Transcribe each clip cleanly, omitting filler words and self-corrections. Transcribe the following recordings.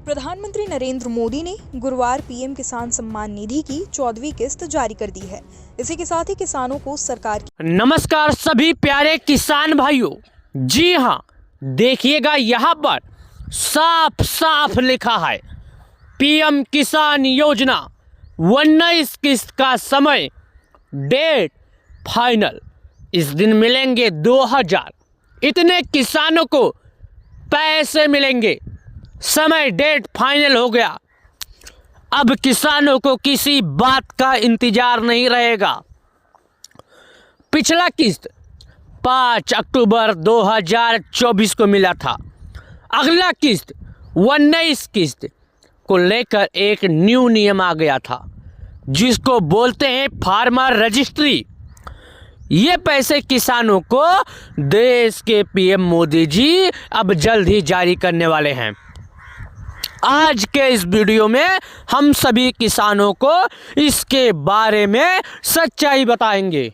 प्रधानमंत्री नरेंद्र मोदी ने गुरुवार पीएम किसान सम्मान निधि की 14वीं किस्त जारी कर दी है। इसी के साथ ही किसानों को सरकार की नमस्कार सभी प्यारे किसान भाइयों। जी हाँ, देखिएगा यहाँ पर साफ साफ लिखा है पीएम किसान योजना 19 किस्त का समय, डेट फाइनल। इस दिन मिलेंगे 2000। इतने किसानों को पैसे मिलेंगे। समय, डेट फाइनल हो गया। अब किसानों को किसी बात का इंतजार नहीं रहेगा। पिछला किस्त 5 अक्टूबर 2024 को मिला था। अगला किस्त 19 किस्त को लेकर एक न्यू नियम आ गया था जिसको बोलते हैं फार्मर रजिस्ट्री। ये पैसे किसानों को देश के पीएम मोदी जी अब जल्द ही जारी करने वाले हैं। आज के इस वीडियो में हम सभी किसानों को इसके बारे में सच्चाई बताएंगे।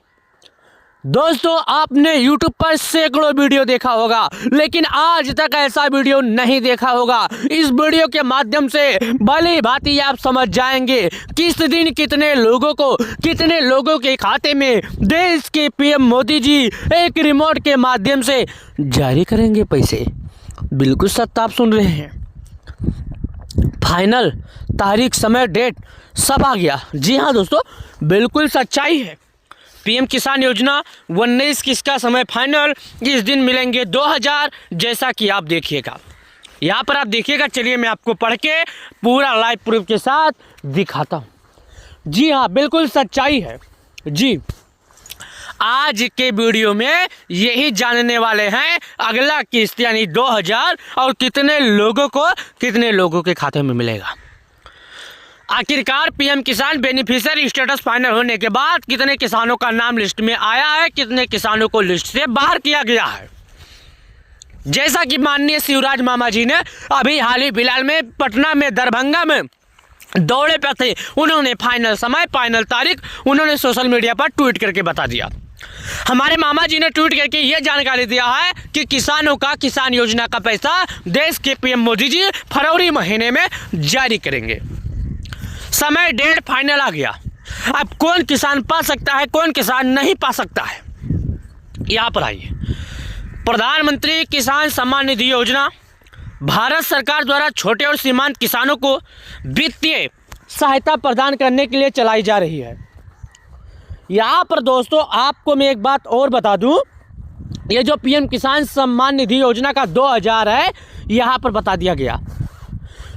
दोस्तों, आपने YouTube पर सैकड़ों वीडियो देखा होगा, लेकिन आज तक ऐसा वीडियो नहीं देखा होगा। इस वीडियो के माध्यम से भली भांति आप समझ जाएंगे किस दिन कितने लोगों के खाते में देश के पीएम मोदी जी एक रिमोट के माध्यम से जारी करेंगे पैसे। बिल्कुल सत्य आप सुन रहे हैं। फाइनल तारीख, समय, डेट सब आ गया। जी हाँ दोस्तों, बिल्कुल सच्चाई है। पीएम किसान योजना 19 किस्त का समय फाइनल। इस दिन मिलेंगे 2000, जैसा कि आप देखिएगा। यहाँ पर आप देखिएगा। चलिए मैं आपको पढ़ के पूरा लाइव प्रूफ के साथ दिखाता हूँ। जी हाँ, बिल्कुल सच्चाई है। जी, आज के वीडियो में यही जानने वाले हैं अगला किस्त यानी 2000 और कितने लोगों के खाते में मिलेगा। आखिरकार पीएम किसान बेनिफिशियरी स्टेटस फाइनल होने के बाद कितने किसानों का नाम लिस्ट में आया है, कितने किसानों को लिस्ट से बाहर किया गया है। जैसा कि माननीय शिवराज मामा जी ने अभी हाल ही फिलहाल में पटना में, दरभंगा में दौरे पर थे, उन्होंने फाइनल समय, फाइनल तारीख उन्होंने सोशल मीडिया पर ट्वीट करके बता दिया। हमारे मामा जी ने ट्वीट करके यह जानकारी दिया है कि किसानों का किसान योजना का पैसा देश के पीएम मोदी जी फरवरी महीने में जारी करेंगे। समय, डेट फाइनल आ गया। अब कौन किसान पा सकता है, कौन किसान नहीं पा सकता है, यहाँ पर आइए। प्रधानमंत्री किसान सम्मान निधि योजना भारत सरकार द्वारा छोटे और सीमांत किसानों को वित्तीय सहायता प्रदान करने के लिए चलाई जा रही है। यहाँ पर दोस्तों आपको मैं एक बात और बता दूं, ये जो पीएम किसान सम्मान निधि योजना का 2000 है, यहाँ पर बता दिया गया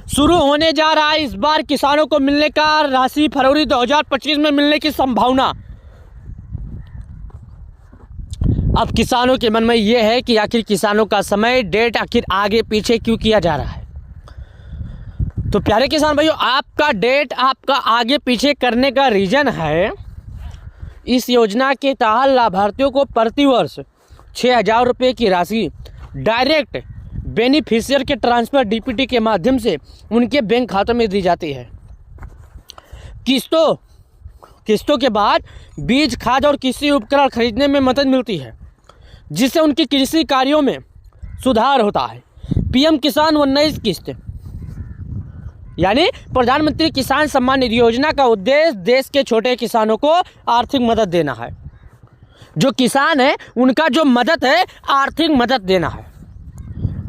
शुरू होने जा रहा है। इस बार किसानों को मिलने का राशि फरवरी 2025 में मिलने की संभावना। अब किसानों के मन में यह है कि आखिर किसानों का समय, डेट आखिर आगे पीछे क्यों किया जा रहा है। तो प्यारे किसान भाइयों, आपका डेट आपका आगे पीछे करने का रीजन है, इस योजना के तहत लाभार्थियों को प्रतिवर्ष 6000 रुपये की राशि डायरेक्ट बेनिफिशियर के ट्रांसफर डीपीटी के माध्यम से उनके बैंक खातों में दी जाती है। किस्तों के बाद बीज, खाद और कृषि उपकरण खरीदने में मदद मिलती है, जिससे उनके कृषि कार्यों में सुधार होता है। पीएम किसान 19 किस्त यानी प्रधानमंत्री किसान सम्मान निधि योजना का उद्देश्य देश के छोटे किसानों को आर्थिक मदद देना है। जो किसान है उनका जो मदद है, आर्थिक मदद देना है।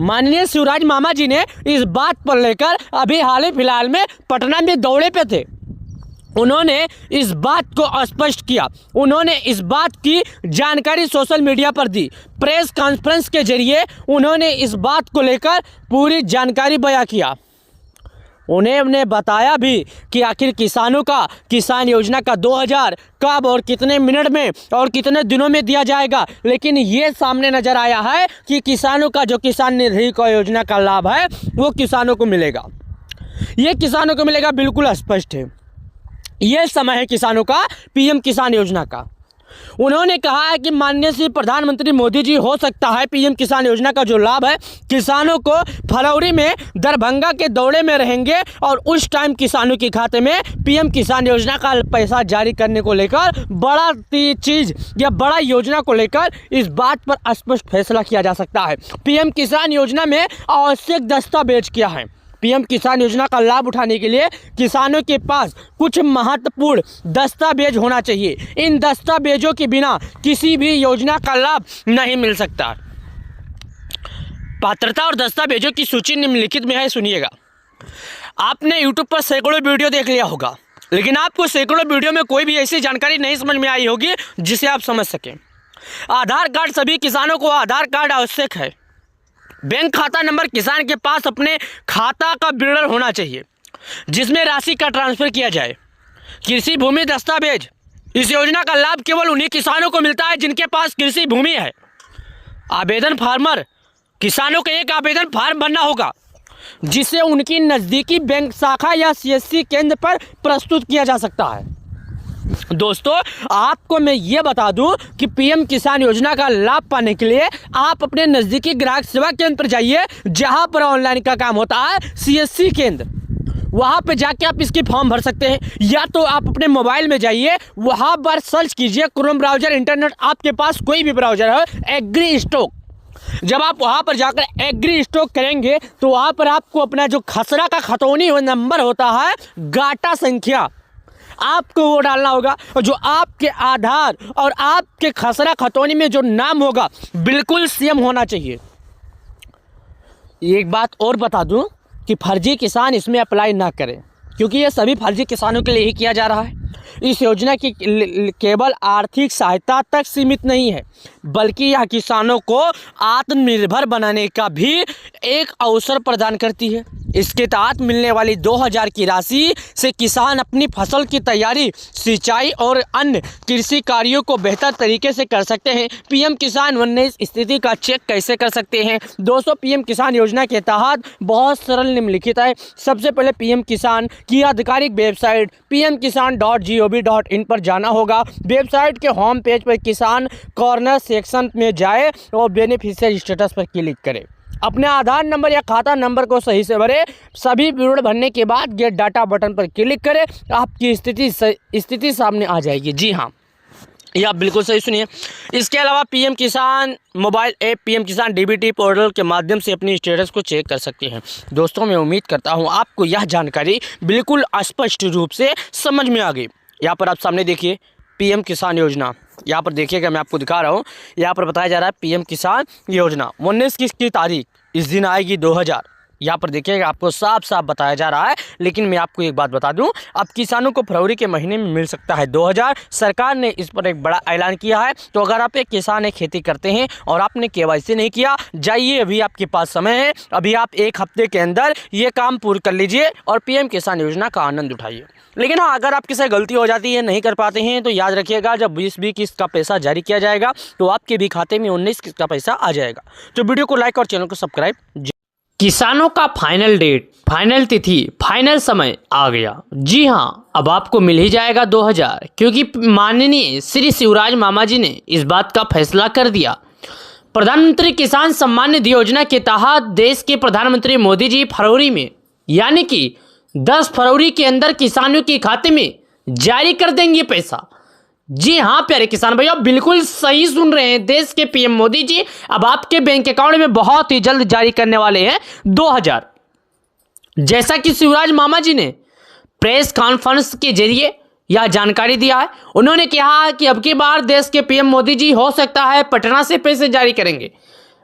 माननीय शिवराज मामा जी ने इस बात पर लेकर अभी हाल ही फिलहाल में पटना में दौरे पे थे। उन्होंने इस बात को स्पष्ट किया, उन्होंने इस बात की जानकारी सोशल मीडिया पर दी। प्रेस कॉन्फ्रेंस के जरिए उन्होंने इस बात को लेकर पूरी जानकारी बयां किया। उन्होंने बताया भी कि आखिर किसानों का किसान योजना का 2000 कब और कितने मिनट में और कितने दिनों में दिया जाएगा। लेकिन ये सामने नजर आया है कि किसानों का जो किसान निधि का योजना का लाभ है वो किसानों को मिलेगा। ये किसानों को मिलेगा, बिल्कुल स्पष्ट है। ये समय है किसानों का, पीएम किसान योजना का। उन्होंने कहा है कि माननीय श्री प्रधानमंत्री मोदी जी हो सकता है पीएम किसान योजना का जो लाभ है किसानों को फरवरी में दरभंगा के दौरे में रहेंगे और उस टाइम किसानों के खाते में पीएम किसान योजना का पैसा जारी करने को लेकर बड़ा चीज या बड़ा योजना को लेकर इस बात पर स्पष्ट फैसला किया जा सकता है। पीएम किसान योजना में आवश्यक दस्तावेज क्या है, पीएम किसान योजना का लाभ उठाने के लिए किसानों के पास कुछ महत्वपूर्ण दस्तावेज होना चाहिए। इन दस्तावेजों के बिना किसी भी योजना का लाभ नहीं मिल सकता। पात्रता और दस्तावेजों की सूची निम्नलिखित में है, सुनिएगा। आपने यूट्यूब पर सैकड़ों वीडियो देख लिया होगा, लेकिन आपको सैकड़ों वीडियो में कोई भी ऐसी जानकारी नहीं समझ में आई होगी जिसे आप समझ सकें। आधार कार्ड, सभी किसानों को आधार कार्ड आवश्यक है। बैंक खाता नंबर, किसान के पास अपने खाता का विवरण होना चाहिए जिसमें राशि का ट्रांसफर किया जाए। कृषि भूमि दस्तावेज, इस योजना का लाभ केवल उन्हीं किसानों को मिलता है जिनके पास कृषि भूमि है। आवेदन फार्मर, किसानों को एक आवेदन फार्म भरना होगा जिसे उनकी नज़दीकी बैंक शाखा या सीएससी केंद्र पर प्रस्तुत किया जा सकता है। दोस्तों, आपको मैं ये बता दूं कि पीएम किसान योजना का लाभ पाने के लिए आप अपने नज़दीकी ग्राहक सेवा केंद्र पर जाइए, जहां पर ऑनलाइन का काम होता है, सीएससी केंद्र। वहां पे जाके आप इसकी फॉर्म भर सकते हैं, या तो आप अपने मोबाइल में जाइए, वहां पर सर्च कीजिए क्रोम ब्राउजर, इंटरनेट आपके पास कोई भी ब्राउजर है, एग्री स्टॉक। जब आप वहां पर जाकर एग्री स्टॉक करेंगे तो वहां पर आपको अपना जो खसरा का खतौनी नंबर होता है, गाटा संख्या, आपको वो डालना होगा। और जो आपके आधार और आपके खसरा खतौनी में जो नाम होगा बिल्कुल सेम होना चाहिए। एक बात और बता दूं कि फर्जी किसान इसमें अप्लाई ना करें, क्योंकि ये सभी फर्जी किसानों के लिए ही किया जा रहा है। इस योजना की केवल आर्थिक सहायता तक सीमित नहीं है, बल्कि यह किसानों को आत्मनिर्भर बनाने का भी एक अवसर प्रदान करती है। इसके तहत मिलने वाली 2000 की राशि से किसान अपनी फसल की तैयारी, सिंचाई और अन्य कृषि कार्यों को बेहतर तरीके से कर सकते हैं। पीएम किसान 19 स्थिति का चेक कैसे कर सकते हैं? दोस्तों, पीएम किसान योजना के तहत बहुत सरल निम्नलिखित है। सबसे पहले पीएम किसान की आधिकारिक वेबसाइट pmkisan.gov.in पर जाना होगा। वेबसाइट के होम पेज पर किसान कॉर्नर सेक्शन में जाए और बेनिफिशियरी स्टेटस पर क्लिक करें। अपने आधार नंबर या खाता नंबर को सही से भरें। सभी विवरण भरने के बाद गेट डाटा बटन पर क्लिक करें। आपकी स्थिति सामने आ जाएगी। जी हाँ, ये आप बिल्कुल सही सुनिए। इसके अलावा पीएम किसान मोबाइल ऐप, पीएम किसान डीबीटी पोर्टल के माध्यम से अपनी स्टेटस को चेक कर सकते हैं। दोस्तों, मैं उम्मीद करता हूँ आपको यह जानकारी बिल्कुल स्पष्ट रूप से समझ में आ गई। यहाँ पर आप सामने देखिए पीएम किसान योजना, यहाँ पर देखिएगा, मैं आपको दिखा रहा हूँ। यहाँ पर बताया जा रहा है पीएम किसान योजना 19 की तारीख इस दिन आएगी 2000। यहाँ पर देखिएगा, आपको साफ साफ बताया जा रहा है। लेकिन मैं आपको एक बात बता दूं, अब किसानों को फरवरी के महीने में मिल सकता है 2000। सरकार ने इस पर एक बड़ा ऐलान किया है। तो अगर आप एक किसान है, खेती करते हैं और आपने केवाईसी नहीं किया, जाइए, अभी आपके पास समय है। अभी आप एक हफ्ते के अंदर ये काम पूरा कर लीजिए और पीएम किसान योजना का आनंद उठाइए। लेकिन हाँ, अगर आपके से गलती हो जाती है, नहीं कर पाते हैं, तो याद रखिएगा, जब 20 किस्त का पैसा जारी किया जाएगा तो आपके भी खाते में 19 किस्त का पैसा आ जाएगा। तो वीडियो को लाइक और चैनल को सब्सक्राइब। किसानों का फाइनल डेट, फाइनल तिथि, फाइनल समय आ गया। जी हाँ, अब आपको मिल ही जाएगा 2000, क्योंकि माननीय श्री शिवराज मामा जी ने इस बात का फैसला कर दिया। प्रधानमंत्री किसान सम्मान निधि योजना के तहत देश के प्रधानमंत्री मोदी जी फरवरी में, यानी कि 10 फरवरी के अंदर किसानों के खाते में जारी कर देंगे पैसा। जी हाँ प्यारे किसान भैया, बिल्कुल सही सुन रहे हैं। देश के पीएम मोदी जी अब आपके बैंक अकाउंट में बहुत ही जल्द जारी करने वाले हैं 2000। जैसा कि शिवराज मामा जी ने प्रेस कॉन्फ्रेंस के जरिए यह जानकारी दिया है। उन्होंने कहा कि अब की बार देश के पीएम मोदी जी हो सकता है पटना से पैसे जारी करेंगे,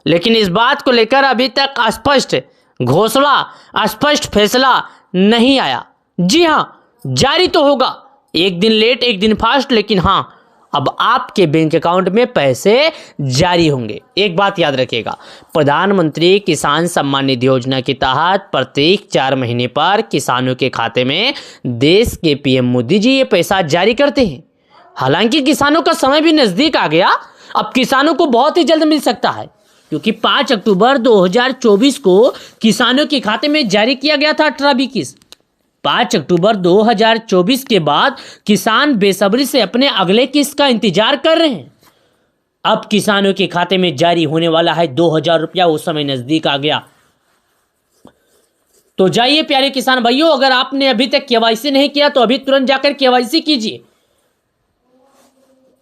लेकिन इस बात को लेकर अभी तक स्पष्ट घोषणा, स्पष्ट फैसला नहीं आया। जी हाँ, जारी तो होगा, एक दिन लेट एक दिन फास्ट, लेकिन हाँ, अब आपके बैंक अकाउंट में पैसे जारी होंगे। एक बात याद रखिएगा, प्रधानमंत्री किसान सम्मान निधि योजना के तहत प्रत्येक 4 महीने पर किसानों के खाते में देश के पीएम मोदी जी ये पैसा जारी करते हैं। हालांकि किसानों का समय भी नज़दीक आ गया, अब किसानों को बहुत ही जल्द मिल सकता है, क्योंकि 5 अक्टूबर 2024 को किसानों के खाते में जारी किया गया था 18 किस्त। 5 अक्टूबर 2024 के बाद किसान बेसब्री से अपने अगले किस्त का इंतजार कर रहे हैं। अब किसानों के खाते में जारी होने वाला है 2000 रुपया, वो समय नजदीक आ गया। तो जाइए प्यारे किसान भाइयों, अगर आपने अभी तक केवाईसी नहीं किया तो अभी तुरंत जाकर केवाईसी कीजिए।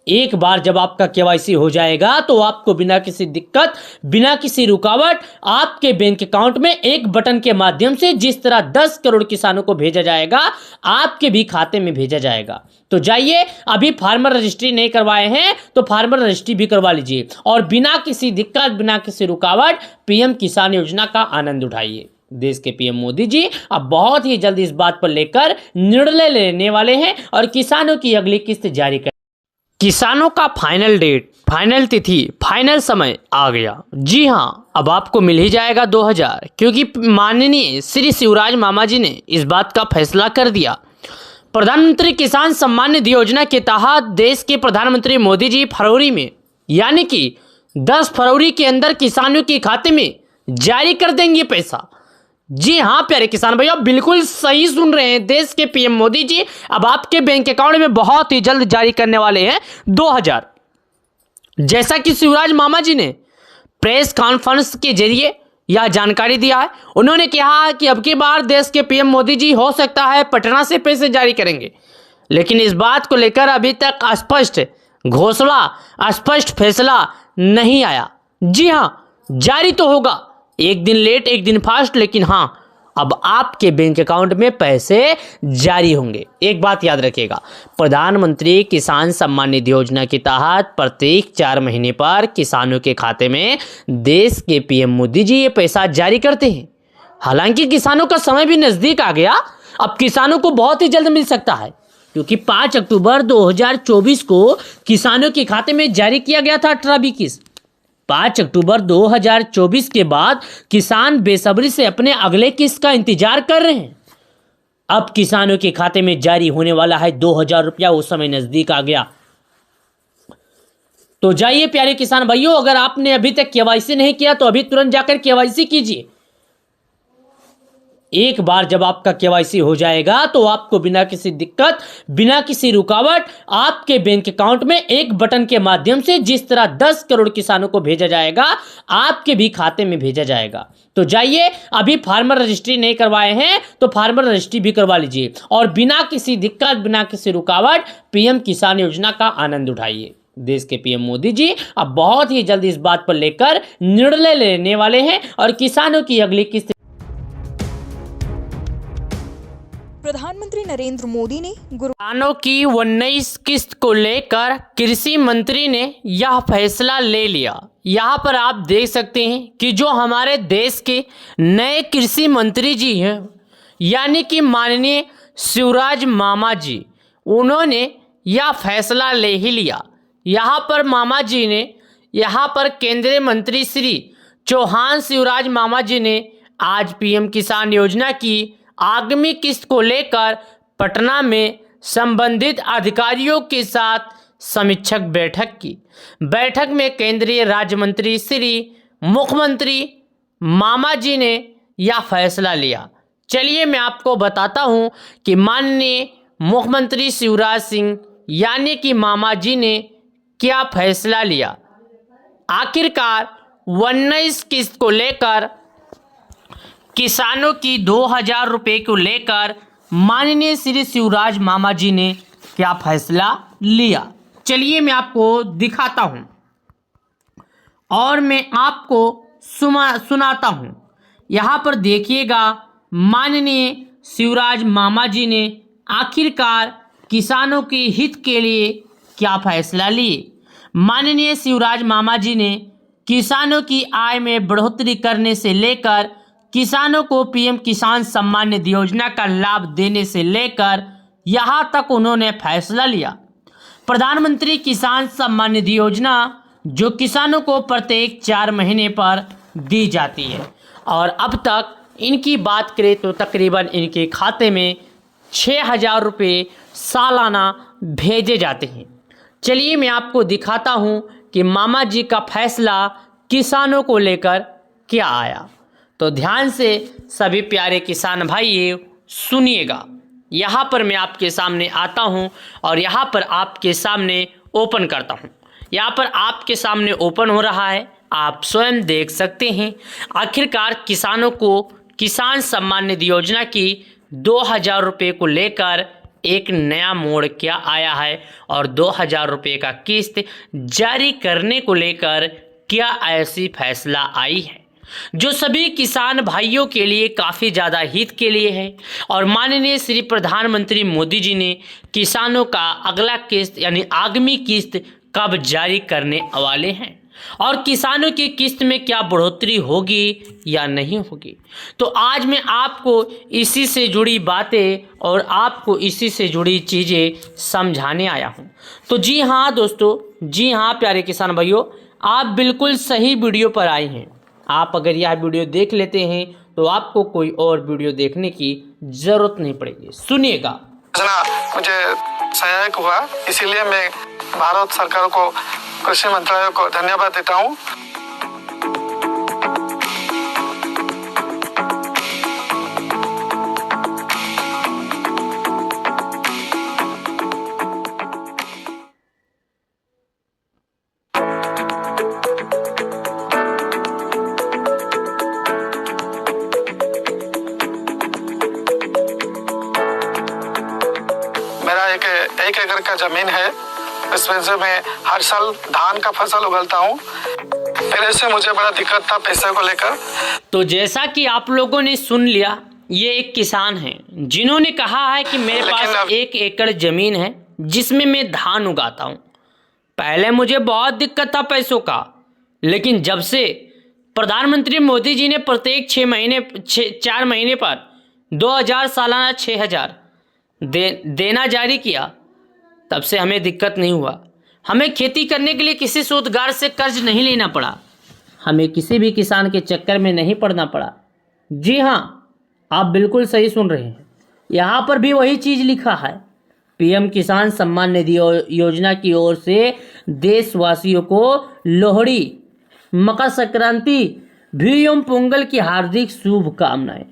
एक बार जब आपका केवाईसी हो जाएगा तो आपको बिना किसी दिक्कत, बिना किसी रुकावट आपके बैंक अकाउंट में एक बटन के माध्यम से जिस तरह 10 करोड़ किसानों को भेजा जाएगा, आपके भी खाते में भेजा जाएगा। तो जाइए, अभी फार्मर रजिस्ट्री नहीं करवाए हैं तो फार्मर रजिस्ट्री भी करवा लीजिए और बिना किसी दिक्कत, बिना किसी रुकावट पीएम किसान योजना का आनंद उठाइए। देश के पीएम मोदी जी अब बहुत ही जल्द इस बात पर लेकर निर्णय लेने वाले हैं और किसानों की अगली किस्त जारी कर। किसानों का फाइनल डेट, फाइनल तिथि, फाइनल समय आ गया। जी हां, अब आपको मिल ही जाएगा 2000, क्योंकि माननीय श्री शिवराज मामा जी ने इस बात का फैसला कर दिया। प्रधानमंत्री किसान सम्मान निधि योजना के तहत देश के प्रधानमंत्री मोदी जी फरवरी में, यानी कि 10 फरवरी के अंदर किसानों के खाते में जारी कर देंगे पैसा। जी हां प्यारे किसान भाइयों, बिल्कुल सही सुन रहे हैं। देश के पीएम मोदी जी अब आपके बैंक अकाउंट में बहुत ही जल्द जारी करने वाले हैं 2000। जैसा कि शिवराज मामा जी ने प्रेस कॉन्फ्रेंस के जरिए यह जानकारी दिया है। उन्होंने कहा कि अब की बार देश के पीएम मोदी जी हो सकता है पटना से पैसे जारी करेंगे, लेकिन इस बात को लेकर अभी तक स्पष्ट घोषणा, स्पष्ट फैसला नहीं आया। जी हां, जारी तो होगा, एक दिन लेट एक दिन फास्ट, लेकिन हां, अब आपके बैंक अकाउंट में पैसे जारी होंगे। एक बात याद रखिएगा, प्रधानमंत्री किसान सम्मान निधि योजना के तहत प्रत्येक 4 महीने पर किसानों के खाते में देश के पीएम मोदी जी ये पैसा जारी करते हैं। हालांकि किसानों का समय भी नजदीक आ गया, अब किसानों को बहुत ही जल्द मिल सकता है, क्योंकि 5 अक्टूबर 2024 को किसानों के खाते में जारी किया गया था 18 किस्त। 5 अक्टूबर 2024 के बाद किसान बेसब्री से अपने अगले किस्त का इंतजार कर रहे हैं। अब किसानों के खाते में जारी होने वाला है 2000 रुपया, वो समय नजदीक आ गया। तो जाइए प्यारे किसान भाइयों, अगर आपने अभी तक केवाईसी नहीं किया तो अभी तुरंत जाकर केवाईसी कीजिए। एक बार जब आपका केवाईसी हो जाएगा तो आपको बिना किसी दिक्कत, बिना किसी रुकावट आपके बैंक अकाउंट में एक बटन के माध्यम से जिस तरह 10 करोड़ किसानों को भेजा जाएगा, आपके भी खाते में भेजा जाएगा। तो जाइए, अभी फार्मर रजिस्ट्री नहीं करवाए हैं तो फार्मर रजिस्ट्री भी करवा लीजिए और बिना किसी दिक्कत, बिना किसी रुकावट पीएम किसान योजना का आनंद उठाइए। देश के पीएम मोदी जी अब बहुत ही जल्द इस बात पर लेकर निर्णय लेने वाले हैं और किसानों की अगली किस्त। प्रधानमंत्री नरेंद्र मोदी ने किसानों की 19 किस्त को लेकर कृषि मंत्री ने यह फैसला ले लिया। यहाँ पर आप देख सकते हैं कि जो हमारे देश के नए कृषि मंत्री जी हैं, यानी कि माननीय शिवराज मामा जी, उन्होंने यह फैसला ले ही लिया। यहाँ पर मामा जी ने, यहाँ पर केंद्रीय मंत्री श्री चौहान शिवराज मामा जी ने आज पीएम किसान योजना की आगामी किस्त को लेकर पटना में संबंधित अधिकारियों के साथ समीक्षक बैठक की। बैठक में केंद्रीय राज्य मंत्री श्री मुख्यमंत्री मामा जी ने यह फैसला लिया। चलिए मैं आपको बताता हूं कि माननीय मुख्यमंत्री शिवराज सिंह यानी कि मामा जी ने क्या फैसला लिया। आखिरकार 19 किस्त को लेकर किसानों की 2000 रुपये को लेकर माननीय श्री शिवराज मामा जी ने क्या फैसला लिया, चलिए मैं आपको दिखाता हूं और मैं आपको सुनाता हूं। यहाँ पर देखिएगा, माननीय शिवराज मामा जी ने आखिरकार किसानों के हित के लिए क्या फैसला लिए। माननीय शिवराज मामा जी ने किसानों की आय में बढ़ोतरी करने से लेकर किसानों को पीएम किसान सम्मान निधि योजना का लाभ देने से लेकर यहाँ तक उन्होंने फैसला लिया। प्रधानमंत्री किसान सम्मान निधि योजना जो किसानों को प्रत्येक 4 महीने पर दी जाती है और अब तक इनकी बात करें तो तकरीबन इनके खाते में 6000 रुपये सालाना भेजे जाते हैं। चलिए मैं आपको दिखाता हूं कि मामा जी का फैसला किसानों को लेकर क्या आया। तो ध्यान से सभी प्यारे किसान भाई सुनिएगा। यहाँ पर मैं आपके सामने आता हूँ और यहाँ पर आपके सामने ओपन करता हूँ। यहाँ पर आपके सामने ओपन हो रहा है, आप स्वयं देख सकते हैं। आखिरकार किसानों को किसान सम्मान निधि योजना की 2000 रुपये को लेकर एक नया मोड़ क्या आया है और 2000 रुपये का किस्त जारी करने को लेकर क्या ऐसी फैसला आई है जो सभी किसान भाइयों के लिए काफ़ी ज़्यादा हित के लिए है। और माननीय श्री प्रधानमंत्री मोदी जी ने किसानों का अगला किस्त यानी आगामी किस्त कब जारी करने वाले हैं और किसानों की किस्त में क्या बढ़ोतरी होगी या नहीं होगी, तो आज मैं आपको इसी से जुड़ी बातें और आपको इसी से जुड़ी चीज़ें समझाने आया हूं। तो जी हाँ दोस्तों, जी हाँ प्यारे किसान भाइयों, आप बिल्कुल सही वीडियो पर आए हैं। आप अगर यह वीडियो देख लेते हैं तो आपको कोई और वीडियो देखने की ज़रूरत नहीं पड़ेगी। सुनिएगा। मुझे सहायक हुआ, इसीलिए मैं भारत सरकार को, कृषि मंत्रालय को धन्यवाद देता हूँ। मेरा एक एकड़ का जमीन है, इसमें से मैं हर साल धान का फसल उगाता हूँ। पहले से मुझे बड़ा दिक्कत था पैसे को लेकर। तो जैसा कि आप लोगों ने सुन लिया, ये एक किसान हैं जिन्होंने कहा है कि मेरे पास 1 एकड़ जमीन है जिसमें मैं धान उगाता हूँ। पहले मुझे बहुत दिक्कत था पैसों का, लेकिन जब से प्रधानमंत्री मोदी जी ने प्रत्येक 4 महीने पर 2000 सालाना 6000 देना जारी किया, तब से हमें दिक्कत नहीं हुआ। हमें खेती करने के लिए किसी सूदगार से कर्ज नहीं लेना पड़ा, हमें किसी भी किसान के चक्कर में नहीं पड़ना पड़ा। जी हाँ, आप बिल्कुल सही सुन रहे हैं। यहाँ पर भी वही चीज़ लिखा है। पीएम किसान सम्मान निधि योजना की ओर से देशवासियों को लोहड़ी, मकर संक्रांति, भूयम पोंगल की हार्दिक शुभकामनाएं।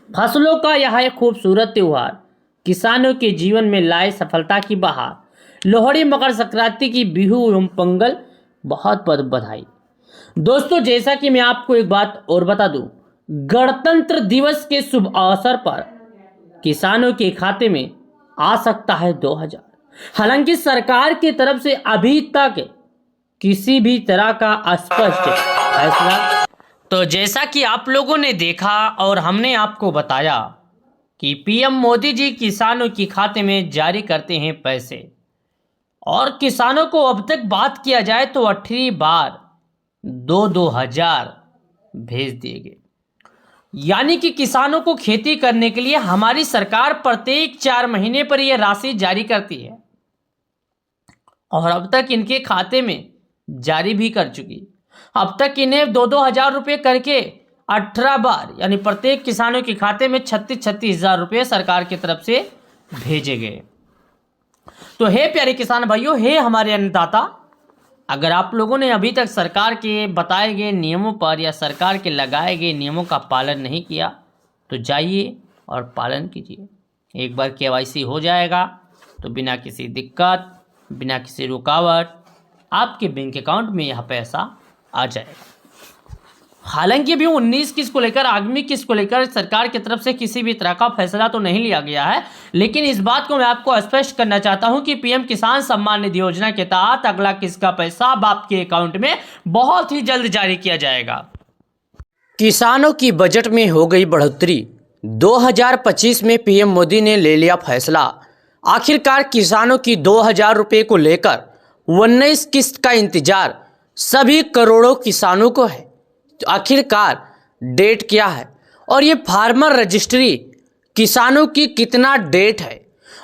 फसलों का यह एक खूबसूरत त्यौहार किसानों के जीवन में लाए सफलता की बहार। लोहड़ी, मकर संक्रांति की बिहू एवं पोंगल बहुत बहुत बधाई। दोस्तों, जैसा कि मैं आपको एक बात और बता दूं, गणतंत्र दिवस के शुभ अवसर पर किसानों के खाते में आ सकता है 2000। हालांकि सरकार की तरफ से अभी तक किसी भी तरह का स्पष्ट फैसला। तो जैसा कि आप लोगों ने देखा और हमने आपको बताया कि पीएम मोदी जी किसानों के खाते में जारी करते हैं पैसे, और किसानों को अब तक बात किया जाए तो 18 बार 2000 भेज दिए गए। यानी कि किसानों को खेती करने के लिए हमारी सरकार प्रत्येक 4 महीने पर यह राशि जारी करती है और अब तक इनके खाते में जारी भी कर चुकी। अब तक इन्हें 2-2 रुपये करके 18 बार यानी प्रत्येक किसानों के खाते में 36 हजार रुपये सरकार की तरफ से भेजे गए। तो हे प्यारे किसान भाइयों, हे हमारे अन्नदाता, अगर आप लोगों ने अभी तक सरकार के बताए गए नियमों पर या सरकार के लगाए गए नियमों का पालन नहीं किया तो जाइए और पालन कीजिए। एक बार KYC हो जाएगा तो बिना किसी दिक्कत, बिना किसी रुकावट आपके बैंक अकाउंट में यह पैसा आ जाएगा। हालांकि अभी 19 किस्त को लेकर, आगामी किस्त को लेकर सरकार की तरफ से किसी भी तरह का फैसला तो नहीं लिया गया है, लेकिन इस बात को मैं आपको स्पष्ट करना चाहता हूं कि पीएम किसान सम्मान निधि योजना के तहत अगला किस्त का पैसा अब आपके अकाउंट में बहुत ही जल्द जारी किया जाएगा। किसानों की बजट में हो गई बढ़ोतरी। 2025 में पीएम मोदी ने ले लिया फैसला। आखिरकार किसानों की 2000 रुपये को लेकर 19 किस्त का इंतजार सभी करोड़ों किसानों को है। तो आखिरकार डेट क्या है और ये फार्मर रजिस्ट्री किसानों की कितना डेट है,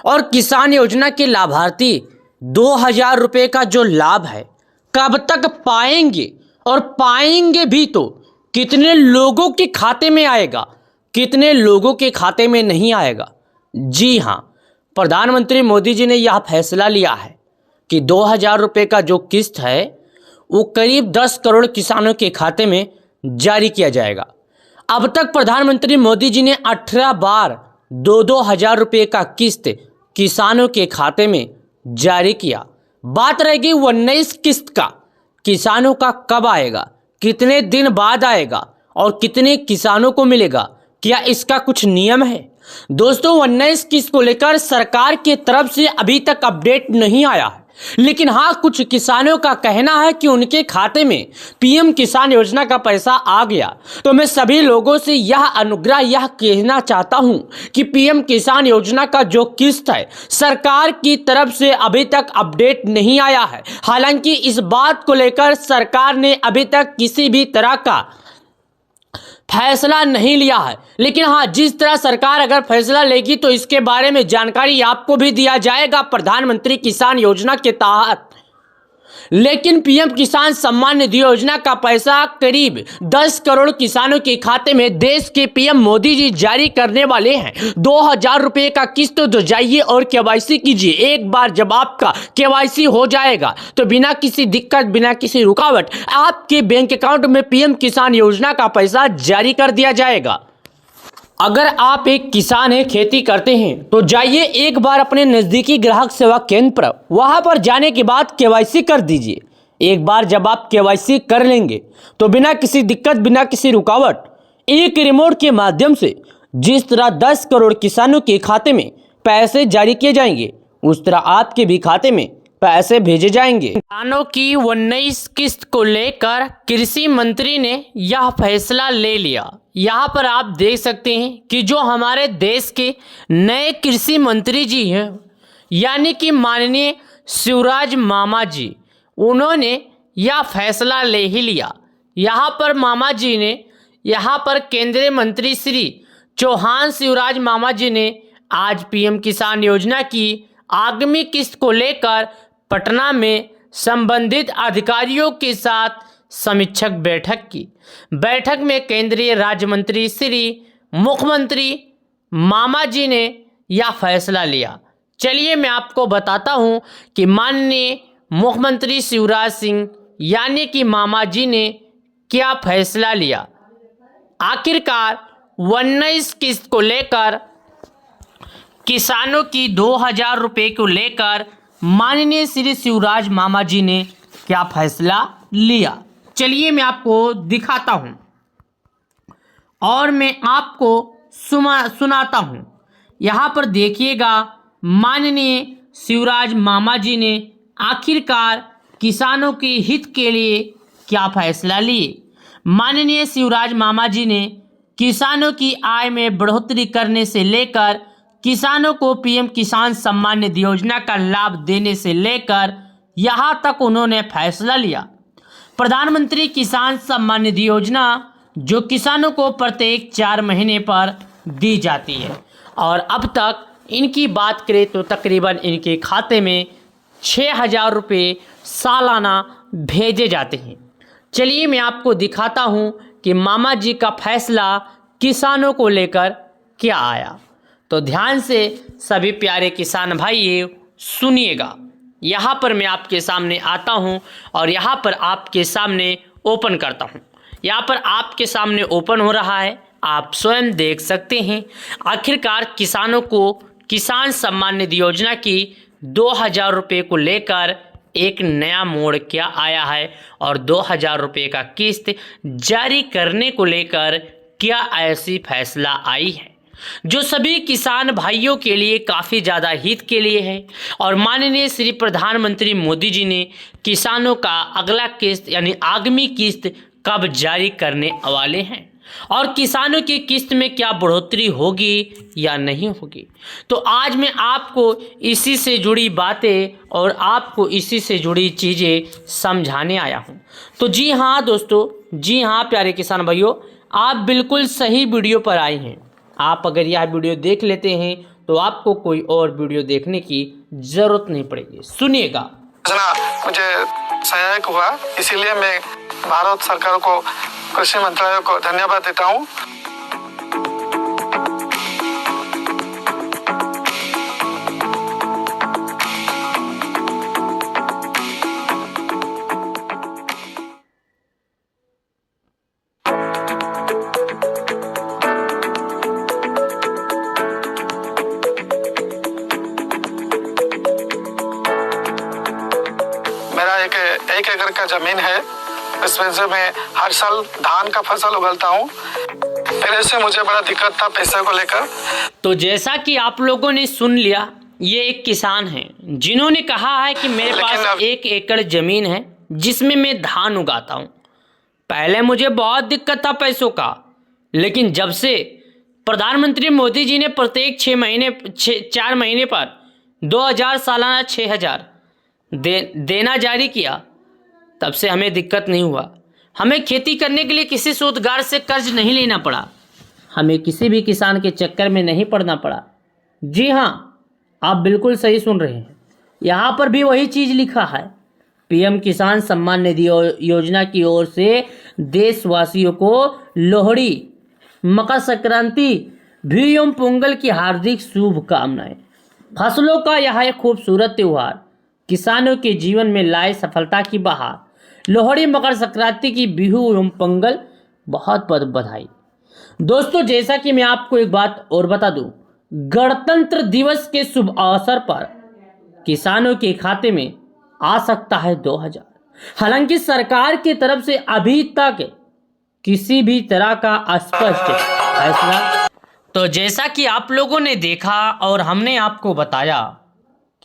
और किसान योजना के लाभार्थी 2000 रुपये का जो लाभ है कब तक पाएंगे, और पाएंगे भी तो कितने लोगों के खाते में आएगा, कितने लोगों के खाते में नहीं आएगा। जी हाँ, प्रधानमंत्री मोदी जी ने यह फैसला लिया है कि 2000 रुपये का जो किस्त है वो करीब 10 करोड़ किसानों के खाते में जारी किया जाएगा। अब तक प्रधानमंत्री मोदी जी ने 18 बार 2-2 रुपये का किस्त किसानों के खाते में जारी किया। बात रहेगी 19 किस्त का, किसानों का कब आएगा, कितने दिन बाद आएगा और कितने किसानों को मिलेगा, क्या इसका कुछ नियम है? दोस्तों 19 किस्त को लेकर सरकार की तरफ से अभी तक अपडेट नहीं आया है, लेकिन हाँ कुछ किसानों का कहना है कि उनके खाते में पीएम किसान योजना का पैसा आ गया। तो मैं सभी लोगों से यह अनुग्रह यह कहना चाहता हूं कि पीएम किसान योजना का जो किस्त है सरकार की तरफ से अभी तक अपडेट नहीं आया है। हालांकि इस बात को लेकर सरकार ने अभी तक किसी भी तरह का फैसला नहीं लिया है, लेकिन हाँ जिस तरह सरकार अगर फैसला लेगी तो इसके बारे में जानकारी आपको भी दिया जाएगा प्रधानमंत्री किसान योजना के तहत। लेकिन पीएम किसान सम्मान निधि योजना का पैसा करीब 10 करोड़ किसानों के खाते में देश के पीएम मोदी जी जारी करने वाले हैं। 2000 रुपए का किस्त तो जाइए और केवाईसी कीजिए। एक बार जब आपका केवाईसी हो जाएगा तो बिना किसी दिक्कत बिना किसी रुकावट आपके बैंक अकाउंट में पीएम किसान योजना का पैसा जारी कर दिया जाएगा। अगर आप एक किसान हैं, खेती करते हैं तो जाइए एक बार अपने नज़दीकी ग्राहक सेवा केंद्र पर, वहां पर जाने के बाद केवाईसी कर दीजिए। एक बार जब आप केवाईसी कर लेंगे तो बिना किसी दिक्कत बिना किसी रुकावट एक रिमोट के माध्यम से जिस तरह 10 करोड़ किसानों के खाते में पैसे जारी किए जाएंगे उस तरह आपके भी खाते में पैसे भेजे जाएंगे। किसानों की 19 किस्त को लेकर कृषि मंत्री ने यह फैसला ले लिया। यहाँ पर आप देख सकते हैं कि जो हमारे देश के नए कृषि मंत्री जी हैं यानी कि माननीय शिवराज मामा जी, उन्होंने यह फैसला ले ही लिया। यहाँ पर मामा जी ने यहाँ पर केंद्रीय मंत्री श्री चौहान शिवराज मामा जी ने आज पीएम किसान योजना की आगामी किस्त को लेकर पटना में संबंधित अधिकारियों के साथ समीक्षक बैठक की। बैठक में केंद्रीय राज्य मंत्री श्री मुख्यमंत्री मामा जी ने यह फैसला लिया। चलिए मैं आपको बताता हूं कि माननीय मुख्यमंत्री शिवराज सिंह यानी कि मामा जी ने क्या फैसला लिया। आखिरकार 19 किस्त को लेकर किसानों की 2000 रुपये को लेकर माननीय श्री शिवराज मामा जी ने क्या फैसला लिया, चलिए मैं आपको दिखाता हूं और मैं आपको सुनाता हूं। यहां पर देखिएगा माननीय शिवराज मामा जी ने आखिरकार किसानों के हित के लिए क्या फैसला लिए। माननीय शिवराज मामा जी ने किसानों की आय में बढ़ोतरी करने से लेकर किसानों को पीएम किसान सम्मान निधि योजना का लाभ देने से लेकर यहां तक उन्होंने फैसला लिया। प्रधानमंत्री किसान सम्मान निधि योजना जो किसानों को प्रत्येक 4 महीने पर दी जाती है और अब तक इनकी बात करें तो तकरीबन इनके खाते में 6000 रुपये सालाना भेजे जाते हैं। चलिए मैं आपको दिखाता हूं कि मामा जी का फैसला किसानों को लेकर क्या आया। तो ध्यान से सभी प्यारे किसान भाइयों सुनिएगा। यहाँ पर मैं आपके सामने आता हूँ और यहाँ पर आपके सामने ओपन करता हूँ। यहाँ पर आपके सामने ओपन हो रहा है, आप स्वयं देख सकते हैं। आखिरकार किसानों को किसान सम्मान निधि योजना की 2000 रुपये को लेकर एक नया मोड़ क्या आया है और 2000 रुपये का किस्त जारी करने को लेकर क्या ऐसी फैसला आई है जो सभी किसान भाइयों के लिए काफ़ी ज़्यादा हित के लिए है। और माननीय श्री प्रधानमंत्री मोदी जी ने किसानों का अगला किस्त यानी आगामी किस्त कब जारी करने वाले हैं और किसानों की किस्त में क्या बढ़ोतरी होगी या नहीं होगी। तो आज मैं आपको इसी से जुड़ी बातें और आपको इसी से जुड़ी चीज़ें समझाने आया हूँ। तो जी हाँ दोस्तों, जी हाँ प्यारे किसान भाइयों, आप बिल्कुल सही वीडियो पर आए हैं। आप अगर यह वीडियो देख लेते हैं तो आपको कोई और वीडियो देखने की ज़रूरत नहीं पड़ेगी। सुनिएगा। मुझे सहायक हुआ, इसीलिए मैं भारत सरकार को, कृषि मंत्रालय को धन्यवाद देता हूँ। मेरा एक एकड़ का जमीन है, इसमें से मैं हर साल धान का फसल उगाता हूँ। फिर ऐसे मुझे बड़ा दिक्कत था पैसे को लेकर। तो जैसा कि आप लोगों ने सुन लिया, ये एक किसान हैं जिन्होंने कहा है कि मेरे पास 1 एकड़ जमीन है जिसमें मैं धान उगाता हूँ। पहले मुझे बहुत दिक्कत था पैसों का, लेकिन जब से प्रधानमंत्री मोदी जी ने प्रत्येक 4 महीने पर 2000 सालाना 6000 देना जारी किया, तब से हमें दिक्कत नहीं हुआ। हमें खेती करने के लिए किसी सूदगार से कर्ज नहीं लेना पड़ा, हमें किसी भी किसान के चक्कर में नहीं पड़ना पड़ा। जी हाँ, आप बिल्कुल सही सुन रहे हैं, यहाँ पर भी वही चीज़ लिखा है। पीएम किसान सम्मान निधि योजना की ओर से देशवासियों को लोहड़ी, मकर संक्रांति, भूयम पोंगल की हार्दिक शुभकामनाएं। फसलों का यह एक खूबसूरत त्यौहार किसानों के जीवन में लाए सफलता की बहार। लोहड़ी, मकर संक्रांति की बिहू एवं पोंगल बहुत बहुत बधाई। दोस्तों, जैसा कि मैं आपको एक बात और बता दूं, गणतंत्र दिवस के शुभ अवसर पर किसानों के खाते में आ सकता है 2000। हालांकि सरकार की तरफ से अभी तक किसी भी तरह का स्पष्ट फैसला। तो जैसा कि आप लोगों ने देखा और हमने आपको बताया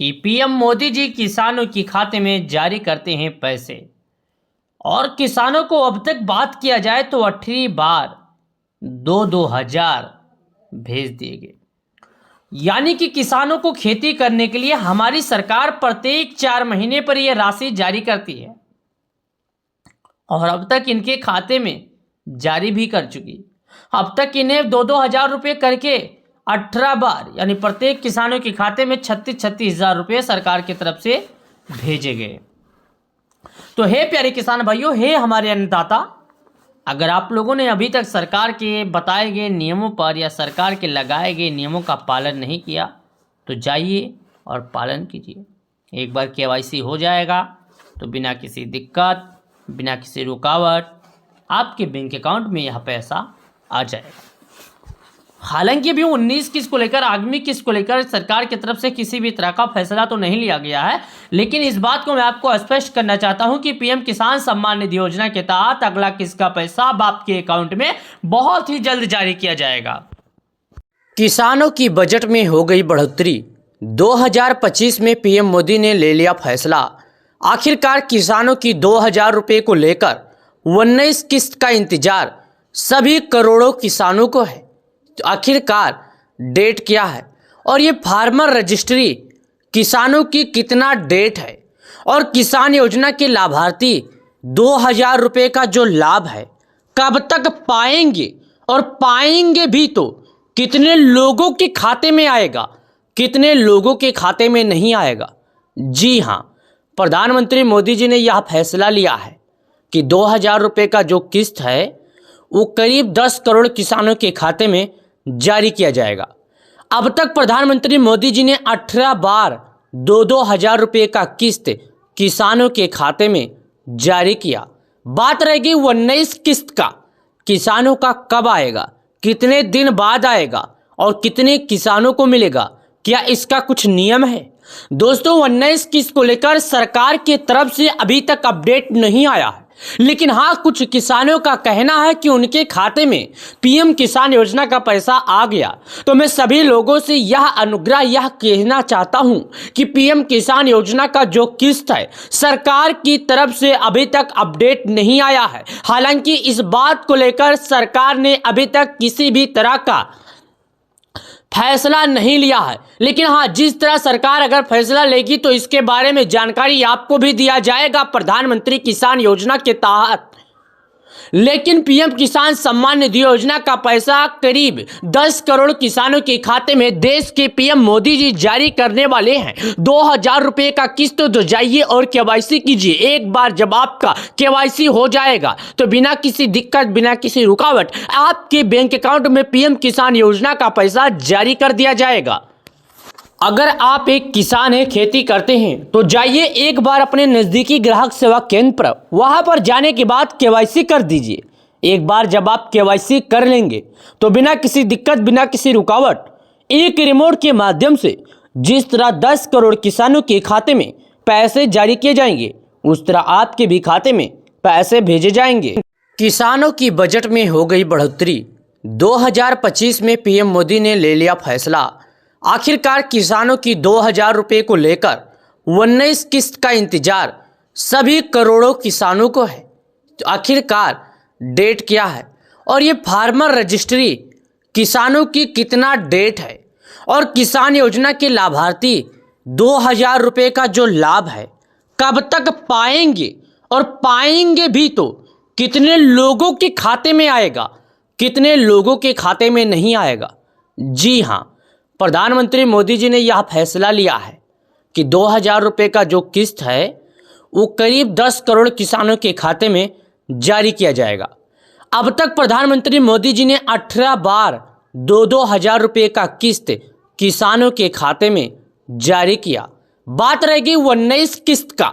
कि पीएम मोदी जी किसानों के खाते में जारी करते हैं पैसे, और किसानों को अब तक बात किया जाए तो 18 बार 2-2000 भेज दिए गए। यानी कि किसानों को खेती करने के लिए हमारी सरकार प्रत्येक 4 महीने पर यह राशि जारी करती है, और अब तक इनके खाते में जारी भी कर चुकी। अब तक इन्हें 2-2000 रुपये करके 18 बार, यानी प्रत्येक किसानों के खाते में 36 हजार रुपये सरकार की तरफ से भेजे गए। तो हे प्यारे किसान भाइयों, हे हमारे अन्नदाता, अगर आप लोगों ने अभी तक सरकार के बताए गए नियमों पर या सरकार के लगाए गए नियमों का पालन नहीं किया तो जाइए और पालन कीजिए। एक बार केवाईसी हो जाएगा तो बिना किसी दिक्कत, बिना किसी रुकावट आपके बैंक अकाउंट में यह पैसा आ जाएगा। हालांकि अभी 19 किस्त को लेकर, आगामी किस्त को लेकर सरकार की तरफ से किसी भी तरह का फैसला तो नहीं लिया गया है, लेकिन इस बात को मैं आपको स्पष्ट करना चाहता हूं कि पीएम किसान सम्मान निधि योजना के तहत अगला किस्त का पैसा अब आपके अकाउंट में बहुत ही जल्द जारी किया जाएगा। किसानों की बजट में हो गई बढ़ोतरी। 2025 में पीएम मोदी ने ले लिया फैसला। आखिरकार किसानों की 2000 रुपये को लेकर 19 किस्त का इंतजार सभी करोड़ों किसानों को है। तो आखिरकार डेट क्या है, और ये फार्मर रजिस्ट्री किसानों की कितना डेट है, और किसान योजना के लाभार्थी 2000 रुपये का जो लाभ है कब तक पाएंगे, और पाएंगे भी तो कितने लोगों के खाते में आएगा, कितने लोगों के खाते में नहीं आएगा। जी हाँ, प्रधानमंत्री मोदी जी ने यह फैसला लिया है कि 2000 रुपये का जो किस्त है वो करीब 10 करोड़ किसानों के खाते में जारी किया जाएगा। अब तक प्रधानमंत्री मोदी जी ने 18 बार 2-2000 रुपये का किस्त किसानों के खाते में जारी किया। बात रहेगी 19 किस्त का, किसानों का कब आएगा, कितने दिन बाद आएगा और कितने किसानों को मिलेगा, क्या इसका कुछ नियम है? दोस्तों, 19 किस्त को लेकर सरकार की तरफ से अभी तक अपडेट नहीं आया है, लेकिन हाँ, कुछ किसानों का कहना है कि उनके खाते में पीएम किसान योजना का पैसा आ गया। तो मैं सभी लोगों से यह अनुग्रह यह कहना चाहता हूं कि पीएम किसान योजना का जो किस्त है सरकार की तरफ से अभी तक अपडेट नहीं आया है। हालांकि इस बात को लेकर सरकार ने अभी तक किसी भी तरह का फैसला नहीं लिया है, लेकिन हाँ, जिस तरह सरकार अगर फैसला लेगी तो इसके बारे में जानकारी आपको भी दिया जाएगा प्रधानमंत्री किसान योजना के तहत। लेकिन पीएम किसान सम्मान निधि योजना का पैसा करीब 10 करोड़ किसानों के खाते में देश के पीएम मोदी जी जारी करने वाले हैं। 2000 रुपये का किस्त तो जाइए और केवाईसी कीजिए। एक बार जब आपका केवाईसी हो जाएगा तो बिना किसी दिक्कत, बिना किसी रुकावट आपके बैंक अकाउंट में पीएम किसान योजना का पैसा जारी कर दिया जाएगा। अगर आप एक किसान हैं, खेती करते हैं, तो जाइए एक बार अपने नज़दीकी ग्राहक सेवा केंद्र पर, वहाँ पर जाने के बाद केवाईसी कर दीजिए। एक बार जब आप केवाईसी कर लेंगे तो बिना किसी दिक्कत, बिना किसी रुकावट एक रिमोट के माध्यम से जिस तरह 10 करोड़ किसानों के खाते में पैसे जारी किए जाएंगे, उस तरह आपके भी खाते में पैसे भेजे जाएंगे। किसानों की बजट में हो गई बढ़ोतरी। 2025 में पीएम मोदी ने ले लिया फैसला। आखिरकार किसानों की 2000 रुपये को लेकर 19 किस्त का इंतजार सभी करोड़ों किसानों को है। तो आखिरकार डेट क्या है और ये फार्मर रजिस्ट्री किसानों की कितना डेट है और किसान योजना के लाभार्थी 2000 रुपये का जो लाभ है कब तक पाएंगे और पाएंगे भी तो कितने लोगों के खाते में आएगा, कितने लोगों के खाते में नहीं आएगा। जी हाँ, प्रधानमंत्री मोदी जी ने यह फैसला लिया है कि 2000 रुपये का जो किस्त है वो करीब 10 करोड़ किसानों के खाते में जारी किया जाएगा। अब तक प्रधानमंत्री मोदी जी ने 18 बार 2-2 हजार रुपये का किस्त किसानों के खाते में जारी किया। बात रहेगी 19 किस्त का,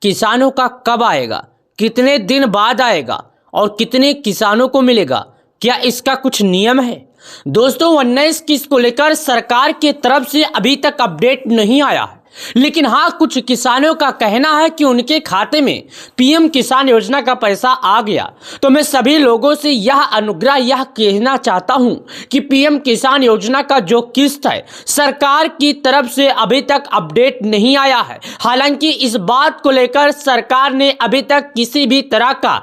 किसानों का कब आएगा, कितने दिन बाद आएगा और कितने किसानों को मिलेगा, क्या इसका कुछ नियम है? दोस्तों 19 किस्त को लेकर सरकार की तरफ से अभी तक अपडेट नहीं आया है, लेकिन हाँ कुछ किसानों का कहना है कि उनके खाते में पीएम किसान योजना का पैसा आ गया। तो मैं सभी लोगों से यह अनुग्रह यह कहना चाहता हूं कि पीएम किसान योजना का जो किस्त है सरकार की तरफ से अभी तक अपडेट नहीं आया है। हालांकि इस बात को लेकर सरकार ने अभी तक किसी भी तरह का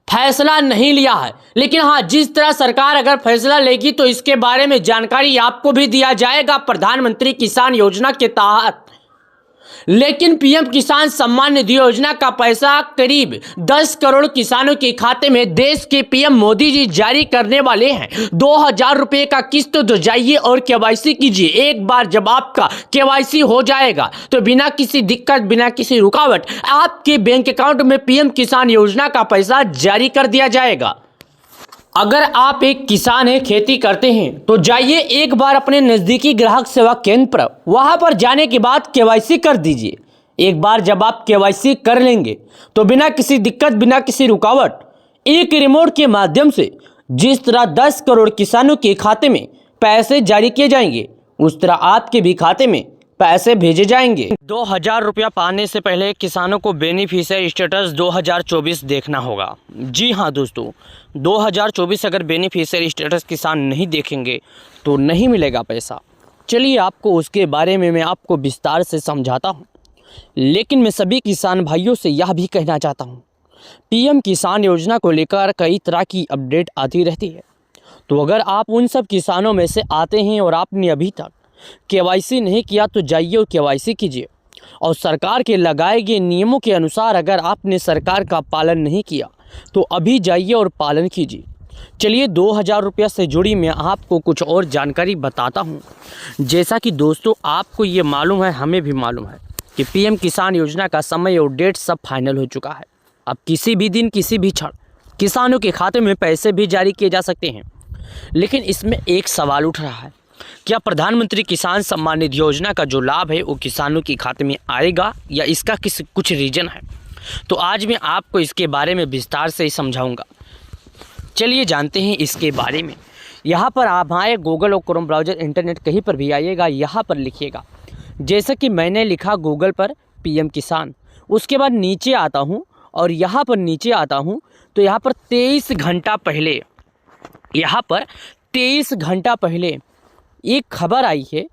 फैसला नहीं लिया है, लेकिन हाँ जिस तरह सरकार अगर फैसला लेगी तो इसके बारे में जानकारी आपको भी दिया जाएगा प्रधानमंत्री किसान योजना के तहत। लेकिन पीएम किसान सम्मान निधि योजना का पैसा करीब 10 करोड़ किसानों के खाते में देश के पीएम मोदी जी जारी करने वाले हैं। 2000 रुपये का किस्त तो जाइए और केवाईसी कीजिए। एक बार जब आपका केवाईसी हो जाएगा तो बिना किसी दिक्कत बिना किसी रुकावट आपके बैंक अकाउंट में पीएम किसान योजना का पैसा जारी कर दिया जाएगा। अगर आप एक किसान हैं, खेती करते हैं तो जाइए एक बार अपने नज़दीकी ग्राहक सेवा केंद्र पर, वहां पर जाने के बाद केवाईसी कर दीजिए। एक बार जब आप केवाईसी कर लेंगे तो बिना किसी दिक्कत बिना किसी रुकावट एक रिमोट के माध्यम से जिस तरह 10 करोड़ किसानों के खाते में पैसे जारी किए जाएंगे उस तरह आपके भी खाते में पैसे भेजे जाएंगे। 2000 रुपया पाने से पहले किसानों को बेनिफिशियरी स्टेटस 2024 देखना होगा। जी हाँ दोस्तों, 2024 अगर बेनिफिशियरी स्टेटस किसान नहीं देखेंगे तो नहीं मिलेगा पैसा। चलिए आपको उसके बारे में मैं आपको विस्तार से समझाता हूँ, लेकिन मैं सभी किसान भाइयों से यह भी कहना चाहता हूँ पीएम किसान योजना को लेकर कई तरह की अपडेट आती रहती है। तो अगर आप उन सब किसानों में से आते हैं और आपने अभी तक केवाईसी नहीं किया तो जाइए और केवाईसी कीजिए और सरकार के लगाए गए नियमों के अनुसार अगर आपने सरकार का पालन नहीं किया तो अभी जाइए और पालन कीजिए। चलिए 2000 रुपया से जुड़ी मैं आपको कुछ और जानकारी बताता हूं। जैसा कि दोस्तों आपको ये मालूम है, हमें भी मालूम है कि पीएम किसान योजना का समय और डेट सब फाइनल हो चुका है। अब किसी भी दिन किसी भी क्षण किसानों के खाते में पैसे भी जारी किए जा सकते हैं। लेकिन इसमें एक सवाल उठ रहा है, क्या प्रधानमंत्री किसान सम्मान निधि योजना का जो लाभ है वो किसानों के खाते में आएगा या इसका कुछ रीजन है? तो आज मैं आपको इसके बारे में विस्तार से समझाऊंगा। चलिए जानते हैं इसके बारे में। यहाँ पर आप आए गूगल और क्रोम ब्राउज़र इंटरनेट कहीं पर भी आइएगा, यहाँ पर लिखिएगा जैसा कि मैंने लिखा गूगल पर पीएम किसान, उसके बाद नीचे आता हूँ और यहाँ पर नीचे आता हूँ तो यहाँ पर 23 घंटा पहले, यहाँ पर 23 घंटा पहले एक खबर आई है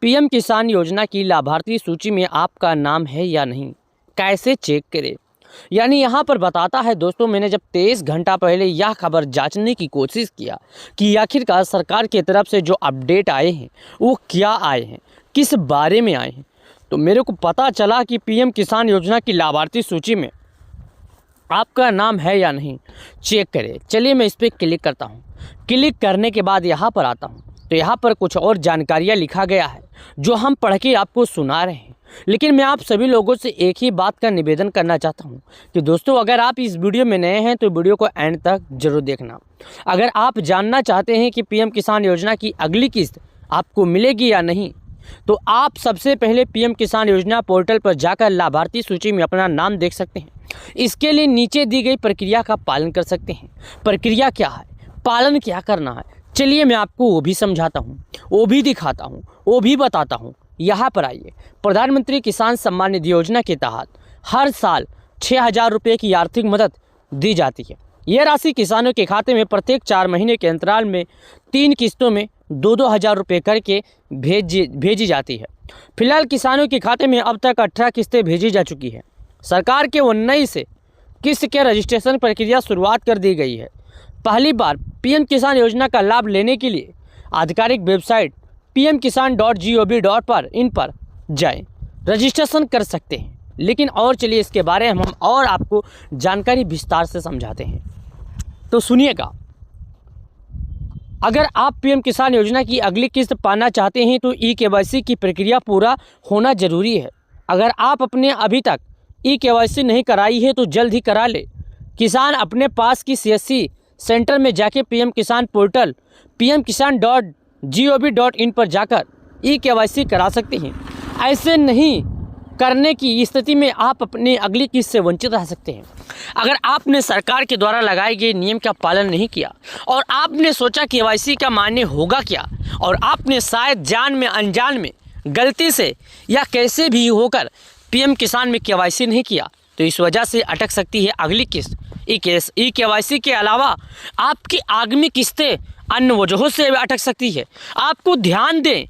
पीएम किसान योजना की लाभार्थी सूची में आपका नाम है या नहीं, कैसे चेक करें। यानी यहाँ पर बताता है दोस्तों, मैंने जब 23 घंटा पहले यह खबर जांचने की कोशिश किया कि आखिरकार सरकार की तरफ से जो अपडेट आए हैं वो क्या आए हैं, किस बारे में आए हैं, तो मेरे को पता चला कि पीएम किसान योजना की लाभार्थी सूची में आपका नाम है या नहीं, चेक करें। चलिए मैं इस पर क्लिक करता हूँ। क्लिक करने के बाद यहाँ पर आता हूँ तो यहाँ पर कुछ और जानकारियाँ लिखा गया है जो हम पढ़ के आपको सुना रहे हैं। लेकिन मैं आप सभी लोगों से एक ही बात का निवेदन करना चाहता हूँ कि दोस्तों अगर आप इस वीडियो में नए हैं तो वीडियो को एंड तक जरूर देखना। अगर आप जानना चाहते हैं कि पीएम किसान योजना की अगली किस्त आपको मिलेगी या नहीं, तो आप सबसे पहले पीएम किसान योजना पोर्टल पर जाकर लाभार्थी सूची में अपना नाम देख सकते हैं। इसके लिए नीचे दी गई प्रक्रिया का पालन कर सकते हैं। प्रक्रिया क्या है, पालन क्या करना है, चलिए मैं आपको वो भी समझाता हूँ, वो भी दिखाता हूँ, वो भी बताता हूँ। यहाँ पर आइए। प्रधानमंत्री किसान सम्मान निधि योजना के तहत हर साल 6000 रुपये की आर्थिक मदद दी जाती है। ये राशि किसानों के खाते में प्रत्येक 4 महीने के अंतराल में 3 किस्तों में 2-2 हज़ार रुपये करके भेजी जाती है। फिलहाल किसानों के खाते में अब तक 18 किस्तें भेजी जा चुकी है। सरकार के 19 से किस्त के रजिस्ट्रेशन प्रक्रिया शुरुआत कर दी गई है। पहली बार पीएम किसान योजना का लाभ लेने के लिए आधिकारिक वेबसाइट pmkisan.gov.in पर जाएं, रजिस्ट्रेशन कर सकते हैं। लेकिन और चलिए इसके बारे में हम और आपको जानकारी विस्तार से समझाते हैं, तो सुनिएगा। अगर आप पीएम किसान योजना की अगली किस्त पाना चाहते हैं तो ई-केवाईसी की प्रक्रिया पूरा होना जरूरी है। अगर आप अपने अभी तक ई-केवाईसी नहीं कराई है तो जल्द ही करा ले। किसान अपने पास की सीएससी सेंटर में जाके पीएम किसान पोर्टल pmkisan.gov.in पर जाकर ई-केवाईसी करा सकते हैं। ऐसे नहीं करने की स्थिति में आप अपनी अगली किस्त से वंचित रह सकते हैं। अगर आपने सरकार के द्वारा लगाए गए नियम का पालन नहीं किया और आपने सोचा केवाईसी का मान्य होगा क्या, और आपने शायद जान में अनजान में गलती से या कैसे भी होकर पीएम किसान में केवाईसी नहीं किया, तो इस वजह से अटक सकती है अगली किस्त। ई-केवाईसी के अलावा आपकी आगामी किस्तें अन्य वजहों से अटक सकती है। आपको ध्यान दें,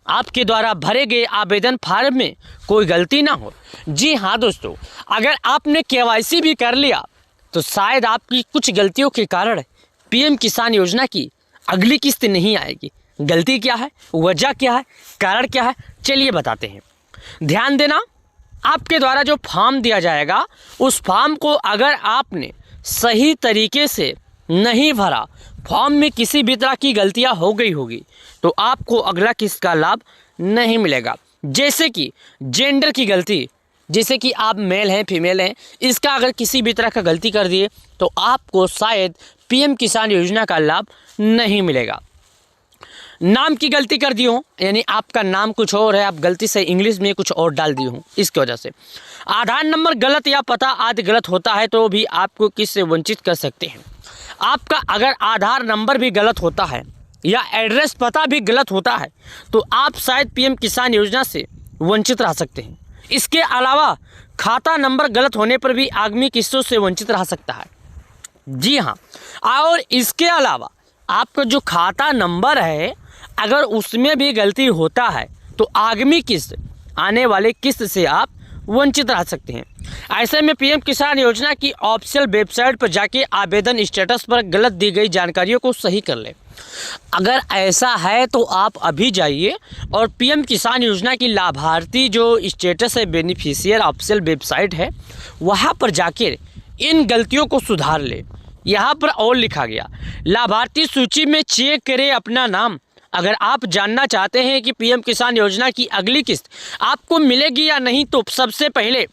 आपके द्वारा भरे गए आवेदन फार्म में कोई गलती ना हो। जी हाँ दोस्तों, अगर आपने केवाईसी भी कर लिया तो शायद आपकी कुछ गलतियों के कारण पीएम किसान योजना की अगली किस्त नहीं आएगी। गलती क्या है, वजह क्या है, कारण क्या है, चलिए बताते हैं। ध्यान देना, आपके द्वारा जो फॉर्म दिया जाएगा उस फॉर्म को अगर आपने सही तरीके से नहीं भरा, फॉर्म में किसी भी तरह की गलतियां हो गई होगी तो आपको अगला किस्त का लाभ नहीं मिलेगा। जैसे कि जेंडर की गलती, जैसे कि आप मेल हैं फीमेल हैं, इसका अगर किसी भी तरह का गलती कर दिए तो आपको शायद पीएम किसान योजना का लाभ नहीं मिलेगा। नाम की गलती कर दी हो, यानी आपका नाम कुछ और है, आप गलती से इंग्लिश में कुछ और डाल दिए हो, इसकी वजह से आधार नंबर गलत या पता आदि गलत होता है तो भी आपको किस्त से वंचित कर सकते हैं। आपका अगर आधार नंबर भी गलत होता है या एड्रेस पता भी गलत होता है तो आप शायद पीएम किसान योजना से वंचित रह सकते हैं। इसके अलावा खाता नंबर गलत होने पर भी आगामी किस्तों से वंचित रह सकता है। जी हाँ, और इसके अलावा आपका जो खाता नंबर है अगर उसमें भी गलती होता है तो आगामी किस्त, आने वाले किस्त से आप वंचित रह सकते हैं। ऐसे में पीएम किसान योजना की ऑफिशियल वेबसाइट पर जाके आवेदन स्टेटस पर गलत दी गई जानकारियों को सही कर लें। अगर ऐसा है तो आप अभी जाइए और पीएम किसान योजना की लाभार्थी जो स्टेटस है, बेनिफिशियर ऑफिशियल वेबसाइट है, वहाँ पर जाकर इन गलतियों को सुधार ले। यहाँ पर और लिखा गया, लाभार्थी सूची में चेक करें अपना नाम। अगर आप जानना चाहते हैं कि पीएम किसान योजना की अगली किस्त आपको मिलेगी या नहीं तो सबसे पहले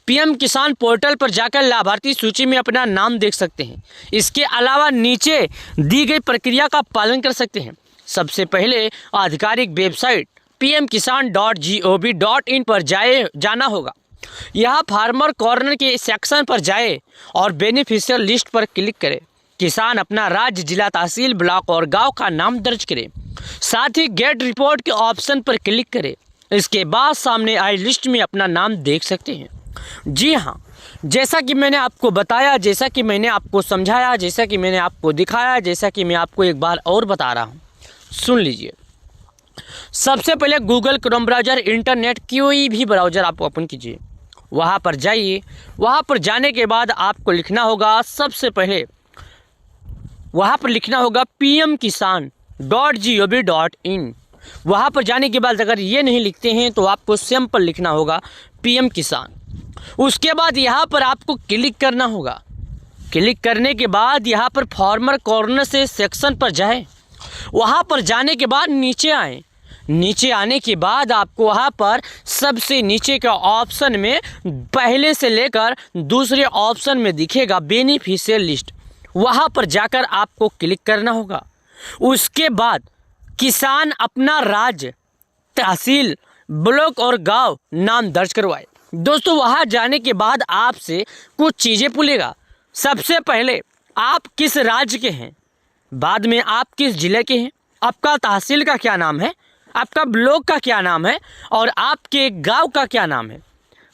पीएम किसान पोर्टल पर जाकर लाभार्थी सूची में अपना नाम देख सकते हैं। इसके अलावा नीचे दी गई प्रक्रिया का पालन कर सकते हैं। सबसे पहले आधिकारिक वेबसाइट pmkisan.gov.in पर जाना होगा। यहाँ फार्मर कॉर्नर के सेक्शन पर जाए और बेनिफिशियल लिस्ट पर क्लिक करें। किसान अपना राज्य, जिला, तहसील, ब्लॉक और गांव का नाम दर्ज करें। साथ ही गेट रिपोर्ट के ऑप्शन पर क्लिक करें। इसके बाद सामने आई लिस्ट में अपना नाम देख सकते हैं। जी हाँ, जैसा कि मैंने आपको बताया, जैसा कि मैंने आपको समझाया, जैसा कि मैंने आपको दिखाया, जैसा कि मैं आपको एक बार और बता रहा हूँ, सुन लीजिए। सबसे पहले गूगल क्रोम ब्राउज़र, इंटरनेट कोई भी ब्राउज़र आप ओपन कीजिए, वहाँ पर जाइए। वहाँ पर जाने के बाद आपको लिखना होगा, सबसे पहले वहाँ पर लिखना होगा pmkisan.gov.in। वहाँ पर जाने के बाद अगर ये नहीं लिखते हैं तो आपको सिंपल लिखना होगा पीएम किसान। उसके बाद यहाँ पर आपको क्लिक करना होगा। क्लिक करने के बाद यहाँ पर फार्मर कॉर्नर से सेक्शन पर जाएं। वहाँ पर जाने के बाद नीचे आएँ। नीचे आने के बाद आपको वहाँ पर सबसे नीचे के ऑप्शन में पहले से लेकर दूसरे ऑप्शन में दिखेगा बेनिफिशियल लिस्ट। वहाँ पर जाकर आपको क्लिक करना होगा। उसके बाद किसान अपना राज्य, तहसील, ब्लॉक और गांव नाम दर्ज करवाए। दोस्तों, वहाँ जाने के बाद आपसे कुछ चीज़ें पूछेगा। सबसे पहले आप किस राज्य के हैं, बाद में आप किस जिले के हैं, आपका तहसील का क्या नाम है, आपका ब्लॉक का क्या नाम है और आपके गांव का क्या नाम है।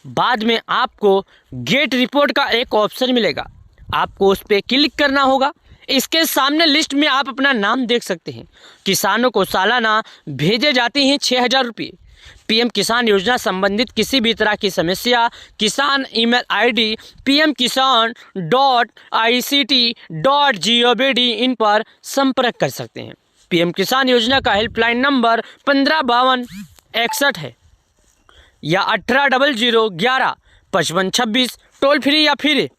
बाद में आपको गेट रिपोर्ट का एक ऑप्शन मिलेगा। आपको उस पर क्लिक करना होगा। इसके सामने लिस्ट में आप अपना नाम देख सकते हैं। किसानों को सालाना भेजे जाते हैं 6,000 रुपये। पीएम किसान योजना संबंधित किसी भी तरह की समस्या किसान ईमेल आईडी pmkisan.ict.gov.in इन पर संपर्क कर सकते हैं। पीएम किसान योजना का हेल्पलाइन नंबर 155261 है या 1800115526 टोल फ्री या फिर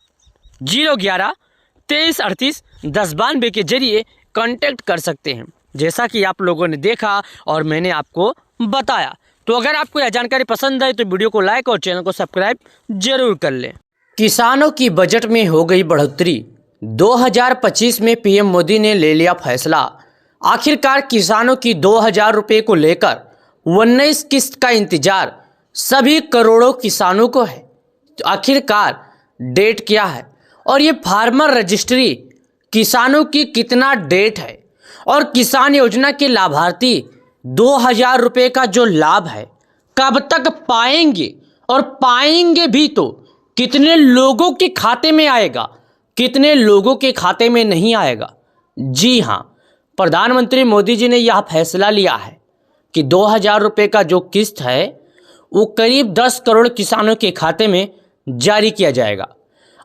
011-2338-1092 के जरिए कांटेक्ट कर सकते हैं। जैसा कि आप लोगों ने देखा और मैंने आपको बताया, तो अगर आपको यह जानकारी पसंद आए तो वीडियो को लाइक और चैनल को सब्सक्राइब जरूर कर लें। किसानों की बजट में हो गई बढ़ोतरी। 2025 में पीएम मोदी ने ले लिया फैसला। आखिरकार किसानों की 2,000 रुपये को लेकर 19 किस्त का इंतजार सभी करोड़ों किसानों को है। तो आखिरकार डेट क्या है और ये फार्मर रजिस्ट्री किसानों की कितना डेट है और किसान योजना के लाभार्थी 2,000 रुपये का जो लाभ है कब तक पाएंगे और पाएंगे भी तो कितने लोगों के खाते में आएगा, कितने लोगों के खाते में नहीं आएगा। जी हाँ, प्रधानमंत्री मोदी जी ने यह फैसला लिया है कि 2,000 रुपये का जो किस्त है वो करीब 10 करोड़ किसानों के खाते में जारी किया जाएगा।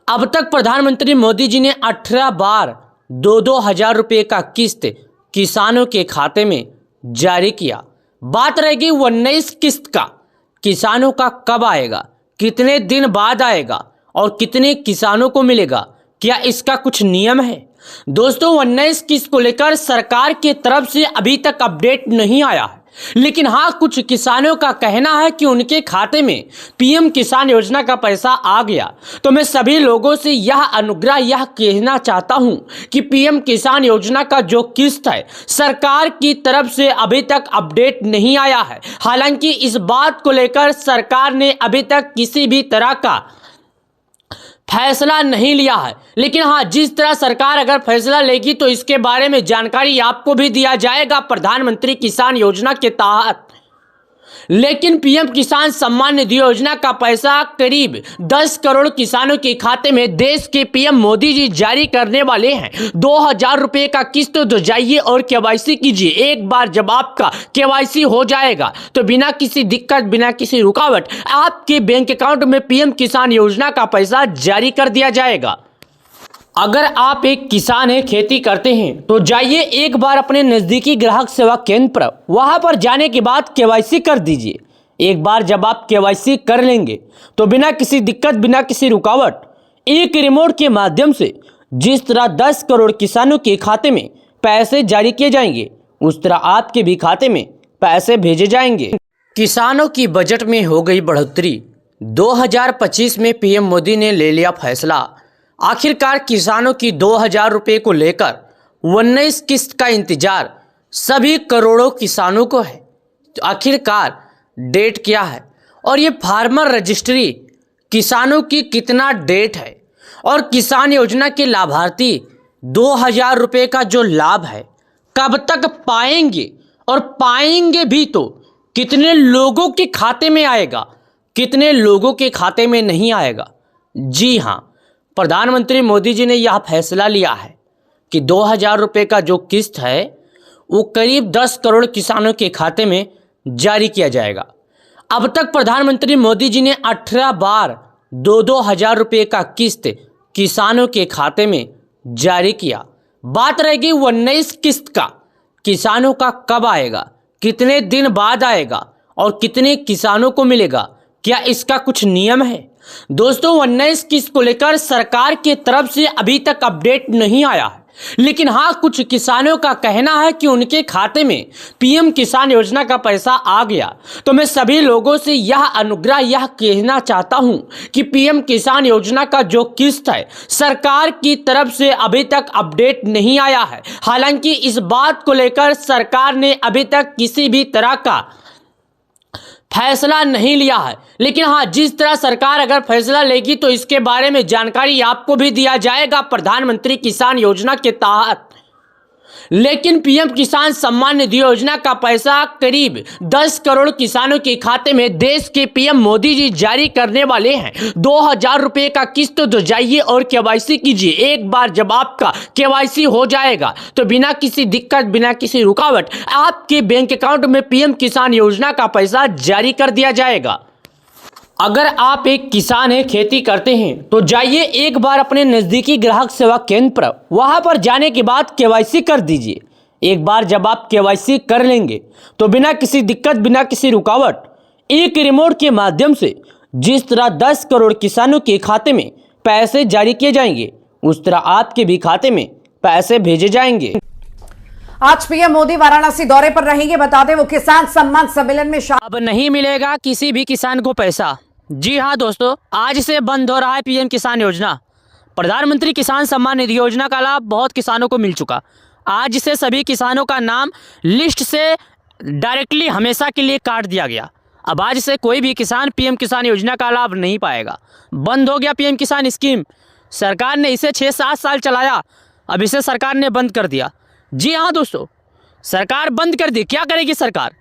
अब तक प्रधानमंत्री मोदी जी ने 18 बार 2-2 हज़ार रुपये का किस्त किसानों के खाते में जारी किया। बात रहेगी 19 किस्त का, किसानों का कब आएगा, कितने दिन बाद आएगा और कितने किसानों को मिलेगा, क्या इसका कुछ नियम है? दोस्तों, 19 किस्त को लेकर सरकार की तरफ से अभी तक अपडेट नहीं आया है, लेकिन हाँ, कुछ किसानों का कहना है कि उनके खाते में पीएम किसान योजना का पैसा आ गया। तो मैं सभी लोगों से यह अनुग्रह यह कहना चाहता हूं कि पीएम किसान योजना का जो किस्त है सरकार की तरफ से अभी तक अपडेट नहीं आया है। हालांकि इस बात को लेकर सरकार ने अभी तक किसी भी तरह का फैसला नहीं लिया है, लेकिन हाँ, जिस तरह सरकार अगर फैसला लेगी तो इसके बारे में जानकारी आपको भी दिया जाएगा प्रधानमंत्री किसान योजना के तहत। लेकिन पीएम किसान सम्मान निधि योजना का पैसा करीब 10 करोड़ किसानों के खाते में देश के पीएम मोदी जी जारी करने वाले हैं। 2,000 रुपये का किस्त तो जाइए और केवाईसी कीजिए। एक बार जब आपका केवाईसी हो जाएगा तो बिना किसी दिक्कत, बिना किसी रुकावट आपके बैंक अकाउंट में पीएम किसान योजना का पैसा जारी कर दिया जाएगा। अगर आप एक किसान हैं, खेती करते हैं, तो जाइए एक बार अपने नज़दीकी ग्राहक सेवा केंद्र पर, वहां पर जाने के बाद केवाईसी कर दीजिए। एक बार जब आप केवाईसी कर लेंगे तो बिना किसी दिक्कत, बिना किसी रुकावट एक रिमोट के माध्यम से जिस तरह 10 करोड़ किसानों के खाते में पैसे जारी किए जाएंगे उस तरह आपके भी खाते में पैसे भेजे जाएंगे। किसानों की बजट में हो गई बढ़ोतरी। 2025 में पीएम मोदी ने ले लिया फैसला। आखिरकार किसानों की 2,000 रुपये को लेकर 19 किस्त का इंतजार सभी करोड़ों किसानों को है। तो आखिरकार डेट क्या है और ये फार्मर रजिस्ट्री किसानों की कितना डेट है और किसान योजना के लाभार्थी 2,000 रुपये का जो लाभ है कब तक पाएंगे और पाएंगे भी तो कितने लोगों के खाते में आएगा, कितने लोगों के खाते में नहीं आएगा। जी हाँ, प्रधानमंत्री मोदी जी ने यह फैसला लिया है कि 2,000 रुपये का जो किस्त है वो करीब 10 करोड़ किसानों के खाते में जारी किया जाएगा। अब तक प्रधानमंत्री मोदी जी ने 18 बार 2-2 हज़ार रुपये का किस्त किसानों के खाते में जारी किया। बात रहेगी 19 किस्त का, किसानों का कब आएगा, कितने दिन बाद आएगा और कितने किसानों को मिलेगा, क्या इसका कुछ नियम है? दोस्तों, 19 किस्त को लेकर सरकार की तरफ से अभी तक अपडेट नहीं आया है, लेकिन हाँ, कुछ किसानों का कहना है कि उनके खाते में पीएम किसान योजना का पैसा आ गया। तो मैं सभी लोगों से यह अनुग्रह यह कहना चाहता हूं कि पीएम किसान योजना का जो किस्त है सरकार की तरफ से अभी तक अपडेट नहीं आया है। हालांकि इस बात को लेकर सरकार ने अभी तक किसी भी तरह का फैसला नहीं लिया है, लेकिन हाँ, जिस तरह सरकार अगर फैसला लेगी तो इसके बारे में जानकारी आपको भी दिया जाएगा प्रधानमंत्री किसान योजना के तहत। लेकिन पीएम किसान सम्मान निधि योजना का पैसा करीब 10 करोड़ किसानों के खाते में देश के पीएम मोदी जी जारी करने वाले हैं। 2000 रुपए का किस्त तो जाइए और केवाईसी कीजिए। एक बार जब आपका केवाईसी हो जाएगा तो बिना किसी दिक्कत, बिना किसी रुकावट आपके बैंक अकाउंट में पीएम किसान योजना का पैसा जारी कर दिया जाएगा। अगर आप एक किसान हैं, खेती करते हैं, तो जाइए एक बार अपने नज़दीकी ग्राहक सेवा केंद्र पर, वहाँ पर जाने के बाद केवाईसी कर दीजिए। एक बार जब आप केवाईसी कर लेंगे तो बिना किसी दिक्कत, बिना किसी रुकावट एक रिमोट के माध्यम से जिस तरह 10 करोड़ किसानों के खाते में पैसे जारी किए जाएंगे, उस तरह आपके भी खाते में पैसे भेजे जाएंगे। आज पीएम मोदी वाराणसी दौरे पर रहेंगे। बता दें वो किसान सम्मान सम्मेलन में अब नहीं मिलेगा किसी भी किसान को पैसा। जी हाँ दोस्तों, आज से बंद हो रहा है पीएम किसान योजना। प्रधानमंत्री किसान सम्मान निधि योजना का लाभ बहुत किसानों को मिल चुका। आज से सभी किसानों का नाम लिस्ट से डायरेक्टली हमेशा के लिए काट दिया गया। अब आज से कोई भी किसान पीएम किसान योजना का लाभ नहीं पाएगा। बंद हो गया पीएम किसान स्कीम। सरकार ने इसे 6-7 साल चलाया, अब इसे सरकार ने बंद कर दिया। जी हाँ दोस्तों, सरकार बंद कर दी। क्या करेगी सरकार?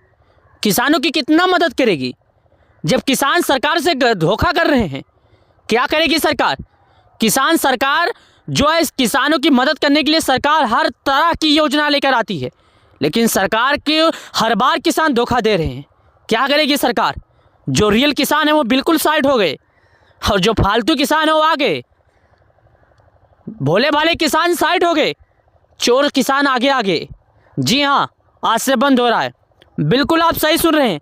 किसानों की कितना मदद करेगी जब किसान सरकार से धोखा कर रहे हैं? क्या करेगी सरकार? किसान सरकार जो है, किसानों की मदद करने के लिए सरकार हर तरह की योजना लेकर आती है, लेकिन सरकार के हर बार किसान धोखा दे रहे हैं। क्या करेगी सरकार? जो रियल किसान है वो बिल्कुल साइड हो गए और जो फालतू किसान है वो आ गए। भोले भाले किसान साइड हो गए, चोर किसान आगे आगे। जी हाँ, आज से बंद हो रहा है। बिल्कुल आप सही सुन रहे हैं।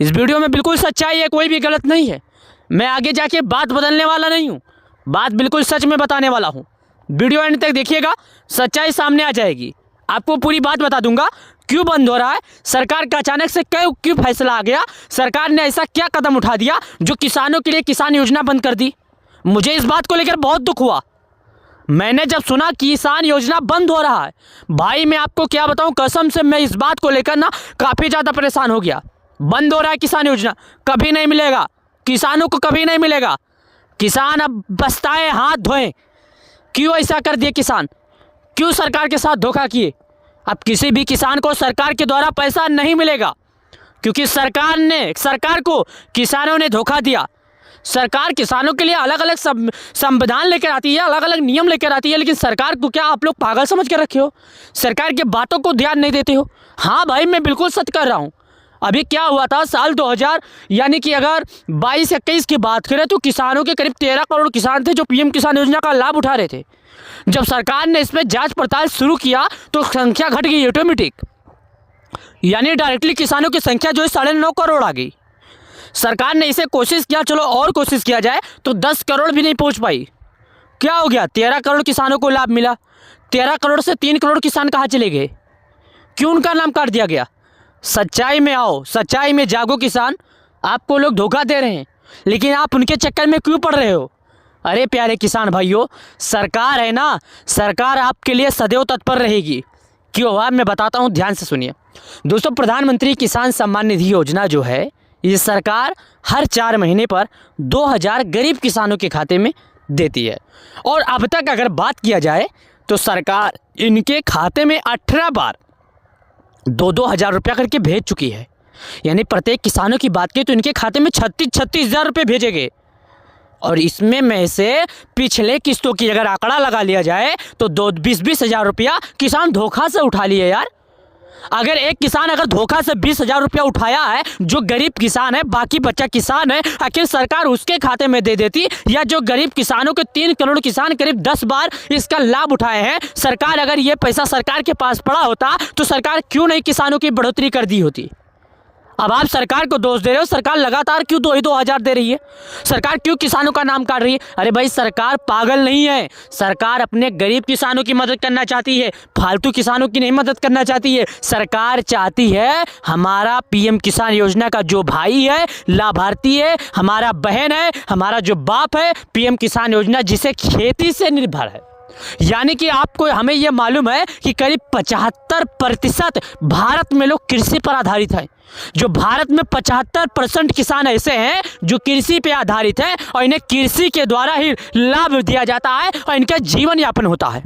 इस वीडियो में बिल्कुल सच्चाई है, कोई भी गलत नहीं है। मैं आगे जाके बात बदलने वाला नहीं हूँ, बात बिल्कुल सच में बताने वाला हूँ। वीडियो एंड तक देखिएगा, सच्चाई सामने आ जाएगी। आपको पूरी बात बता दूंगा क्यों बंद हो रहा है, सरकार का अचानक से क्यों फैसला आ गया, सरकार ने ऐसा क्या कदम उठा दिया जो किसानों के लिए किसान योजना बंद कर दी। मुझे इस बात को लेकर बहुत दुख हुआ। मैंने जब सुना किसान योजना बंद हो रहा है, भाई मैं आपको क्या बताऊं, कसम से मैं इस बात को लेकर ना काफ़ी ज़्यादा परेशान हो गया। बंद हो रहा है किसान योजना, कभी नहीं मिलेगा किसानों को, कभी नहीं मिलेगा। किसान अब पछताए, हाथ धोएं। क्यों ऐसा कर दिए किसान? क्यों सरकार के साथ धोखा किए? अब किसी भी किसान को सरकार के द्वारा पैसा नहीं मिलेगा, क्योंकि सरकार को किसानों ने धोखा दिया। सरकार किसानों के लिए अलग अलग संविधान लेकर आती है, अलग अलग नियम लेकर आती है, लेकिन सरकार को क्या आप लोग पागल समझ कर रखे हो? सरकार की बातों को ध्यान नहीं देते हो? हाँ भाई, मैं बिल्कुल सच कर रहा हूँ। अभी क्या हुआ था साल 2000 यानी कि अगर 22-21 की बात करें तो किसानों के करीब 13 करोड़ किसान थे जो पीएम किसान योजना का लाभ उठा रहे थे। जब सरकार ने इसमें जांच पड़ताल शुरू किया तो संख्या घट गई ऑटोमेटिक, यानी डायरेक्टली किसानों की संख्या जो है 9.5 करोड़ आ गई। सरकार ने इसे कोशिश किया, चलो और कोशिश किया जाए, तो 10 करोड़ भी नहीं पहुंच पाई। क्या हो गया? 13 करोड़ किसानों को लाभ मिला। 13 करोड़ से 3 करोड़ किसान कहाँ चले गए? क्यों उनका नाम काट दिया गया? सच्चाई में आओ, सच्चाई में जागो किसान। आपको लोग धोखा दे रहे हैं, लेकिन आप उनके चक्कर में क्यों पड़ रहे हो? अरे प्यारे किसान भाइयों, सरकार है ना, सरकार आपके लिए सदैव तत्पर रहेगी। क्यों हुआ मैं बताता हूँ, ध्यान से सुनिए दोस्तों। प्रधानमंत्री किसान सम्मान निधि योजना जो है, ये सरकार हर 4 महीने पर 2000 गरीब किसानों के खाते में देती है। और अब तक अगर बात किया जाए तो सरकार इनके खाते में 18 बार 2-2 हज़ार रुपया करके भेज चुकी है। यानी प्रत्येक किसानों की बात की तो इनके खाते में 36 हज़ार रुपये भेजे गए। और इसमें में से पिछले किस्तों की अगर आंकड़ा लगा लिया जाए तो 20 हज़ार रुपया किसान धोखा से उठा लिए यार। अगर एक किसान अगर धोखा से 20 हज़ार रुपया उठाया है, जो गरीब किसान है, बाकी बच्चा किसान है, आखिर सरकार उसके खाते में दे देती, या जो गरीब किसानों के 3 करोड़ किसान करीब 10 बार इसका लाभ उठाए हैं, सरकार अगर ये पैसा सरकार के पास पड़ा होता तो सरकार क्यों नहीं किसानों की बढ़ोतरी कर दी होती? अब आप सरकार को दोष दे रहे हो, सरकार लगातार क्यों 2 हज़ार दे रही है? सरकार क्यों किसानों का नाम काट रही है? अरे भाई, सरकार पागल नहीं है, सरकार अपने गरीब किसानों की मदद करना चाहती है, फालतू किसानों की नहीं मदद करना चाहती है। सरकार चाहती है हमारा पीएम किसान योजना का जो भाई है, लाभार्थी है, हमारा बहन है, हमारा जो बाप है, पीएम किसान योजना जिसे खेती से निर्भर है। यानी कि आपको हमें यह मालूम है कि करीब 75% भारत में लोग कृषि पर आधारित हैं। जो भारत में 75% किसान ऐसे हैं जो कृषि पे आधारित हैं और इन्हें कृषि के द्वारा ही लाभ दिया जाता है और इनका जीवन यापन होता है।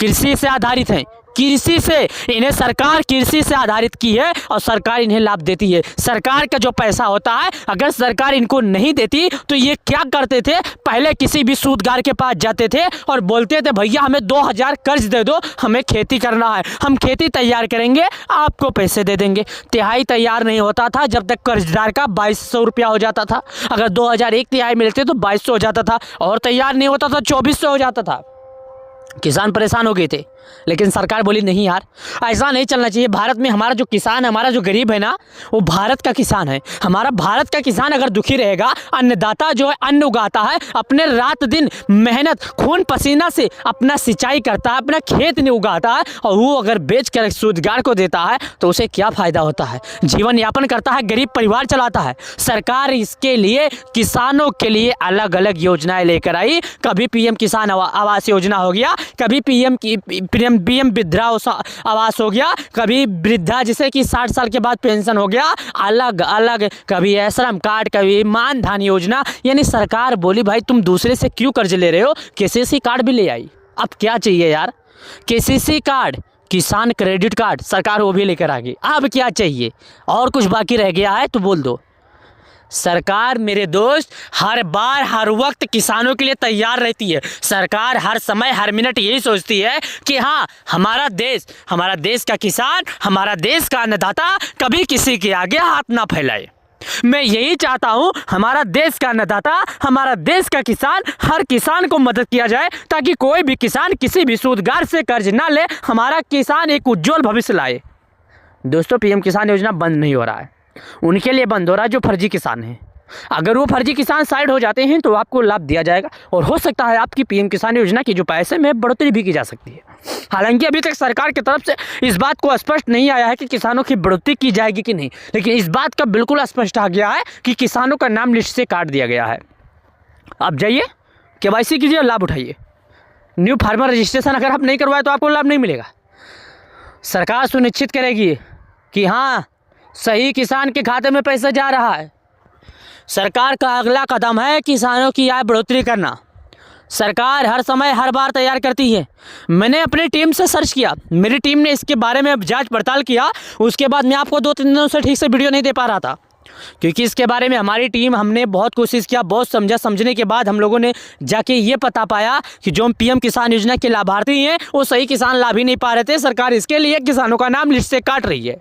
कृषि से आधारित हैं, कृषि से, इन्हें सरकार कृषि से आधारित की है और सरकार इन्हें लाभ देती है। सरकार का जो पैसा होता है अगर सरकार इनको नहीं देती तो ये क्या करते थे, पहले किसी भी सूदगार के पास जाते थे और बोलते थे भैया हमें 2000 कर्ज दे दो, हमें खेती करना है, हम खेती तैयार करेंगे, आपको पैसे दे देंगे। तिहाई तैयार नहीं होता था जब तक कर्जदार का 2200 रुपया हो जाता था। अगर 2000 एक तिहाई मिलते तो 2200 हो जाता था, और तैयार नहीं होता था 2400 हो जाता था। किसान परेशान हो गए थे, लेकिन सरकार बोली नहीं यार, ऐसा नहीं चलना चाहिए। भारत में हमारा जो किसान है, हमारा जो गरीब है ना, वो भारत का किसान है। हमारा भारत का किसान अगर दुखी रहेगा, अन्नदाता जो है अन्न उगाता है, अपने रात दिन मेहनत खून पसीना से अपना सिंचाई करता है, अपना खेत नहीं उगाता है, और वो अगर बेच कर सूदगार को देता है तो उसे क्या फ़ायदा होता है? जीवन यापन करता है, गरीब परिवार चलाता है। सरकार इसके लिए किसानों के लिए अलग अलग योजनाएं लेकर आई। कभी पीएम किसान आवास योजना हो गया, कभी पीएम वृद्धा आवास हो गया, कभी वृद्धा जिसे कि 60 साल के बाद पेंशन हो गया, अलग अलग, कभी श्रम कार्ड, कभी मानधन योजना। यानी सरकार बोली भाई तुम दूसरे से क्यों कर्ज ले रहे हो, केसीसी कार्ड भी ले आई। अब क्या चाहिए यार, केसीसी कार्ड, किसान क्रेडिट कार्ड, सरकार वो भी लेकर आ गई। अब क्या चाहिए, और कुछ बाकी रह गया है तो बोल दो। सरकार मेरे दोस्त हर बार हर वक्त किसानों के लिए तैयार रहती है। सरकार हर समय हर मिनट यही सोचती है कि हाँ हमारा देश का किसान, हमारा देश का अन्नदाता कभी किसी के आगे हाथ ना फैलाए। मैं यही चाहता हूँ हमारा देश का अन्नदाता, हमारा देश का किसान, हर किसान को मदद किया जाए, ताकि कोई भी किसान किसी भी सूदगार से कर्ज ना ले, हमारा किसान एक उज्जवल भविष्य लाए। दोस्तों पीएम किसान योजना बंद नहीं हो रहा है, उनके लिए बंद हो रहा है जो फर्जी किसान हैं। अगर वो फर्जी किसान साइड हो जाते हैं तो आपको लाभ दिया जाएगा, और हो सकता है आपकी पीएम किसान योजना की जो पैसे में बढ़ोतरी भी की जा सकती है। हालांकि अभी तक सरकार की तरफ से इस बात को स्पष्ट नहीं आया है कि किसानों की बढ़ोतरी की जाएगी कि नहीं, लेकिन इस बात का बिल्कुल स्पष्ट आ गया है कि किसानों का नाम लिस्ट से काट दिया गया है। आप जाइए केवाईसी कीजिए, लाभ उठाइए। न्यू फार्मर रजिस्ट्रेशन अगर आप नहीं करवाए तो आपको लाभ नहीं मिलेगा। सरकार सुनिश्चित करेगी कि हाँ सही किसान के खाते में पैसा जा रहा है। सरकार का अगला कदम है किसानों की आय बढ़ोतरी करना। सरकार हर समय हर बार तैयार करती है। मैंने अपनी टीम से सर्च किया, मेरी टीम ने इसके बारे में जांच पड़ताल किया, उसके बाद मैं आपको 2-3 दिनों से ठीक से वीडियो नहीं दे पा रहा था, क्योंकि इसके बारे में हमारी टीम, हमने बहुत कोशिश किया, बहुत समझने के बाद हम लोगों ने जाके ये पता पाया कि जो पीएम किसान योजना के लाभार्थी हैं वो सही किसान लाभ ही नहीं पा रहे थे। सरकार इसके लिए किसानों का नाम लिस्ट से काट रही है।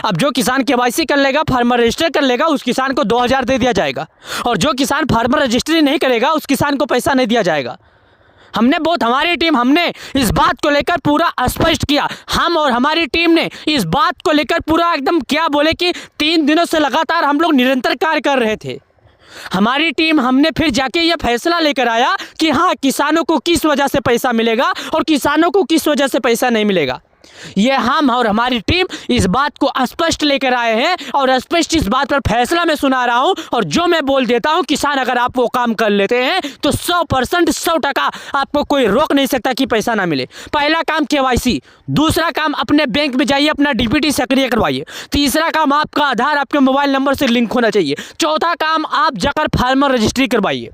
अब जो किसान केवाईसी कर लेगा, फार्मर रजिस्टर कर लेगा, उस किसान को 2000 दे दिया जाएगा, और जो किसान फार्मर रजिस्ट्री नहीं करेगा उस किसान को पैसा नहीं दिया जाएगा। हमारी टीम हमने इस बात को लेकर पूरा स्पष्ट किया। हम और हमारी टीम ने इस बात को लेकर पूरा एकदम क्या बोले कि 3 दिनों से लगातार हम लोग निरंतर कार्य कर रहे थे। हमारी टीम हमने फिर जाके ये फैसला लेकर आया कि हाँ किसानों को किस वजह से पैसा मिलेगा और किसानों को किस वजह से पैसा नहीं मिलेगा। ये हम और हमारी टीम इस बात को स्पष्ट लेकर आए हैं, और स्पष्ट इस बात पर फैसला मैं सुना रहा हूं। और जो मैं बोल देता हूं, किसान अगर आप वो काम कर लेते हैं तो 100% 100% आपको कोई रोक नहीं सकता कि पैसा ना मिले। पहला काम केवाईसी, दूसरा काम अपने बैंक में जाइए अपना डीपीटी सक्रिय करवाइए, तीसरा काम आपका आधार आपके मोबाइल नंबर से लिंक होना चाहिए, चौथा काम आप जाकर फार्मर रजिस्ट्री करवाइए।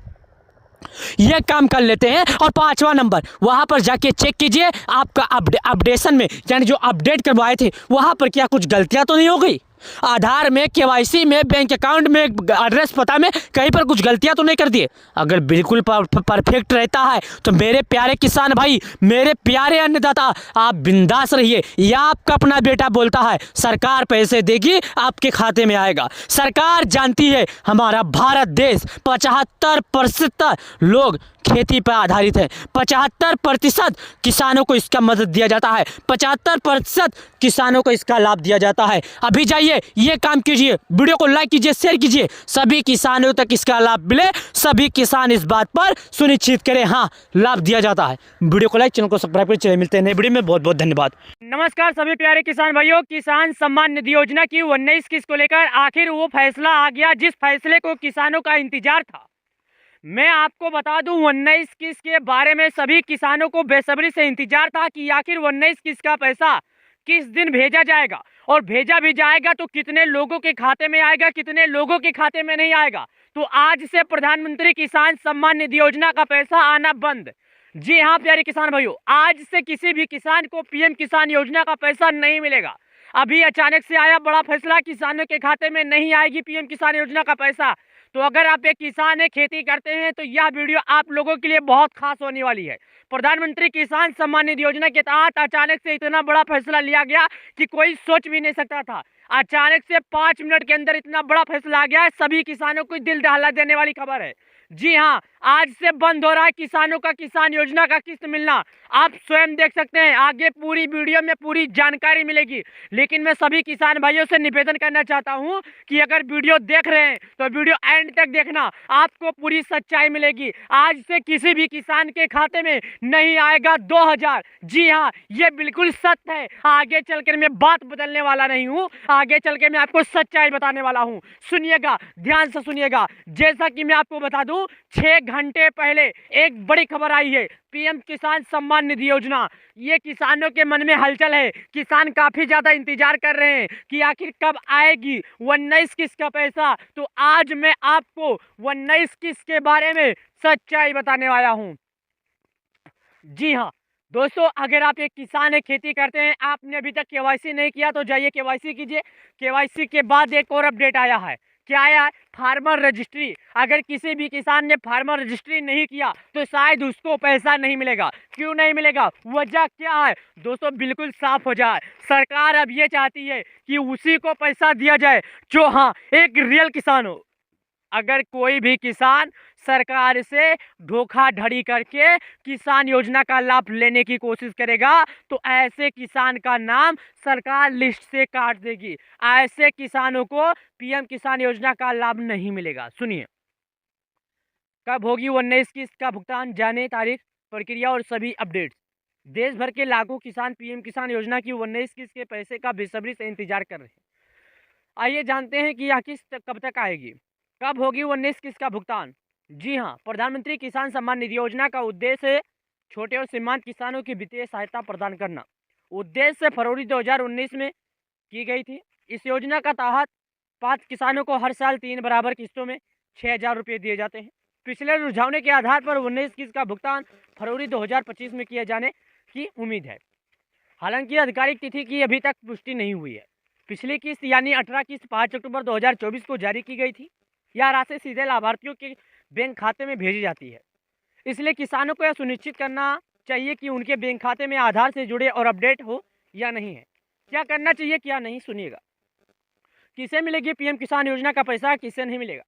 ये काम कर लेते हैं। और 5वां नंबर, वहां पर जाके चेक कीजिए आपका अपडेशन में, यानी जो अपडेट करवाए थे वहां पर क्या कुछ गलतियां तो नहीं हो गई। आधार में, केवाईसी में, बैंक अकाउंट में, एड्रेस पता में कहीं पर कुछ गलतियां तो नहीं कर दिए। अगर बिल्कुल परफेक्ट रहता है तो मेरे प्यारे किसान भाई, मेरे प्यारे अन्नदाता, आप बिंदास रहिए। यह आपका अपना बेटा बोलता है, सरकार पैसे देगी, आपके खाते में आएगा। सरकार जानती है हमारा भारत देश 75% लोग खेती पर आधारित है, 75% किसानों को इसका मदद दिया जाता है, 75% किसानों को इसका लाभ दिया जाता है। अभी जाइए ये काम कीजिए, वीडियो को लाइक कीजिए, शेयर कीजिए, सभी किसानों तक इसका लाभ मिले, सभी किसान इस बात पर सुनिश्चित करें हाँ लाभ दिया जाता है। वीडियो को लाइक, चैनल को सब्सक्राइब करें। चलिए मिलते हैं नए वीडियो में, बहुत बहुत धन्यवाद। नमस्कार सभी प्यारे किसान भाइयों, किसान सम्मान निधि योजना की 19 किस्त को लेकर आखिर वो फैसला आ गया जिस फैसले को किसानों का इंतजार था। मैं आपको बता दूं 19 किस्त के बारे में सभी किसानों को बेसब्री से इंतजार था कि आखिर 19 किस्त का पैसा किस दिन भेजा जाएगा, और भेजा भी जाएगा तो कितने लोगों के खाते में आएगा, कितने लोगों के खाते में नहीं आएगा। तो आज से प्रधानमंत्री किसान सम्मान निधि योजना का पैसा आना बंद। जी हाँ प्यारे किसान भाइयों, आज से किसी भी किसान को पीएम किसान योजना का पैसा नहीं मिलेगा। अभी अचानक से आया बड़ा फैसला, किसानों के खाते में नहीं आएगी पीएम किसान योजना का पैसा। तो अगर आप एक किसान है, खेती करते हैं, तो यह वीडियो आप लोगों के लिए बहुत खास होने वाली है। प्रधानमंत्री किसान सम्मान निधि योजना के तहत अचानक से इतना बड़ा फैसला लिया गया कि कोई सोच भी नहीं सकता था। अचानक से 5 मिनट के अंदर इतना बड़ा फैसला आ गया है, सभी किसानों को दिल दहला देने वाली खबर है। जी हाँ, आज से बंद हो रहा है किसानों का किसान योजना का किस्त मिलना। आप स्वयं देख सकते हैं, आगे पूरी वीडियो में पूरी जानकारी मिलेगी। लेकिन मैं सभी किसान भाइयों से निवेदन करना चाहता हूं कि अगर वीडियो देख रहे हैं तो वीडियो एंड तक देखना, आपको पूरी सच्चाई मिलेगी। आज से किसी भी किसान के खाते में नहीं आएगा 2000। जी हाँ, ये बिल्कुल सत्य है। आगे चलकर मैं बात बदलने वाला नहीं हूँ, आगे चलकर मैं आपको सच्चाई बताने वाला हूँ। सुनिएगा, ध्यान से सुनिएगा। जैसा कि मैं आपको बता दूं, 6 घंटे पहले एक बड़ी खबर आई है, पीएम किसान सम्मान निधि योजना। ये किसानों के मन में हलचल है, किसान काफी ज्यादा इंतजार कर रहे हैं कि आखिर कब आएगी 19 किस्त का पैसा। तो आज मैं आपको 19 किस्त के बारे में सच्चाई बताने वाला हूं। जी हाँ दोस्तों, अगर आप एक किसान है, खेती करते हैं, आपने अभी तक केवाईसी नहीं किया तो जाइए केवाईसी कीजिए। केवाईसी के बाद एक और अपडेट आया है। क्या आया है? Farmer registry. अगर किसी भी किसान ने फार्मर रजिस्ट्री नहीं किया तो शायद उसको पैसा नहीं मिलेगा। क्यों नहीं मिलेगा? वजह क्या है दोस्तों? बिल्कुल साफ हो जाए। सरकार अब ये चाहती है कि उसी को पैसा दिया जाए जो हाँ एक रियल किसान हो। अगर कोई भी किसान सरकार से धोखाधड़ी करके किसान योजना का लाभ लेने की कोशिश करेगा तो ऐसे किसान का नाम सरकार लिस्ट से काट देगी। ऐसे किसानों को पीएम किसान योजना का लाभ नहीं मिलेगा। सुनिए, कब होगी 19 किस्त का भुगतान, जाने तारीख, प्रक्रिया और सभी अपडेट्स। देश भर के लाखों किसान पीएम किसान योजना की 19 किस्त के पैसे का बेसब्री से इंतजार कर रहे हैं। आइए जानते हैं कि यह किस्त कब तक आएगी, कब होगी 19 किस्त का भुगतान। जी हाँ, प्रधानमंत्री किसान सम्मान निधि योजना का उद्देश्य है छोटे और सीमांत किसानों की वित्तीय सहायता प्रदान करना। उद्देश्य फरवरी 2019 में की गई थी। इस योजना का तहत पात्र किसानों को हर साल 3 बराबर किस्तों में 6000 रुपये दिए जाते हैं। पिछले रुझानों के आधार पर 19 किस्त का भुगतान फरवरी 2025 में किए जाने की उम्मीद है। हालांकि आधिकारिक तिथि की अभी तक पुष्टि नहीं हुई है। पिछली किस्त यानी 18 किस्त 5 अक्टूबर 2024 को जारी की गई थी। यह राशि सीधे लाभार्थियों के बैंक खाते में भेजी जाती है। इसलिए किसानों को यह सुनिश्चित करना चाहिए कि उनके बैंक खाते में आधार से जुड़े और अपडेट हो या नहीं है। क्या करना चाहिए क्या नहीं, सुनिएगा। किसे मिलेगी पीएम किसान योजना का पैसा, किसे नहीं मिलेगा।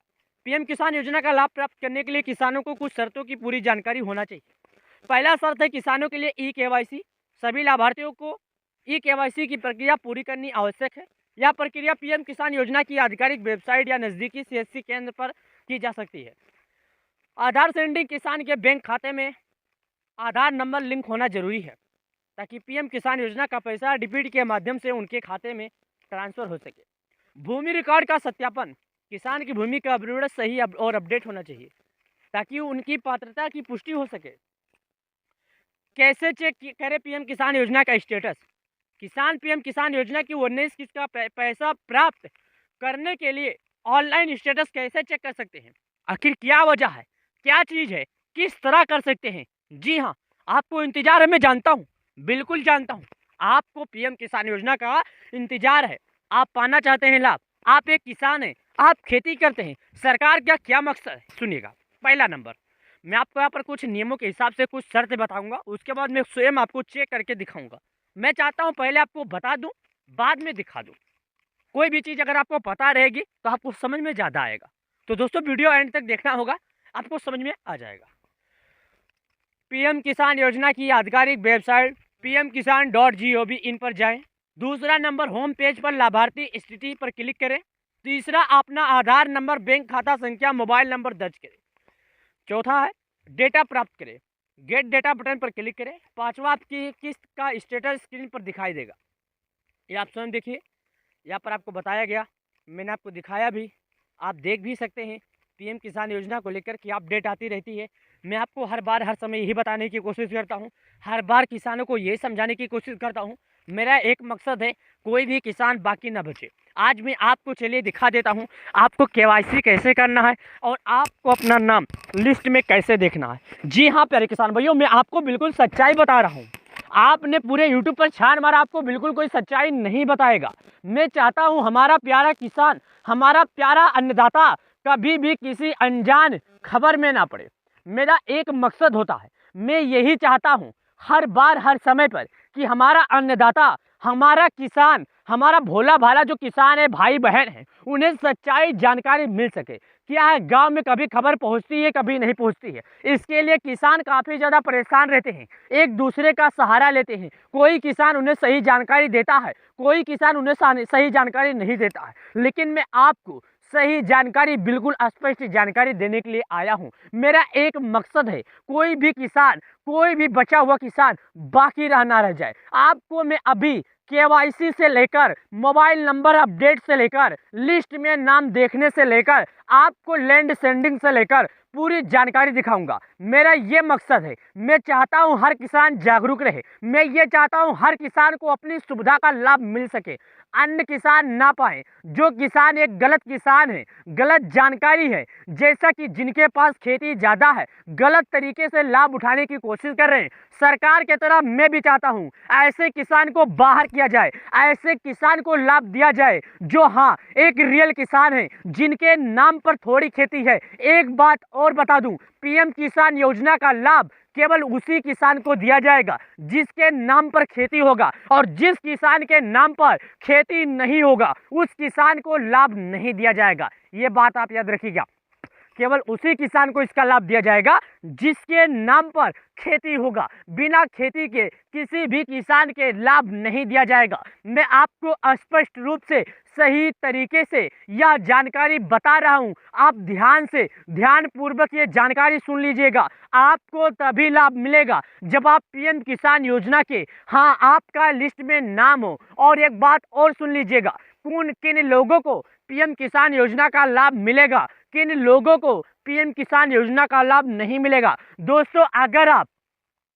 पीएम किसान योजना का लाभ प्राप्त करने के लिए किसानों को कुछ शर्तों की पूरी जानकारी होना चाहिए। पहला शर्त है किसानों के लिए ई-केवाईसी। सभी लाभार्थियों को ई-केवाईसी की प्रक्रिया पूरी करनी आवश्यक है। यह प्रक्रिया पीएम किसान योजना की आधिकारिक वेबसाइट या नज़दीकी सीएससी केंद्र पर की जा सकती है। आधार सेंडिंग, किसान के बैंक खाते में आधार नंबर लिंक होना जरूरी है ताकि पीएम किसान योजना का पैसा डीबीटी के माध्यम से उनके खाते में ट्रांसफर हो सके। भूमि रिकॉर्ड का सत्यापन, किसान की भूमि का विवरण सही और अपडेट होना चाहिए ताकि उनकी पात्रता की पुष्टि हो सके। कैसे चेक करें पीएम किसान योजना का स्टेटस? किसान पीएम किसान योजना की 19 किस्त का पैसा प्राप्त करने के लिए ऑनलाइन स्टेटस कैसे चेक कर सकते हैं? आखिर क्या वजह है, क्या चीज़ है, किस तरह कर सकते हैं? जी हाँ, आपको इंतजार है, मैं जानता हूँ, बिल्कुल जानता हूँ। आपको पीएम किसान योजना का इंतजार है, आप पाना चाहते हैं लाभ, आप एक किसान हैं, आप खेती करते हैं। सरकार का क्या मकसद है, सुनिएगा। पहला नंबर, मैं आपको यहाँ पर कुछ नियमों के हिसाब से कुछ शर्तें बताऊंगा, उसके बाद मैं स्वयं आपको चेक करके दिखाऊंगा। मैं चाहता हूँ पहले आपको बता दूँ, बाद में दिखा दूँ। कोई भी चीज़ अगर आपको पता रहेगी तो आपको समझ में ज़्यादा आएगा। तो दोस्तों वीडियो एंड तक देखना होगा, आपको समझ में आ जाएगा। पीएम किसान योजना की आधिकारिक वेबसाइट pmkisan.gov इन पर जाएं। दूसरा नंबर, होम पेज पर लाभार्थी स्थिति पर क्लिक करें। तीसरा, अपना आधार नंबर, बैंक खाता संख्या, मोबाइल नंबर दर्ज करें। चौथा है डेटा प्राप्त करें, गेट डेटा बटन पर क्लिक करें। पांचवा, आपकी किस्त का स्टेटस स्क्रीन पर दिखाई देगा। ये आप स्वयं देखिए, यहाँ पर आपको बताया गया, मैंने आपको दिखाया भी, आप देख भी सकते हैं। पीएम किसान योजना को लेकर की अपडेट आती रहती है। मैं आपको हर बार हर समय यही बताने की कोशिश करता हूँ, हर बार किसानों को ये समझाने की कोशिश करता हूँ, मेरा एक मकसद है, कोई भी किसान बाकी ना बचे। आज मैं आपको चलिए दिखा देता हूँ आपको केवाईसी कैसे करना है और आपको अपना नाम लिस्ट में कैसे देखना है। जी हाँ प्यारे किसान भाइयों, मैं आपको बिल्कुल सच्चाई बता रहा हूँ। आपने पूरे यूट्यूब पर छान मारा, आपको बिल्कुल कोई सच्चाई नहीं बताएगा। मैं चाहता हूँ हमारा प्यारा किसान, हमारा प्यारा अन्नदाता कभी भी किसी अनजान खबर में ना पड़े। मेरा एक मकसद होता है, मैं यही चाहता हूँ हर बार हर समय पर कि हमारा अन्नदाता, हमारा किसान, हमारा भोला भाला जो किसान है, भाई बहन है, उन्हें सच्चाई जानकारी मिल सके। क्या है, गांव में कभी खबर पहुंचती है, कभी नहीं पहुंचती है। इसके लिए किसान काफ़ी ज़्यादा परेशान रहते हैं, एक दूसरे का सहारा लेते हैं। कोई किसान उन्हें सही जानकारी देता है, कोई किसान उन्हें सही जानकारी नहीं देता है। लेकिन मैं आपको सही जानकारी, बिल्कुल स्पष्ट जानकारी देने के लिए आया हूं। मेरा एक मकसद है, कोई भी किसान, कोई भी बचा हुआ किसान बाकी ना रह जाए। आपको मैं अभी केवाईसी से लेकर, मोबाइल नंबर अपडेट से लेकर, लिस्ट में नाम देखने से लेकर, आपको लैंड सेंडिंग से लेकर पूरी जानकारी दिखाऊंगा। मेरा ये मकसद है, मैं चाहता हूं हर किसान जागरूक रहे। मैं ये चाहता हूं हर किसान को अपनी सुविधा का लाभ मिल सके, अन्य किसान ना पाए। जो किसान एक गलत किसान है, गलत जानकारी है, जैसा कि जिनके पास खेती ज़्यादा है, गलत तरीके से लाभ उठाने की कोशिश कर रहे हैं, सरकार की तरह मैं भी चाहता हूं ऐसे किसान को बाहर किया जाए, ऐसे किसान को लाभ दिया जाए जो हाँ एक रियल किसान है, जिनके नाम पर थोड़ी खेती है। एक बात और बता दूं, पीएम किसान योजना का लाभ केवल उसी किसान को दिया जाएगा जिसके नाम पर खेती होगा, और जिस किसान के नाम पर खेती नहीं होगा उस किसान को लाभ नहीं दिया जाएगा। ये बात आप याद रखिएगा। केवल उसी किसान को इसका लाभ दिया जाएगा जिसके नाम पर खेती होगा। बिना खेती के किसी भी किसान के लाभ नहीं दिया जाएगा। मैं आपको स्पष्ट रूप से, सही तरीके से यह जानकारी बता रहा हूं। आप ध्यान पूर्वक ये जानकारी सुन लीजिएगा। आपको तभी लाभ मिलेगा जब आप पीएम किसान योजना के, हाँ, आपका लिस्ट में नाम हो। और एक बात और सुन लीजिएगा, किन लोगों को पीएम किसान योजना का लाभ मिलेगा, किन लोगों को पीएम किसान योजना का लाभ नहीं मिलेगा। दोस्तों, अगर आप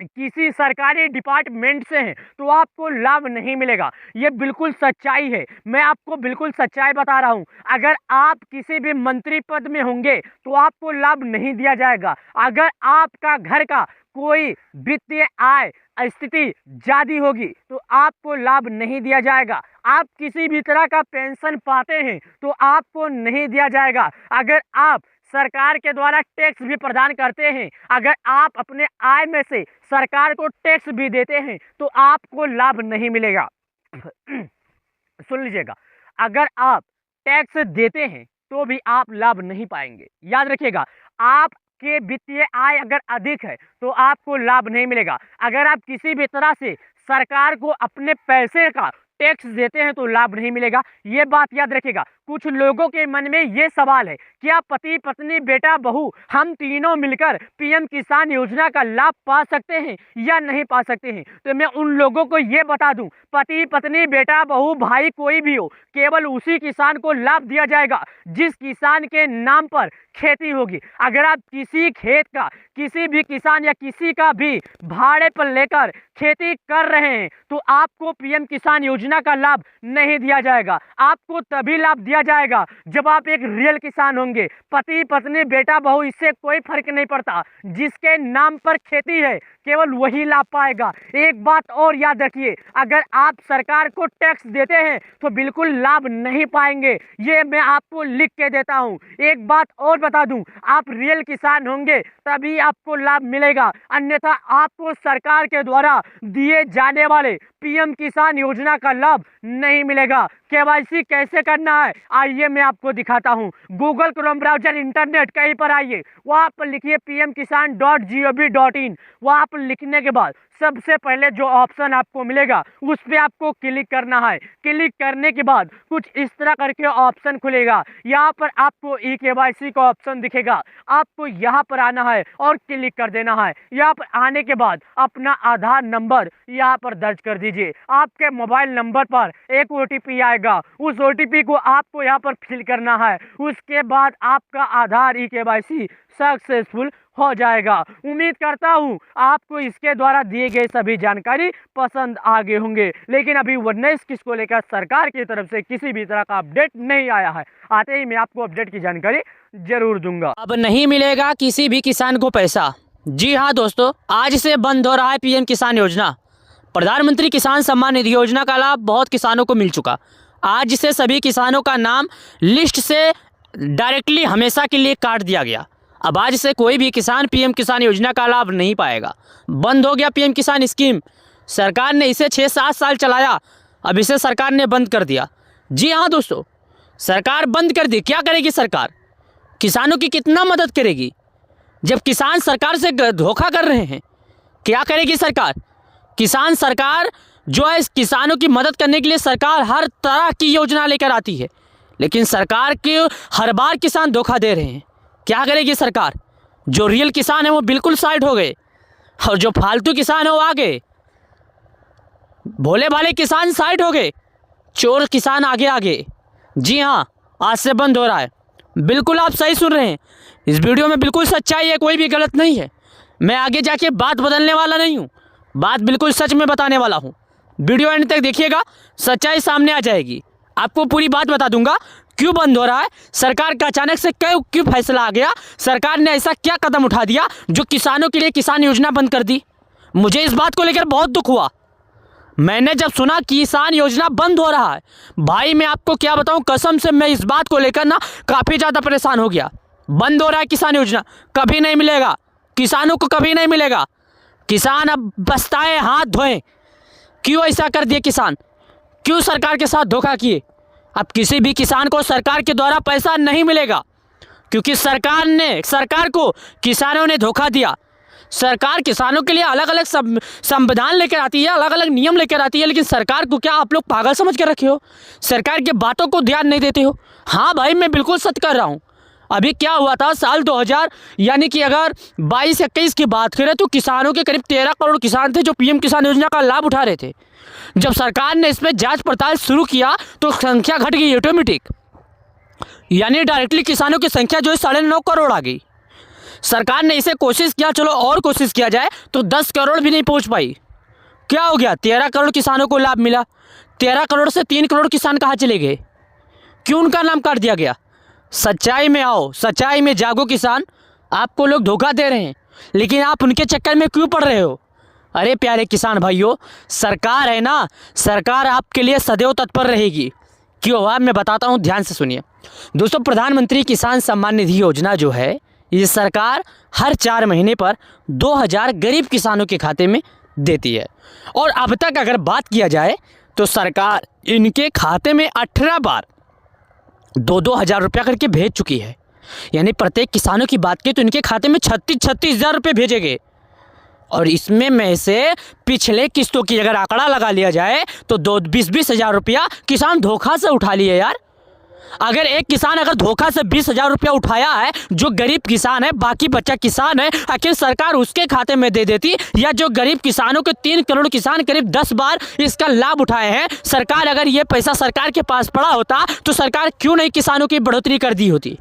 किसी सरकारी डिपार्टमेंट से हैं तो आपको लाभ नहीं मिलेगा। ये बिल्कुल सच्चाई है, मैं आपको बिल्कुल सच्चाई बता रहा हूं। अगर आप किसी भी मंत्री पद में होंगे तो आपको लाभ नहीं दिया जाएगा। अगर आपका घर का कोई वित्तीय आय स्थिति ज़्यादा होगी तो आपको लाभ नहीं दिया जाएगा। आप किसी भी तरह का पेंशन पाते हैं तो आपको नहीं दिया जाएगा। अगर आप सरकार के द्वारा टैक्स भी प्रदान करते हैं, अगर आप अपने आय में से सरकार को टैक्स भी देते हैं तो आपको लाभ नहीं मिलेगा। सुन लीजिएगा, अगर आप टैक्स देते हैं तो भी आप लाभ नहीं पाएंगे। याद रखिएगा, आपके वित्तीय आय अगर अधिक है तो आपको लाभ नहीं मिलेगा। अगर आप किसी भी तरह से सरकार को अपने पैसे का टैक्स देते हैं तो लाभ नहीं मिलेगा। ये बात याद रखिएगा। कुछ लोगों के मन में ये सवाल है, क्या पति पत्नी बेटा बहू हम तीनों मिलकर पीएम किसान योजना का लाभ पा सकते हैं या नहीं पा सकते हैं? तो मैं उन लोगों को ये बता दूं, पति पत्नी बेटा बहू भाई कोई भी हो, केवल उसी किसान को लाभ दिया जाएगा जिस किसान के नाम पर खेती होगी। अगर आप किसी खेत का, किसी भी किसान या किसी का भी भाड़े पर लेकर खेती कर रहे हैं तो आपको पीएम किसान योजना का लाभ नहीं दिया जाएगा। आपको तभी लाभ दिया जाएगा जब आप एक रियल किसान होंगे। पति पत्नी बेटा बहू इससे कोई फर्क नहीं पड़ता, जिसके नाम पर खेती है केवल वही लाभ पाएगा। एक बात और याद रखिए, अगर आप सरकार को टैक्स देते हैं तो बिल्कुल लाभ नहीं पाएंगे। ये मैं आपको लिख के देता हूं। एक बात और बता दूं, आप रियल किसान होंगे तभी आपको लाभ मिलेगा, अन्यथा आपको सरकार के द्वारा दिए जाने वाले पीएम किसान योजना का लाभ नहीं मिलेगा। केवाईसी कैसे करना है आइए मैं आपको दिखाता हूं। गूगल क्रोम ब्राउजर, इंटरनेट कहीं पर आइए, वहां पर लिखिए pmkisan.gov.in। वहां पर लिखने के बाद सबसे पहले जो ऑप्शन आपको मिलेगा उस पर आपको क्लिक करना है। क्लिक करने के बाद कुछ इस तरह करके ऑप्शन खुलेगा। यहाँ पर आपको ई केवाईसी का ऑप्शन दिखेगा, आपको यहाँ पर आना है और क्लिक कर देना है। यहाँ पर आने के बाद अपना आधार नंबर यहाँ पर दर्ज कर दीजिए। आपके मोबाइल नंबर पर एक OTP आएगा, उस OTP को आपको यहाँ पर फिल करना है। उसके बाद आपका आधार ई केवाईसी सक्सेसफुल हो जाएगा। उम्मीद करता हूँ आपको इसके द्वारा दिए गए सभी जानकारी पसंद आ गए होंगे। लेकिन अभी 19 किस्त को लेकर सरकार की तरफ से किसी भी तरह का अपडेट नहीं आया है। आते ही मैं आपको अपडेट की जानकारी जरूर दूंगा। अब नहीं मिलेगा किसी भी किसान को पैसा। जी हाँ दोस्तों, आज से बंद हो रहा है पीएम किसान योजना। प्रधानमंत्री किसान सम्मान निधि योजना का लाभ बहुत किसानों को मिल चुका। आज से सभी किसानों का नाम लिस्ट से डायरेक्टली हमेशा के लिए काट दिया गया। अब आज से कोई भी किसान पीएम किसान योजना का लाभ नहीं पाएगा। बंद हो गया पीएम किसान स्कीम। सरकार ने इसे 6-7 साल चलाया, अब इसे सरकार ने बंद कर दिया। जी हाँ दोस्तों, सरकार बंद कर दी। क्या करेगी सरकार? किसानों की कितना मदद करेगी जब किसान सरकार से धोखा कर रहे हैं? क्या करेगी सरकार? किसान सरकार जो है, किसानों की मदद करने के लिए सरकार हर तरह की योजना लेकर आती है, लेकिन सरकार के हर बार किसान धोखा दे रहे हैं। क्या करेगी सरकार? जो रियल किसान है वो बिल्कुल साइड हो गए और जो फालतू किसान है वो आ गए। भोले भाले किसान साइड हो गए, चोर किसान आगे आगे। जी हाँ, आज से बंद हो रहा है। बिल्कुल आप सही सुन रहे हैं। इस वीडियो में बिल्कुल सच्चाई है, कोई भी गलत नहीं है। मैं आगे जाके बात बदलने वाला नहीं हूँ, बात बिल्कुल सच में बताने वाला हूँ। वीडियो एंड तक देखिएगा, सच्चाई सामने आ जाएगी। आपको पूरी बात बता दूंगा क्यों बंद हो रहा है, सरकार का अचानक से क्यों फैसला आ गया, सरकार ने ऐसा क्या कदम उठा दिया जो किसानों के लिए किसान योजना बंद कर दी। मुझे इस बात को लेकर बहुत दुख हुआ। मैंने जब सुना किसान योजना बंद हो रहा है, भाई मैं आपको क्या बताऊं, कसम से मैं इस बात को लेकर ना काफ़ी ज़्यादा परेशान हो गया। बंद हो रहा है किसान योजना, कभी नहीं मिलेगा किसानों को, कभी नहीं मिलेगा। किसान अब पछताएं, हाथ धोएं। क्यों ऐसा कर दिए किसान? क्यों सरकार के साथ धोखा किए? अब किसी भी किसान को सरकार के द्वारा पैसा नहीं मिलेगा, क्योंकि सरकार को किसानों ने धोखा दिया। सरकार किसानों के लिए अलग अलग संविधान लेकर आती है, अलग अलग नियम लेकर आती है, लेकिन सरकार को क्या आप लोग पागल समझ कर रखे हो? सरकार की बातों को ध्यान नहीं देते हो? हाँ भाई, मैं बिल्कुल सच कर रहा हूँ। अभी क्या हुआ था साल 2000 यानी कि अगर 22-21 की बात करें तो किसानों के करीब 13 करोड़ किसान थे जो पीएम किसान योजना का लाभ उठा रहे थे। जब सरकार ने इसमें जांच पड़ताल शुरू किया तो संख्या घट गई ऑटोमेटिक, यानी डायरेक्टली किसानों की संख्या जो है 9.5 करोड़ आ गई। सरकार ने इसे कोशिश किया, चलो और कोशिश किया जाए, तो 10 करोड़ भी नहीं पहुंच पाई। क्या हो गया? 13 करोड़ किसानों को लाभ मिला। 13 करोड़ से 3 करोड़ किसान कहाँ चले गए? क्यों उनका नाम काट दिया गया? सच्चाई में आओ, सच्चाई में जागो किसान। आपको लोग धोखा दे रहे हैं, लेकिन आप उनके चक्कर में क्यों पड़ रहे हो? अरे प्यारे किसान भाइयों, सरकार है ना, सरकार आपके लिए सदैव तत्पर रहेगी। क्यों? अब मैं बताता हूँ, ध्यान से सुनिए दोस्तों। प्रधानमंत्री किसान सम्मान निधि योजना जो है, ये सरकार हर 4 महीने पर 2000 गरीब किसानों के खाते में देती है। और अब तक अगर बात किया जाए तो सरकार इनके खाते में 18 बार 2-2 हज़ार रुपया करके भेज चुकी है। यानी प्रत्येक किसानों की बात की तो इनके खाते में 36 हज़ार रुपये भेजे गए। और इसमें में से पिछले किस्तों की अगर आंकड़ा लगा लिया जाए तो 20-20 हज़ार रुपया किसान धोखा से उठा लिए यार। अगर एक किसान अगर धोखा से 20 हज़ार रुपया उठाया है, जो गरीब किसान है, बाकी बच्चा किसान है, आखिर सरकार उसके खाते में दे देती, या जो गरीब किसानों के 3 करोड़ किसान करीब 10 बार इसका लाभ उठाए हैं, सरकार अगर ये पैसा सरकार के पास पड़ा होता तो सरकार क्यों नहीं किसानों की बढ़ोतरी कर दी होती?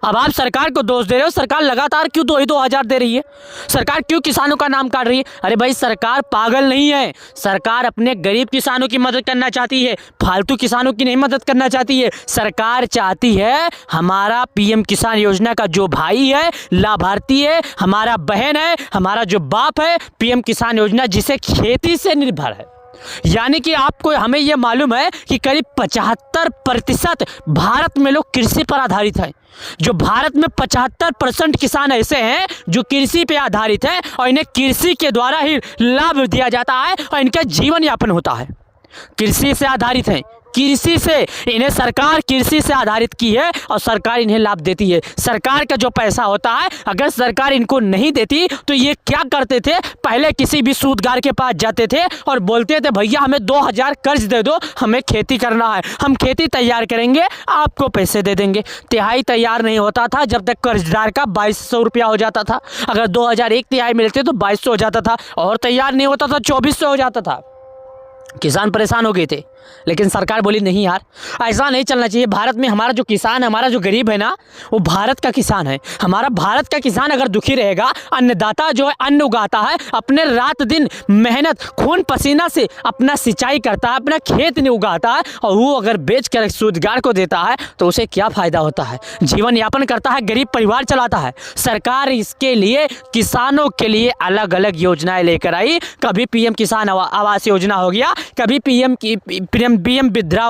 अब आप सरकार को दोष दे रहे हो। सरकार लगातार क्यों 2 हज़ार दे रही है? सरकार क्यों किसानों का नाम काट रही है? अरे भाई, सरकार पागल नहीं है। सरकार अपने गरीब किसानों की मदद करना चाहती है, फालतू किसानों की नहीं मदद करना चाहती है। सरकार चाहती है हमारा पीएम किसान योजना का जो भाई है, लाभार्थी है, हमारा बहन है, हमारा जो बाप है, पीएम किसान योजना जिसे खेती से निर्भर है। यानी कि आपको हमें यह मालूम है कि करीब 75% भारत में लोग कृषि पर आधारित हैं। जो भारत में 75% किसान ऐसे हैं जो कृषि पे आधारित हैं और इन्हें कृषि के द्वारा ही लाभ दिया जाता है और इनका जीवन यापन होता है। कृषि से आधारित हैं, कृषि से इन्हें सरकार कृषि से आधारित की है और सरकार इन्हें लाभ देती है। सरकार का जो पैसा होता है, अगर सरकार इनको नहीं देती तो ये क्या करते थे? पहले किसी भी सूदगार के पास जाते थे और बोलते थे, भैया हमें 2000 कर्ज दे दो, हमें खेती करना है, हम खेती तैयार करेंगे, आपको पैसे दे देंगे। तिहाई तैयार नहीं होता था जब तक कर्जदार का 2200 रुपया हो जाता था। अगर 2000 एक तिहाई मिलते तो 2200 हो जाता था, और तैयार नहीं होता था 2400 हो जाता था। किसान परेशान हो गए थे। लेकिन सरकार बोली नहीं यार, ऐसा नहीं चलना चाहिए। भारत में हमारा जो किसान है, हमारा जो गरीब है ना, वो भारत का किसान है। हमारा भारत का किसान अगर दुखी रहेगा, अन्नदाता जो है अन्न उगाता है, अपने रात दिन मेहनत खून पसीना से अपना सिंचाई करता है, अपना खेत नहीं उगाता है, और वो अगर बेच कर रोजगार को देता है तो उसे क्या फ़ायदा होता है? जीवन यापन करता है, गरीब परिवार चलाता है। सरकार इसके लिए किसानों के लिए अलग अलग योजनाएं लेकर आई। कभी पीएम किसान आवास योजना हो गया, कभी पीएम वृद्धा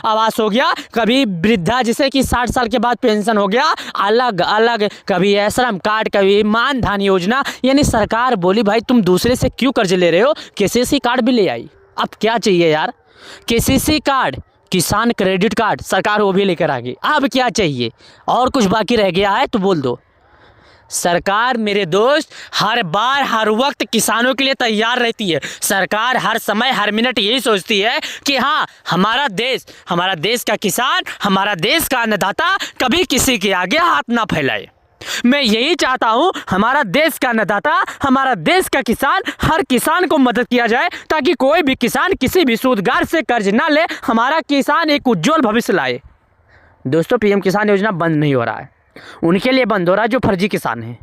आवास हो गया, कभी वृद्धा जिसे कि 60 साल के बाद पेंशन हो गया, अलग अलग, कभी श्रम कार्ड, कभी मानधन योजना। यानी सरकार बोली भाई तुम दूसरे से क्यों कर्ज ले रहे हो? केसीसी कार्ड भी ले आई। अब क्या चाहिए यार? केसीसी कार्ड, किसान क्रेडिट कार्ड, सरकार वो भी लेकर आ गई। अब क्या चाहिए? और कुछ बाकी रह गया है तो बोल दो। सरकार मेरे दोस्त हर बार हर वक्त किसानों के लिए तैयार रहती है। सरकार हर समय हर मिनट यही सोचती है कि हाँ, हमारा देश का किसान, हमारा देश का अन्नदाता कभी किसी के आगे हाथ ना फैलाए। मैं यही चाहता हूँ, हमारा देश का अन्नदाता, हमारा देश का किसान, हर किसान को मदद किया जाए, ताकि कोई भी किसान किसी भी सूदगार से कर्ज ना ले, हमारा किसान एक उज्जवल भविष्य लाए। दोस्तों, पीएम किसान योजना बंद नहीं हो रहा है, उनके लिए बंद हो रहा है जो फर्जी किसान हैं।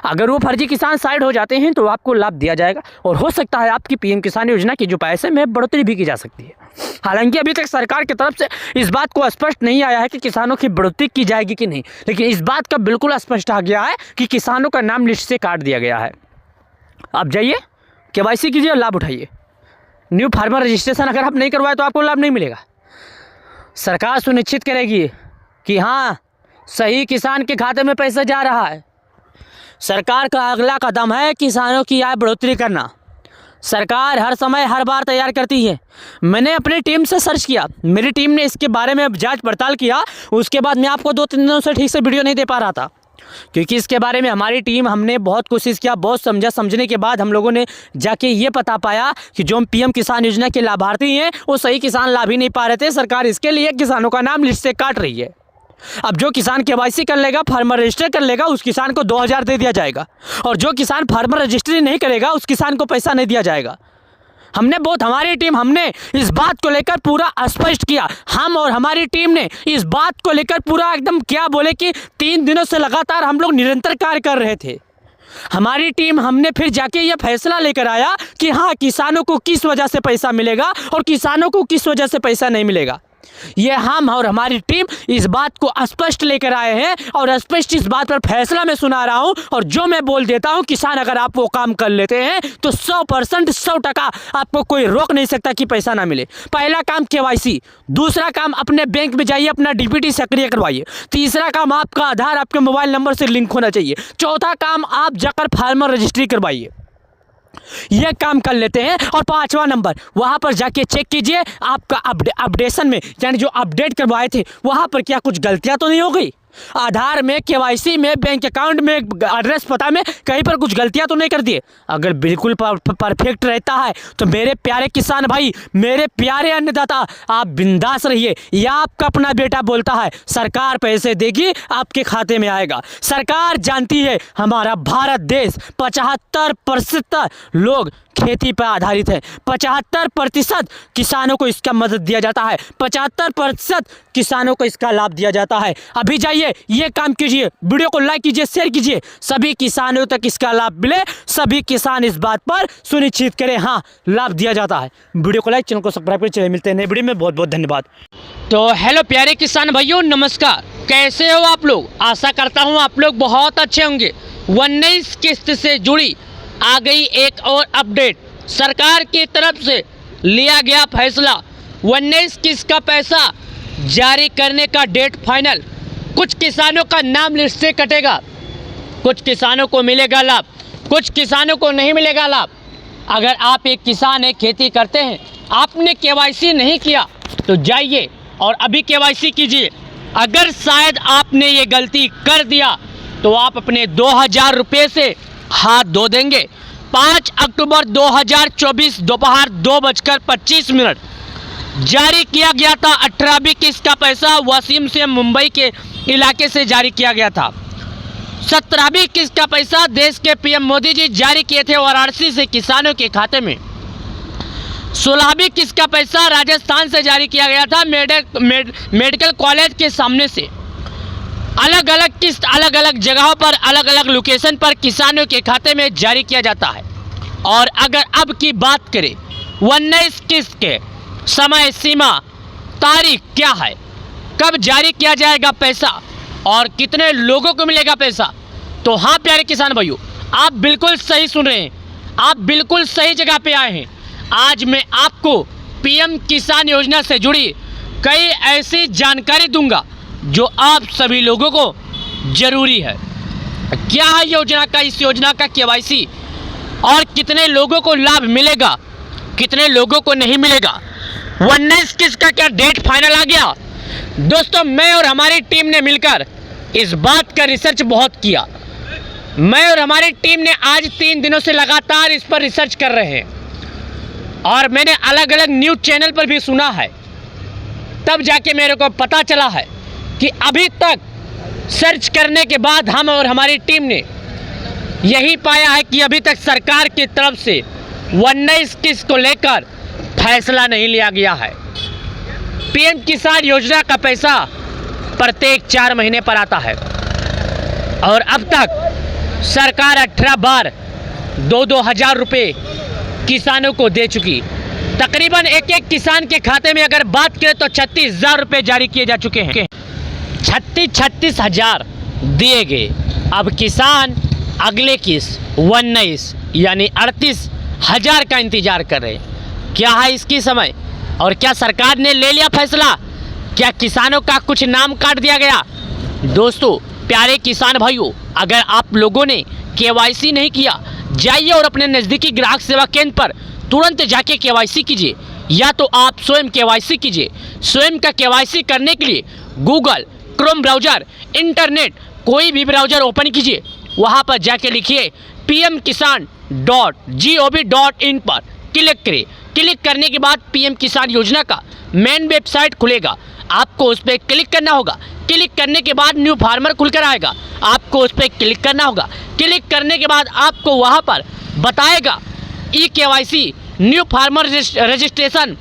अगर वो फर्जी किसान साइड हो जाते हैं तो आपको लाभ दिया जाएगा, और हो सकता है आपकी पीएम किसान योजना की जो पैसे में बढ़ोतरी भी की जा सकती है। हालांकि अभी तक सरकार की तरफ से इस बात को स्पष्ट नहीं आया है कि किसानों की बढ़ोतरी की जाएगी कि नहीं, लेकिन इस बात का बिल्कुल स्पष्ट आ गया है कि किसानों का नाम लिस्ट से काट दिया गया है। आप जाइए, केवाईसी कीजिए और लाभ उठाइए। न्यू फार्मर रजिस्ट्रेशन अगर आप नहीं करवाए तो आपको लाभ नहीं मिलेगा। सरकार सुनिश्चित करेगी कि हाँ, सही किसान के खाते में पैसा जा रहा है। सरकार का अगला कदम है किसानों की आय बढ़ोतरी करना। सरकार हर समय हर बार तैयार करती है। मैंने अपनी टीम से सर्च किया, मेरी टीम ने इसके बारे में जांच पड़ताल किया। उसके बाद मैं आपको 2-3 दिनों से ठीक से वीडियो नहीं दे पा रहा था, क्योंकि इसके बारे में हमारी टीम, हमने बहुत कोशिश किया, बहुत समझने के बाद हम लोगों ने जाके ये पता पाया कि जो पीएम किसान योजना के लाभार्थी हैं वो सही किसान लाभ ही नहीं पा रहे थे। सरकार इसके लिए किसानों का नाम लिस्ट से काट रही है। अब जो किसान केवाईसी कर लेगा, फार्मर रजिस्टर कर लेगा, उस किसान को 2000 दे दिया जाएगा, और जो किसान फार्मर रजिस्ट्री नहीं करेगा उस किसान को पैसा नहीं दिया जाएगा। हमारी टीम हमने इस बात को लेकर पूरा स्पष्ट किया। हम और हमारी टीम ने इस बात को लेकर पूरा एकदम क्या बोले कि 3 दिनों से लगातार हम लोग निरंतर कार्य कर रहे थे। हमारी टीम, हमने फिर जाके ये फैसला लेकर आया कि हाँ, किसानों को किस वजह से पैसा मिलेगा और किसानों को किस वजह से पैसा नहीं मिलेगा। ये हम और हमारी टीम इस बात को स्पष्ट लेकर आए हैं, और स्पष्ट इस बात पर फैसला मैं सुना रहा हूं। और जो मैं बोल देता हूं, किसान अगर आप वो काम कर लेते हैं तो 100% 100% आपको कोई रोक नहीं सकता कि पैसा ना मिले। पहला काम केवाईसी, दूसरा काम अपने बैंक में जाइए, अपना डीपीटी सक्रिय करवाइए, तीसरा काम आपका आधार आपके मोबाइल नंबर से लिंक होना चाहिए, चौथा काम आप जाकर फार्मर रजिस्ट्री करवाइए। ये काम कर लेते हैं। और 5वां नंबर, वहां पर जाके चेक कीजिए आपका अपडेशन में, यानी जो अपडेट करवाए थे वहां पर क्या कुछ गलतियां तो नहीं हो गई। आधार में, केवाईसी में, बैंक अकाउंट में, एड्रेस पता में कहीं पर कुछ गलतियां तो नहीं कर दिए। अगर बिल्कुल परफेक्ट रहता है तो मेरे प्यारे किसान भाई, मेरे प्यारे अन्नदाता, आप बिंदास रहिए। यह आपका अपना बेटा बोलता है, सरकार पैसे देगी, आपके खाते में आएगा। सरकार जानती है हमारा भारत देश 75% लोग खेती पर आधारित है, 75% किसानों को इसका मदद दिया जाता है, 75% किसानों को इसका लाभ दिया जाता है। अभी जाइए, ये काम कीजिए, वीडियो को लाइक कीजिए, शेयर कीजिए, सभी किसानों तक इसका लाभ मिले, सभी किसान इस बात पर सुनिश्चित करें हाँ, लाभ दिया जाता है। वीडियो को लाइक, चैनल को सब्सक्राइब करें। चलिए मिलते हैं नए वीडियो में, बहुत बहुत धन्यवाद। तो हेलो प्यारे किसान भाइयों, नमस्कार। कैसे हो आप लोग? आशा करता हूँ आप लोग बहुत अच्छे होंगे। 19 किस्त से जुड़ी आ गई एक और अपडेट। सरकार की तरफ से लिया गया फैसला, 19 किस्त का पैसा जारी करने का डेट फाइनल। कुछ किसानों का नाम लिस्ट से कटेगा, कुछ किसानों को मिलेगा लाभ, कुछ किसानों को नहीं मिलेगा लाभ। अगर आप एक किसान हैं, खेती करते हैं, आपने केवाईसी नहीं किया तो जाइए और अभी केवाईसी कीजिए। अगर शायद आपने ये गलती कर दिया तो आप अपने 2000 रुपये से हाथ धो देंगे। 5 अक्टूबर 2024 दोपहर 2:25 जारी किया गया था 18वीं किस्त का पैसा। वसीम से मुंबई के इलाके से जारी किया गया था। 17वीं किस्त का पैसा देश के पीएम मोदी जी जारी किए थे वाराणसी से किसानों के खाते में। 16वीं किस्त का पैसा राजस्थान से जारी किया गया था मेडिकल कॉलेज के सामने से। अलग अलग किस्त अलग अलग जगहों पर अलग अलग लोकेशन पर किसानों के खाते में जारी किया जाता है। और अगर अब की बात करें 19 किस्त के समय सीमा तारीख क्या है, कब जारी किया जाएगा पैसा और कितने लोगों को मिलेगा पैसा, तो हाँ प्यारे किसान भाइयों, आप बिल्कुल सही सुन रहे हैं, आप बिल्कुल सही जगह पे आए हैं। आज मैं आपको पीएम किसान योजना से जुड़ी कई ऐसी जानकारी दूंगा जो आप सभी लोगों को ज़रूरी है। क्या है योजना का, इस योजना का केवाईसी और कितने लोगों को लाभ मिलेगा, कितने लोगों को नहीं मिलेगा। 19 किस्त का क्या डेट फाइनल आ गया? दोस्तों, मैं और हमारी टीम ने मिलकर इस बात का रिसर्च बहुत किया। मैं और हमारी टीम ने आज 3 दिनों से लगातार इस पर रिसर्च कर रहे हैं और मैंने अलग अलग न्यूज़ चैनल पर भी सुना है। तब जाके मेरे को पता चला है कि अभी तक सर्च करने के बाद हम और हमारी टीम ने यही पाया है कि अभी तक सरकार की तरफ से 19 किस्त को लेकर फैसला नहीं लिया गया है। पीएम किसान योजना का पैसा प्रत्येक 4 महीने पर आता है और अब तक सरकार 18 बार 2-2 हज़ार रुपये किसानों को दे चुकी। तकरीबन एक किसान के खाते में अगर बात करें तो 36,000 रुपये जारी किए जा चुके हैं। 36 हज़ार दिए गए। अब किसान अगले किस्त 19 यानी 38,000 का इंतजार कर रहे हैं। क्या है इसकी समय और क्या सरकार ने ले लिया फैसला? क्या किसानों का कुछ नाम काट दिया गया? दोस्तों, प्यारे किसान भाइयों, अगर आप लोगों ने केवाईसी नहीं किया, जाइए और अपने नज़दीकी ग्राहक सेवा केंद्र पर तुरंत जाके केवाईसी कीजिए, या तो आप स्वयं केवाईसी कीजिए। स्वयं का केवाईसी करने के लिए गूगल, क्रोम ब्राउज़र, इंटरनेट कोई भी ब्राउज़र ओपन कीजिए, वहाँ पर जाके लिखिए pmkisan.gov.in पर क्लिक करें। क्लिक करने के बाद पीएम किसान योजना का मेन वेबसाइट खुलेगा, आपको उस पर क्लिक करना होगा। क्लिक करने के बाद न्यू फार्मर खुलकर आएगा, आपको उस पर क्लिक करना होगा। क्लिक करने के बाद आपको वहाँ पर बताएगा e KYC new farmer registration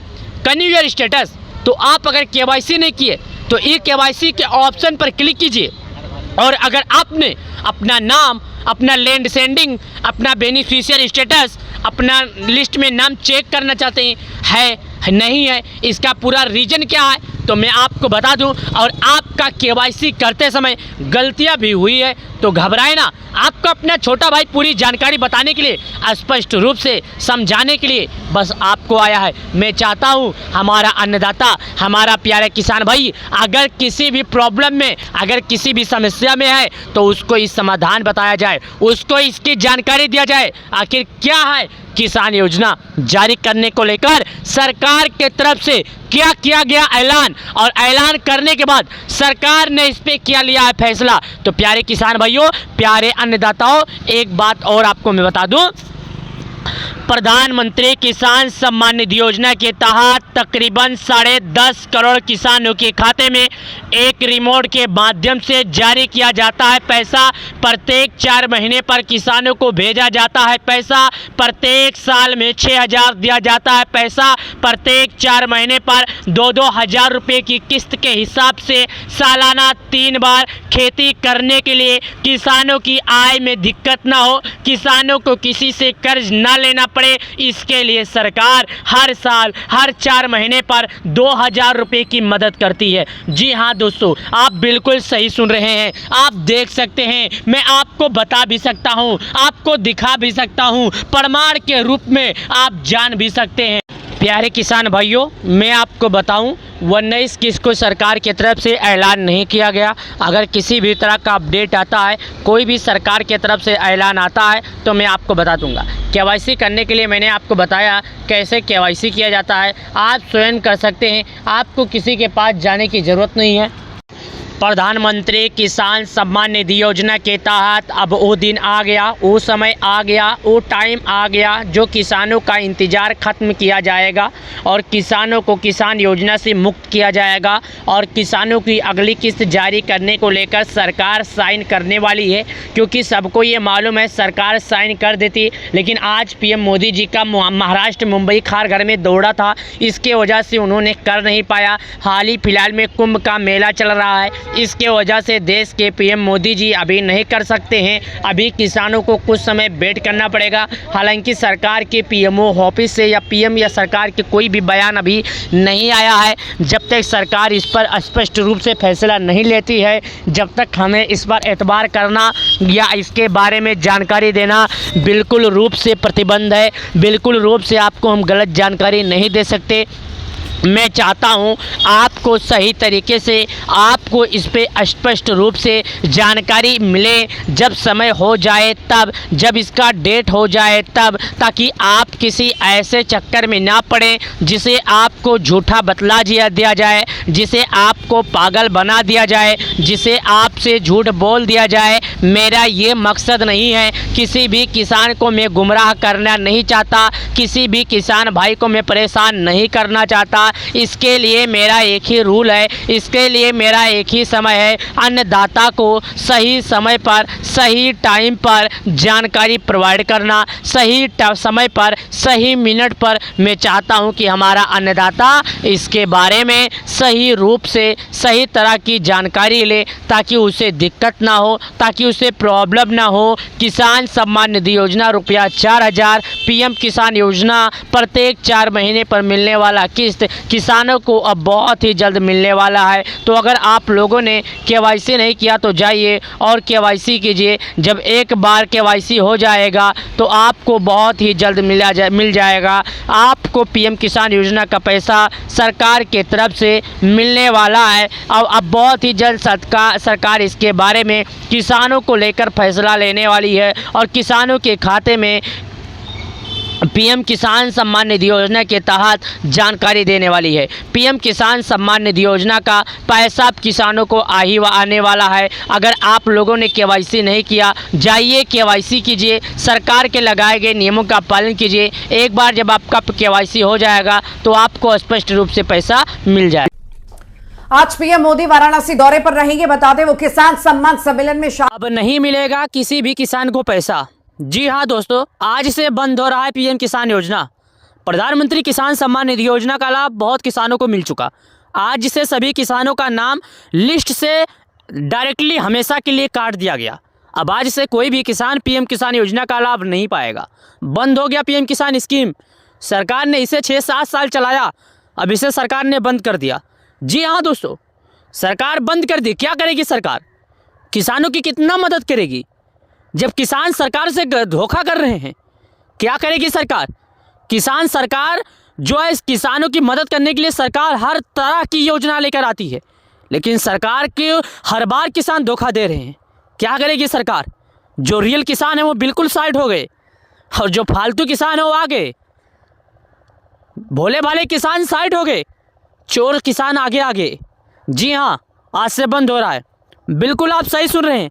know your status. तो आप अगर केवाईसी नहीं किए तो ई केवाईसी के ऑप्शन पर क्लिक कीजिए और अगर आपने अपना नाम, अपना लैंड सेंडिंग, अपना बेनिफिशियरी स्टेटस, अपना लिस्ट में नाम चेक करना चाहते हैं, है नहीं है, इसका पूरा रीज़न क्या है, तो मैं आपको बता दूं। और आपका केवाईसी करते समय गलतियां भी हुई है तो घबराए ना, आपको अपना छोटा भाई पूरी जानकारी बताने के लिए, स्पष्ट रूप से समझाने के लिए बस आपको आया है। मैं चाहता हूं हमारा अन्नदाता, हमारा प्यारे किसान भाई अगर किसी भी प्रॉब्लम में, अगर किसी भी समस्या में है तो उसको इस समाधान बताया जाए, उसको इसकी जानकारी दिया जाए। आखिर क्या है किसान योजना जारी करने को लेकर सरकार के तरफ से क्या किया गया ऐलान, और ऐलान करने के बाद सरकार ने इस पे क्या लिया है फैसला। तो प्यारे किसान भाइयों, प्यारे अन्नदाताओं, एक बात और आपको मैं बता दूं, प्रधानमंत्री किसान सम्मान निधि योजना के तहत तकरीबन 10.5 करोड़ किसानों के खाते में एक रिमोट के माध्यम से जारी किया जाता है पैसा। प्रत्येक 4 महीने पर किसानों को भेजा जाता है पैसा। प्रत्येक साल में 6,000 दिया जाता है पैसा। प्रत्येक 4 महीने पर 2-2 हज़ार रुपये की किस्त के हिसाब से सालाना 3 बार खेती करने के लिए किसानों की आय में दिक्कत ना हो, किसानों को किसी से कर्ज ना लेना पड़े, इसके लिए सरकार हर साल हर 4 महीने पर 2,000 रुपये की मदद करती है। जी हाँ दोस्तों, आप बिल्कुल सही सुन रहे हैं, आप देख सकते हैं, मैं आपको बता भी सकता हूँ, आपको दिखा भी सकता हूँ, प्रमाण के रूप में आप जान भी सकते हैं। प्यारे किसान भाइयों, मैं आपको बताऊं 19 किस्त को सरकार की तरफ से ऐलान नहीं किया गया। अगर किसी भी तरह का अपडेट आता है, कोई भी सरकार की तरफ से ऐलान आता है तो मैं आपको बता दूंगा। केवाईसी करने के लिए मैंने आपको बताया कैसे केवाईसी किया जाता है, आप स्वयं कर सकते हैं, आपको किसी के पास जाने की ज़रूरत नहीं है। प्रधानमंत्री किसान सम्मान निधि योजना के तहत अब वो दिन आ गया, वो समय आ गया, वो टाइम आ गया जो किसानों का इंतज़ार ख़त्म किया जाएगा और किसानों को किसान योजना से मुक्त किया जाएगा और किसानों की अगली किस्त जारी करने को लेकर सरकार साइन करने वाली है। क्योंकि सबको ये मालूम है सरकार साइन कर देती, लेकिन आज पीएम मोदी जी का महाराष्ट्र मुंबई खारघर में दौरा था, इसके वजह से उन्होंने कर नहीं पाया। हाल ही फिलहाल में कुंभ का मेला चल रहा है, इसके वजह से देश के पीएम मोदी जी अभी नहीं कर सकते हैं। अभी किसानों को कुछ समय वेट करना पड़ेगा। हालांकि सरकार के पीएमओ ऑफिस से या पीएम या सरकार के कोई भी बयान अभी नहीं आया है। जब तक सरकार इस पर स्पष्ट रूप से फैसला नहीं लेती है, जब तक हमें इस पर एतबार करना या इसके बारे में जानकारी देना बिल्कुल रूप से प्रतिबंध है। बिल्कुल रूप से आपको हम गलत जानकारी नहीं दे सकते। मैं चाहता हूं आपको सही तरीके से आपको इस पे स्पष्ट रूप से जानकारी मिले, जब समय हो जाए तब, जब इसका डेट हो जाए तब, ताकि आप किसी ऐसे चक्कर में ना पड़ें जिसे आपको झूठा बतला दिया जाए, जिसे आपको पागल बना दिया जाए, जिसे आपसे झूठ बोल दिया जाए। मेरा ये मकसद नहीं है, किसी भी किसान को मैं गुमराह करना नहीं चाहता, किसी भी किसान भाई को मैं परेशान नहीं करना चाहता। इसके लिए मेरा एक ही रूल है, इसके लिए मेरा एक ही समय है, अन्नदाता को सही समय पर सही टाइम पर जानकारी प्रोवाइड करना, सही समय पर सही मिनट पर। मैं चाहता हूं कि हमारा अन्नदाता इसके बारे में सही रूप से सही तरह की जानकारी ले, ताकि उसे दिक्कत ना हो, ताकि उसे प्रॉब्लम ना हो। किसान सम्मान निधि योजना रुपया 4000, पीएम किसान योजना प्रत्येक 4 महीने पर मिलने वाला किस्त किसानों को अब बहुत ही जल्द मिलने वाला है। तो अगर आप लोगों ने केवाईसी नहीं किया तो जाइए और केवाईसी कीजिए। जब एक बार केवाईसी हो जाएगा तो आपको बहुत ही जल्द मिल जाएगा। आपको पीएम किसान योजना का पैसा सरकार के तरफ से मिलने वाला है। अब बहुत ही जल्द सरकार इसके बारे में किसानों को लेकर फैसला लेने वाली है और किसानों के खाते में पीएम किसान सम्मान निधि योजना के तहत जानकारी देने वाली है। पीएम किसान सम्मान निधि योजना का पैसा किसानों को आने वाला है। अगर आप लोगों ने केवाईसी नहीं किया, जाइए केवाईसी कीजिए, सरकार के लगाए गए नियमों का पालन कीजिए। एक बार जब आपका केवाईसी हो जाएगा तो आपको स्पष्ट रूप से पैसा मिल जाएगा। आज पीएम मोदी वाराणसी दौरे पर रहेंगे। बता दें वो किसान सम्मान सम्मेलन में अब नहीं मिलेगा किसी भी किसान को पैसा। जी हाँ दोस्तों, आज से बंद हो रहा है पीएम किसान योजना। प्रधानमंत्री किसान सम्मान निधि योजना का लाभ बहुत किसानों को मिल चुका। आज से सभी किसानों का नाम लिस्ट से डायरेक्टली हमेशा के लिए काट दिया गया। अब आज से कोई भी किसान पीएम किसान योजना का लाभ नहीं पाएगा। बंद हो गया पीएम किसान स्कीम। सरकार ने इसे 6-7 साल चलाया, अब इसे सरकार ने बंद कर दिया। जी हाँ दोस्तों, सरकार बंद कर दी। क्या करेगी सरकार? किसानों की कितना मदद करेगी जब किसान सरकार से धोखा कर रहे हैं? क्या करेगी सरकार? किसान सरकार जो है किसानों की मदद करने के लिए सरकार हर तरह की योजना लेकर आती है, लेकिन सरकार के हर बार किसान धोखा दे रहे हैं। क्या करेगी सरकार? जो रियल किसान है वो बिल्कुल साइड हो गए और जो फालतू किसान है वो आ गए। भोले भाले किसान साइड हो गए, चोर किसान आगे। जी हाँ, आज से बंद हो रहा है। बिल्कुल आप सही सुन रहे हैं।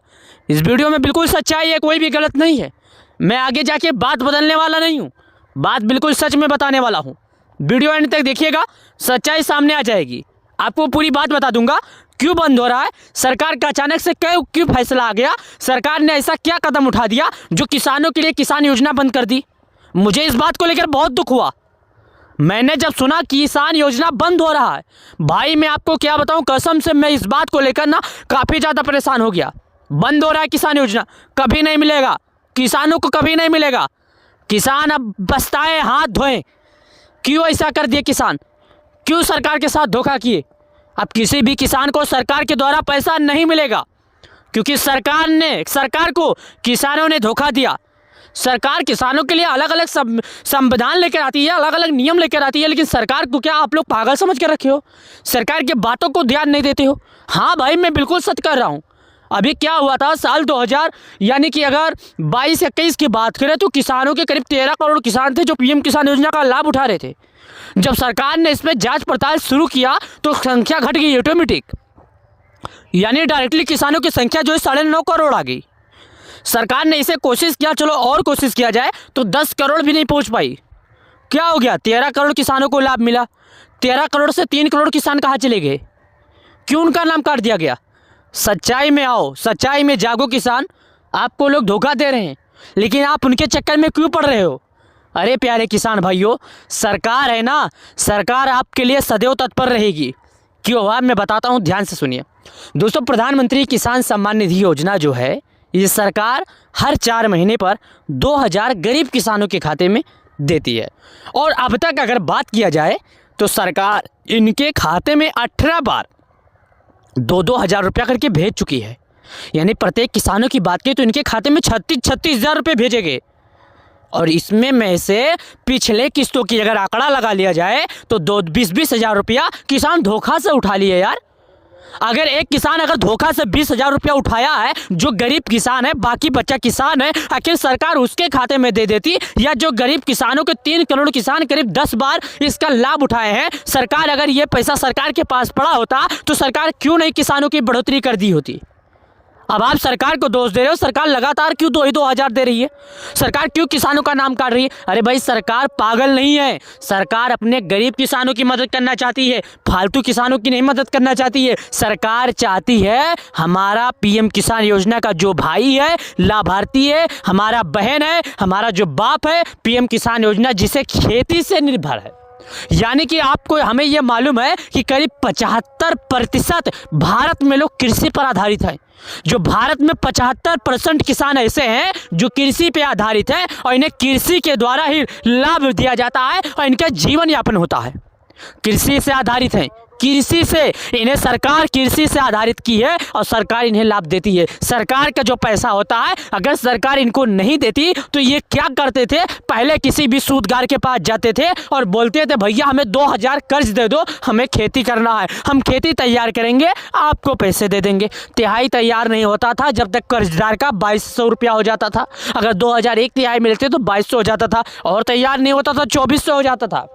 इस वीडियो में बिल्कुल सच्चाई है, कोई भी गलत नहीं है। मैं आगे जाके बात बदलने वाला नहीं हूँ, बात बिल्कुल सच में बताने वाला हूँ। वीडियो एंड तक देखिएगा, सच्चाई सामने आ जाएगी। आपको पूरी बात बता दूंगा क्यों बंद हो रहा है, सरकार का अचानक से क्यों फैसला आ गया, सरकार ने ऐसा क्या कदम उठा दिया जो किसानों के लिए किसान योजना बंद कर दी। मुझे इस बात को लेकर बहुत दुख हुआ। मैंने जब सुना किसान योजना बंद हो रहा है, भाई मैं आपको क्या बताऊं, कसम से मैं इस बात को लेकर ना काफ़ी ज़्यादा परेशान हो गया। बंद हो रहा है किसान योजना, कभी नहीं मिलेगा किसानों को, कभी नहीं मिलेगा। किसान अब पछताए हाथ धोएं। क्यों ऐसा कर दिए किसान? क्यों सरकार के साथ धोखा किए? अब किसी भी किसान को सरकार के द्वारा पैसा नहीं मिलेगा, क्योंकि सरकार को किसानों ने धोखा दिया। सरकार किसानों के लिए अलग अलग संविधान लेकर आती है, अलग अलग नियम लेकर आती है, लेकिन सरकार को क्या आप लोग पागल समझ कर रखे हो? सरकार की बातों को ध्यान नहीं देते हो? हाँ भाई, मैं बिल्कुल सच कर रहा हूँ। अभी क्या हुआ था साल 2000 यानी कि अगर 22-21 की बात करें तो किसानों के करीब 13 करोड़ किसान थे जो पीएम किसान योजना का लाभ उठा रहे थे। जब सरकार ने इसमें जांच पड़ताल शुरू किया तो संख्या घट गई ऑटोमेटिक। यानी डायरेक्टली किसानों की संख्या जो है 9.5 करोड़ आ गई। सरकार ने इसे कोशिश किया, चलो और कोशिश किया जाए, तो 10 करोड़ भी नहीं पहुंच पाई। क्या हो गया? 13 करोड़ किसानों को लाभ मिला। 13 करोड़ से 3 करोड़ किसान कहाँ चले गए? क्यों उनका नाम काट दिया गया? सच्चाई में आओ, सच्चाई में जागो किसान। आपको लोग धोखा दे रहे हैं, लेकिन आप उनके चक्कर में क्यों पड़ रहे हो? अरे प्यारे किसान भाइयों, सरकार है ना, सरकार आपके लिए सदैव तत्पर रहेगी। क्यों हुआ मैं बताता हूँ, ध्यान से सुनिए। दोस्तों, प्रधानमंत्री किसान सम्मान निधि योजना जो है, ये सरकार हर 4 महीने पर 2000 गरीब किसानों के खाते में देती है। और अब तक अगर बात किया जाए तो सरकार इनके खाते में 18 बार 2-2 हज़ार रुपया करके भेज चुकी है। यानी प्रत्येक किसानों की बात की तो इनके खाते में 36 हज़ार रुपये भेजे गए। और इसमें में से पिछले किस्तों की अगर आंकड़ा लगा लिया जाए तो 20 हज़ार रुपया किसान धोखा से उठा लिए यार। अगर एक किसान अगर धोखा से 20 हज़ार रुपया उठाया है, जो गरीब किसान है, बाकी बच्चा किसान है, आखिर सरकार उसके खाते में दे देती, या जो गरीब किसानों के 3 करोड़ किसान करीब 10 बार इसका लाभ उठाए हैं, सरकार अगर ये पैसा सरकार के पास पड़ा होता तो सरकार क्यों नहीं किसानों की बढ़ोतरी कर दी होती? अब आप सरकार को दोष दे रहे हो। सरकार लगातार क्यों 2 हज़ार दे रही है? सरकार क्यों किसानों का नाम काट रही है? अरे भाई, सरकार पागल नहीं है। सरकार अपने गरीब किसानों की मदद करना चाहती है, फालतू किसानों की नहीं मदद करना चाहती है। सरकार चाहती है हमारा पीएम किसान योजना का जो भाई है, लाभार्थी है, हमारा बहन है, हमारा जो बाप है, पीएम किसान योजना जिसे खेती से निर्भर है। यानी कि आपको हमें यह मालूम है कि करीब 75% भारत में लोग कृषि पर आधारित हैं। जो भारत में 75% किसान ऐसे हैं जो कृषि पे आधारित हैं और इन्हें कृषि के द्वारा ही लाभ दिया जाता है और इनका जीवन यापन होता है। कृषि से आधारित हैं, कृषि से इन्हें सरकार कृषि से आधारित की है और सरकार इन्हें लाभ देती है। सरकार का जो पैसा होता है, अगर सरकार इनको नहीं देती तो ये क्या करते थे? पहले किसी भी सूदगार के पास जाते थे और बोलते थे, भैया हमें 2000 कर्ज दे दो, हमें खेती करना है, हम खेती तैयार करेंगे, आपको पैसे दे देंगे। तिहाई तैयार नहीं होता था जब तक कर्जदार का 2200 रुपया हो जाता था। अगर 2000 एक तिहाई मिलते तो 2200 हो जाता था, और तैयार नहीं होता था 2400 हो जाता था।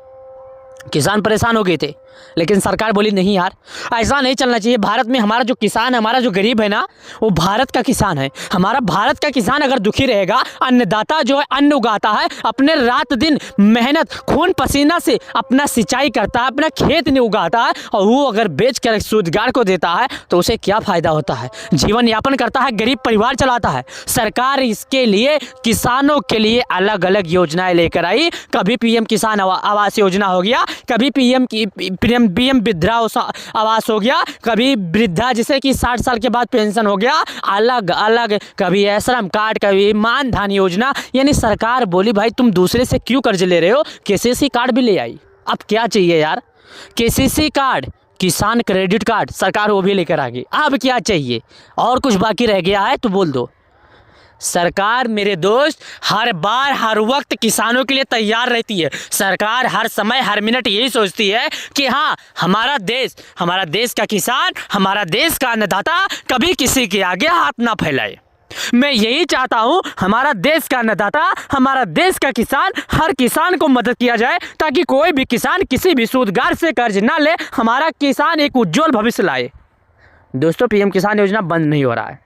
किसान परेशान हो गए थे, लेकिन सरकार बोली नहीं यार, ऐसा नहीं चलना चाहिए। भारत में हमारा जो किसान है, हमारा जो गरीब है ना, वो भारत का किसान है। हमारा भारत का किसान अगर दुखी रहेगा, अन्नदाता जो है अन्न उगाता है, अपने रात दिन मेहनत खून पसीना से अपना सिंचाई करता है, अपना खेत नहीं उगाता है, और वो अगर बेच कर सूदगार को देता है तो उसे क्या फ़ायदा होता है? जीवन यापन करता है, गरीब परिवार चलाता है। सरकार इसके लिए किसानों के लिए अलग अलग योजनाएं लेकर आई। कभी पीएम किसान आवास योजना हो गया, कभी पीएम वृद्धा आवास हो गया, कभी वृद्धा जिसे कि 60 साल के बाद पेंशन हो गया, अलग अलग, कभी श्रम कार्ड, कभी मानधन योजना। यानी सरकार बोली भाई तुम दूसरे से क्यों कर्ज ले रहे हो? केसीसी कार्ड भी ले आई। अब क्या चाहिए यार? केसीसी कार्ड, किसान क्रेडिट कार्ड, सरकार वो भी लेकर आ गई। अब क्या चाहिए? और कुछ बाकी रह गया है तो बोल दो। सरकार मेरे दोस्त हर बार हर वक्त किसानों के लिए तैयार रहती है। सरकार हर समय हर मिनट यही सोचती है कि हाँ, हमारा देश का किसान, हमारा देश का अन्नदाता कभी किसी के आगे हाथ ना फैलाए। मैं यही चाहता हूँ, हमारा देश का अन्नदाता, हमारा देश का किसान, हर किसान को मदद किया जाए, ताकि कोई भी किसान किसी भी सूदगार से कर्ज ना ले, हमारा किसान एक उज्जवल भविष्य लाए। दोस्तों, पीएम किसान योजना बंद नहीं हो रहा है,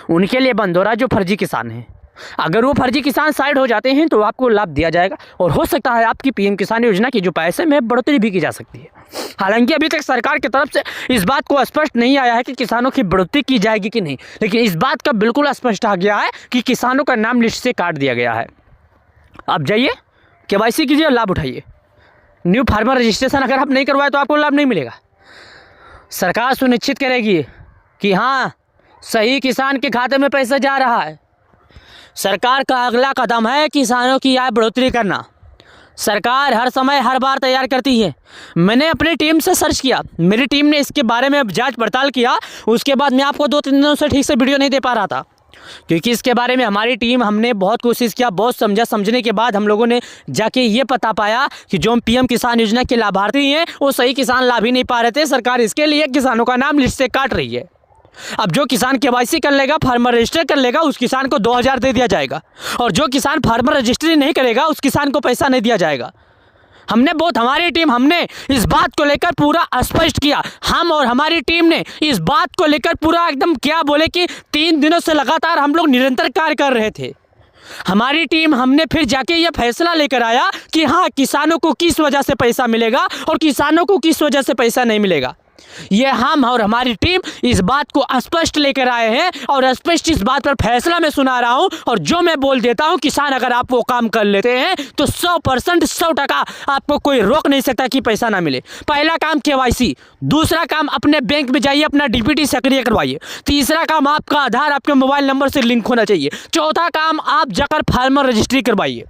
उनके लिए बंद हो रहा है जो फर्जी किसान हैं। अगर वो फर्जी किसान साइड हो जाते हैं तो आपको लाभ दिया जाएगा, और हो सकता है आपकी पीएम किसान योजना की जो पैसे में बढ़ोतरी भी की जा सकती है। हालांकि अभी तक सरकार की तरफ से इस बात को स्पष्ट नहीं आया है कि किसानों की बढ़ोतरी की जाएगी कि नहीं, लेकिन इस बात का बिल्कुल स्पष्ट आ गया है कि किसानों का नाम लिस्ट से काट दिया गया है। आप जाइए, केवाईसी कीजिए, लाभ उठाइए। न्यू फार्मर रजिस्ट्रेशन अगर आप नहीं करवाए तो आपको लाभ नहीं मिलेगा। सरकार सुनिश्चित करेगी कि हाँ, सही किसान के खाते में पैसा जा रहा है। सरकार का अगला कदम है किसानों की आय बढ़ोतरी करना। सरकार हर समय हर बार तैयार करती है। मैंने अपनी टीम से सर्च किया, मेरी टीम ने इसके बारे में जांच पड़ताल किया। उसके बाद मैं आपको 2-3 दिनों से ठीक से वीडियो नहीं दे पा रहा था, क्योंकि इसके बारे में हमारी टीम, हमने बहुत कोशिश किया, बहुत समझने के बाद हम लोगों ने जाके ये पता पाया कि जो पीएम किसान योजना के लाभार्थी हैं वो सही किसान लाभ ही नहीं पा रहे थे। सरकार इसके लिए किसानों का नाम लिस्ट से काट रही है। अब जो किसान केवाईसी कर लेगा, फार्मर रजिस्टर कर लेगा, उस किसान को 2000 दे दिया जाएगा, और जो किसान फार्मर रजिस्ट्री नहीं करेगा उस किसान को पैसा नहीं दिया जाएगा। हमारी टीम हमने इस बात को लेकर पूरा स्पष्ट किया। हम और हमारी टीम ने इस बात को लेकर पूरा एकदम क्या बोले कि 3 दिनों से लगातार हम लोग निरंतर कार्य कर रहे थे। हमारी टीम हमने फिर जाके ये फैसला लेकर आया कि हाँ, किसानों को किस वजह से पैसा मिलेगा और किसानों को किस वजह से पैसा नहीं मिलेगा। ये हम और हमारी टीम इस बात को स्पष्ट लेकर आए हैं और स्पष्ट इस बात पर फैसला मैं सुना रहा हूं। और जो मैं बोल देता हूं, किसान अगर आप वो काम कर लेते हैं तो 100% 100% आपको कोई रोक नहीं सकता कि पैसा ना मिले। पहला काम KYC, दूसरा काम अपने बैंक में जाइए, अपना DPT सक्रिय करवाइए। तीसरा काम आपका आधार आपके मोबाइल नंबर से लिंक होना चाहिए। चौथा काम आप जाकर फार्मर रजिस्ट्री करवाइए।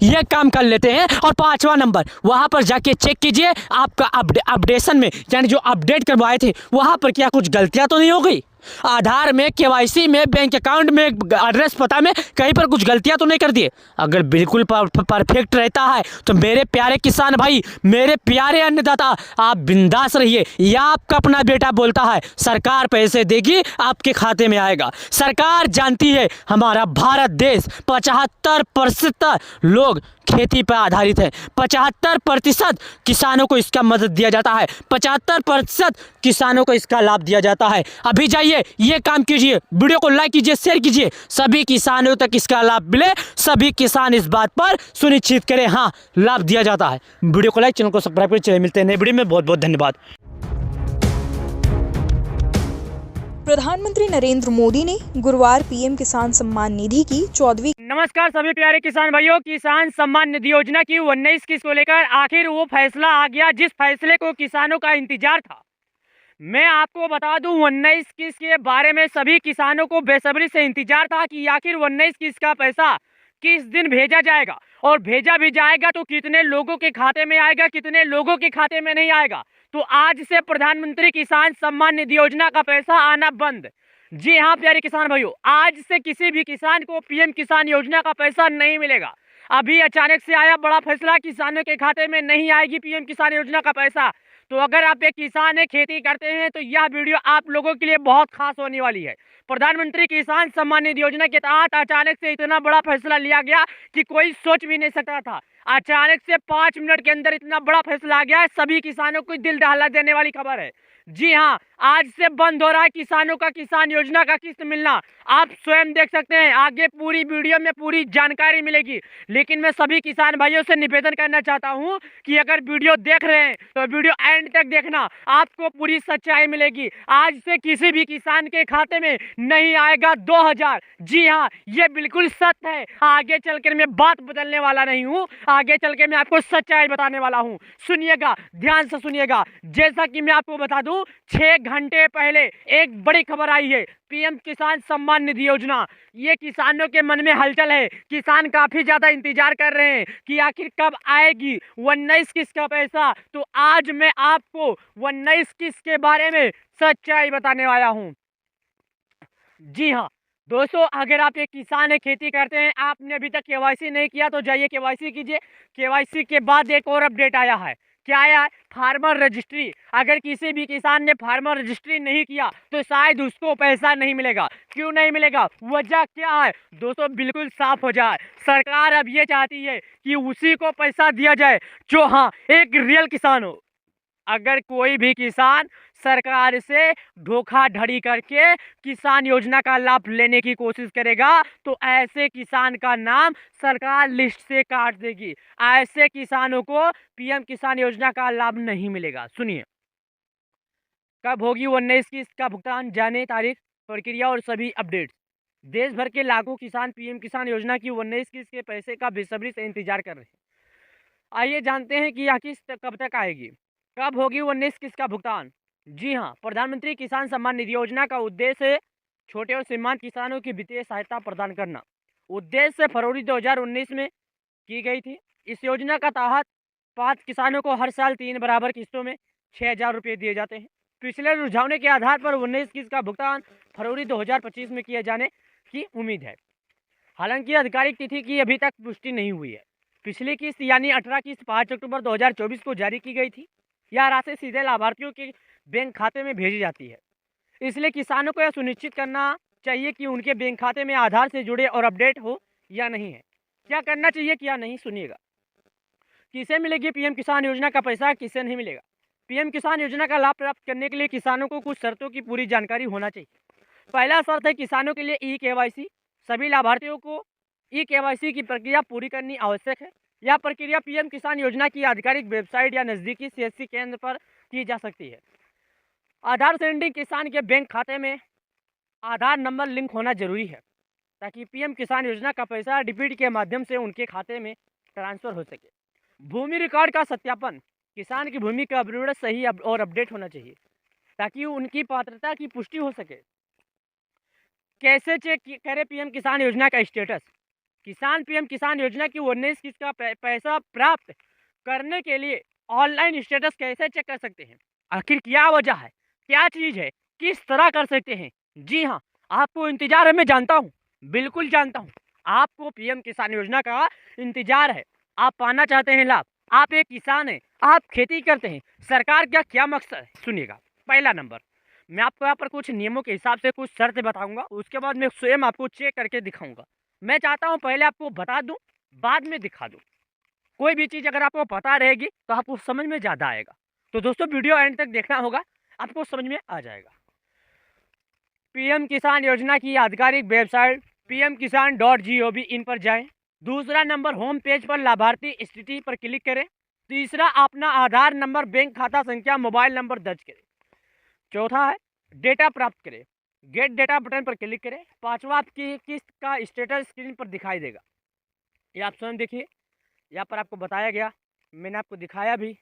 ये काम कर लेते हैं। और 5वां नंबर, वहां पर जाके चेक कीजिए आपका अपडेशन में, यानी जो अपडेट करवाए थे वहां पर क्या कुछ गलतियां तो नहीं हो गई। आधार में, KYC में, बैंक अकाउंट में, एड्रेस पता में कहीं पर कुछ गलतियां तो नहीं कर दिए। अगर बिल्कुल परफेक्ट रहता है तो मेरे प्यारे किसान भाई, मेरे प्यारे अन्नदाता, आप बिंदास रहिए। या आपका अपना बेटा बोलता है सरकार पैसे देगी, आपके खाते में आएगा। सरकार जानती है हमारा भारत देश 75% लोग खेती पर आधारित है। 75% किसानों को इसका मदद दिया जाता है। 75% किसानों को इसका लाभ दिया जाता है। अभी जाइए, ये काम कीजिए, वीडियो को लाइक कीजिए, शेयर कीजिए, सभी किसानों तक इसका लाभ मिले। सभी किसान इस बात पर सुनिश्चित करें हाँ, लाभ दिया जाता है। वीडियो को लाइक, चैनल को सब्सक्राइब करें। चलिए मिलते हैं नए वीडियो में। बहुत बहुत धन्यवाद। प्रधानमंत्री नरेंद्र मोदी ने गुरुवार पीएम किसान सम्मान निधि की 14वीं। नमस्कार सभी प्यारे किसान भाइयों। किसान सम्मान निधि योजना की 19 किस्त को लेकर आखिर वो फैसला आ गया जिस फैसले को किसानों का इंतजार था। मैं आपको बता दूं, 19 किस्त के बारे में सभी किसानों को बेसब्री से इंतजार था कि आखिर 19 किस्त का पैसा किस दिन भेजा जाएगा, और भेजा भी जाएगा तो कितने लोगों के खाते में आएगा, कितने लोगों के खाते में नहीं आएगा। तो आज से प्रधानमंत्री किसान सम्मान निधि योजना का पैसा आना बंद। जी हाँ प्यारे किसान भाइयों, आज से किसी भी किसान को पीएम किसान योजना का पैसा नहीं मिलेगा। अभी अचानक से आया बड़ा फैसला, किसानों के खाते में नहीं आएगी पीएम किसान योजना का पैसा। तो अगर आप एक किसान है, खेती करते हैं, तो यह वीडियो आप लोगों के लिए बहुत खास होने वाली है। प्रधानमंत्री किसान सम्मान निधि योजना के तहत अचानक से इतना बड़ा फैसला लिया गया कि कोई सोच भी नहीं सकता था। अचानक से 5 मिनट के अंदर इतना बड़ा फैसला आ गया है। सभी किसानों को दिल दहला देने वाली खबर है। जी हाँ, आज से बंद हो रहा है किसानों का किसान योजना का किस्त मिलना। आप स्वयं देख सकते हैं, आगे पूरी वीडियो में पूरी जानकारी मिलेगी। लेकिन मैं सभी किसान भाइयों से निवेदन करना चाहता हूं कि अगर वीडियो देख रहे हैं तो वीडियो एंड तक देखना, आपको पूरी सच्चाई मिलेगी। आज से किसी भी किसान के खाते में नहीं आएगा 2000। जी हाँ, ये बिल्कुल सत्य है। आगे चलकर मैं बात बदलने वाला नहीं हूँ, आगे चल के मैं आपको सच्चाई बताने वाला हूँ। सुनिएगा, ध्यान से सुनिएगा। जैसा कि मैं आपको बता दूं, 6 घंटे पहले एक बड़ी खबर आई है, पीएम किसान सम्मान निधि योजना। ये किसानों के मन में हलचल है। किसान काफी ज्यादा इंतजार कर रहे हैं कि आखिर कब आएगी 19 किस्त का पैसा। तो आज मैं आपको 19 किस्त के बारे में सच्चाई बताने वाला हूँ। जी हाँ दोस्तों, अगर आप एक किसान है, खेती करते हैं, आपने अभी तक KYC नहीं किया तो जाइए KYC कीजिए। KYC के बाद एक और अपडेट आया है। क्या आया है? Farmer registry. अगर किसी भी किसान ने फार्मर रजिस्ट्री नहीं किया तो शायद उसको पैसा नहीं मिलेगा। क्यों नहीं मिलेगा, वजह क्या है दोस्तों, बिल्कुल साफ हो जाए। सरकार अब ये चाहती है कि उसी को पैसा दिया जाए जो हाँ एक रियल किसान हो। अगर कोई भी किसान सरकार से धोखाधड़ी करके किसान योजना का लाभ लेने की कोशिश करेगा तो ऐसे किसान का नाम सरकार लिस्ट से काट देगी। ऐसे किसानों को पीएम किसान योजना का लाभ नहीं मिलेगा। सुनिए, कब होगी 19 किस्त का भुगतान, जाने तारीख, प्रक्रिया और सभी अपडेट्स। देश भर के लाखों किसान पीएम किसान योजना की 19 किस्त के पैसे का बेसब्री से इंतजार कर रहे हैं। आइए जानते हैं कि यह किस्त कब तक आएगी, कब होगी 19 किस्त का भुगतान। जी हाँ, प्रधानमंत्री किसान सम्मान निधि योजना का उद्देश्य है छोटे और सीमांत किसानों की वित्तीय सहायता प्रदान करना। उद्देश्य फरवरी 2019 में की गई थी। इस योजना का तहत 5 किसानों को हर साल 3 बराबर किस्तों में 6000 रुपये दिए जाते हैं। पिछले रुझानों के आधार पर 19 किस्त का भुगतान फरवरी 2025 में किए जाने की उम्मीद है। हालांकि आधिकारिक तिथि की अभी तक पुष्टि नहीं हुई है। पिछली किस्त यानी 18 किस्त 5 अक्टूबर 2024 को जारी की गई थी। यह राशि सीधे लाभार्थियों के बैंक खाते में भेजी जाती है। इसलिए किसानों को यह सुनिश्चित करना चाहिए कि उनके बैंक खाते में आधार से जुड़े और अपडेट हो या नहीं है। क्या करना चाहिए क्या नहीं, सुनिएगा। किसे मिलेगी पीएम किसान योजना का पैसा, किसे नहीं मिलेगा। पीएम किसान योजना का लाभ प्राप्त करने के लिए किसानों को कुछ शर्तों की पूरी जानकारी होना चाहिए। पहला शर्त है किसानों के लिए ई-केवाईसी। सभी लाभार्थियों को ई-केवाईसी की प्रक्रिया पूरी करनी आवश्यक है। यह प्रक्रिया पीएम किसान योजना की आधिकारिक वेबसाइट या नज़दीकी सीएससी केंद्र पर की जा सकती है। आधार सेंडिंग, किसान के बैंक खाते में आधार नंबर लिंक होना जरूरी है ताकि पीएम किसान योजना का पैसा डीबीटी के माध्यम से उनके खाते में ट्रांसफर हो सके। भूमि रिकॉर्ड का सत्यापन, किसान की भूमि का विवरण सही और अपडेट होना चाहिए ताकि उनकी पात्रता की पुष्टि हो सके। कैसे चेक करें पीएम किसान योजना का स्टेटस? किसान पीएम किसान योजना की 19 किस्त का पैसा प्राप्त करने के लिए ऑनलाइन स्टेटस कैसे चेक कर सकते हैं? आखिर क्या वजह है, क्या चीज़ है, किस तरह कर सकते हैं? जी हाँ, आपको इंतजार है, मैं जानता हूँ, बिल्कुल जानता हूँ। आपको पीएम किसान योजना का इंतजार है, आप पाना चाहते हैं लाभ, आप एक किसान हैं, आप खेती करते हैं। सरकार का क्या मकसद है सुनिएगा। पहला नंबर, मैं आपको यहाँ पर कुछ नियमों के हिसाब से कुछ शर्तें बताऊंगा, उसके बाद मैं स्वयं आपको चेक करके दिखाऊंगा। मैं चाहता हूँ पहले आपको बता दूं, बाद में दिखा दूं। कोई भी चीज़ अगर आपको पता रहेगी तो आपको समझ में ज़्यादा आएगा। तो दोस्तों वीडियो एंड तक देखना होगा, आपको समझ में आ जाएगा। पीएम किसान योजना की आधिकारिक वेबसाइट pmkisan.gov इन पर जाएं। दूसरा नंबर, होम पेज पर लाभार्थी स्थिति पर क्लिक करें। तीसरा, अपना आधार नंबर, बैंक खाता संख्या, मोबाइल नंबर दर्ज करें। चौथा है डेटा प्राप्त करें, गेट डेटा बटन पर क्लिक करें। पांचवा, आपकी किस्त का स्टेटस स्क्रीन पर दिखाई देगा, ये आप स्वयं देखिए, यहाँ पर आपको बताया गया, मैंने आपको दिखाया भी,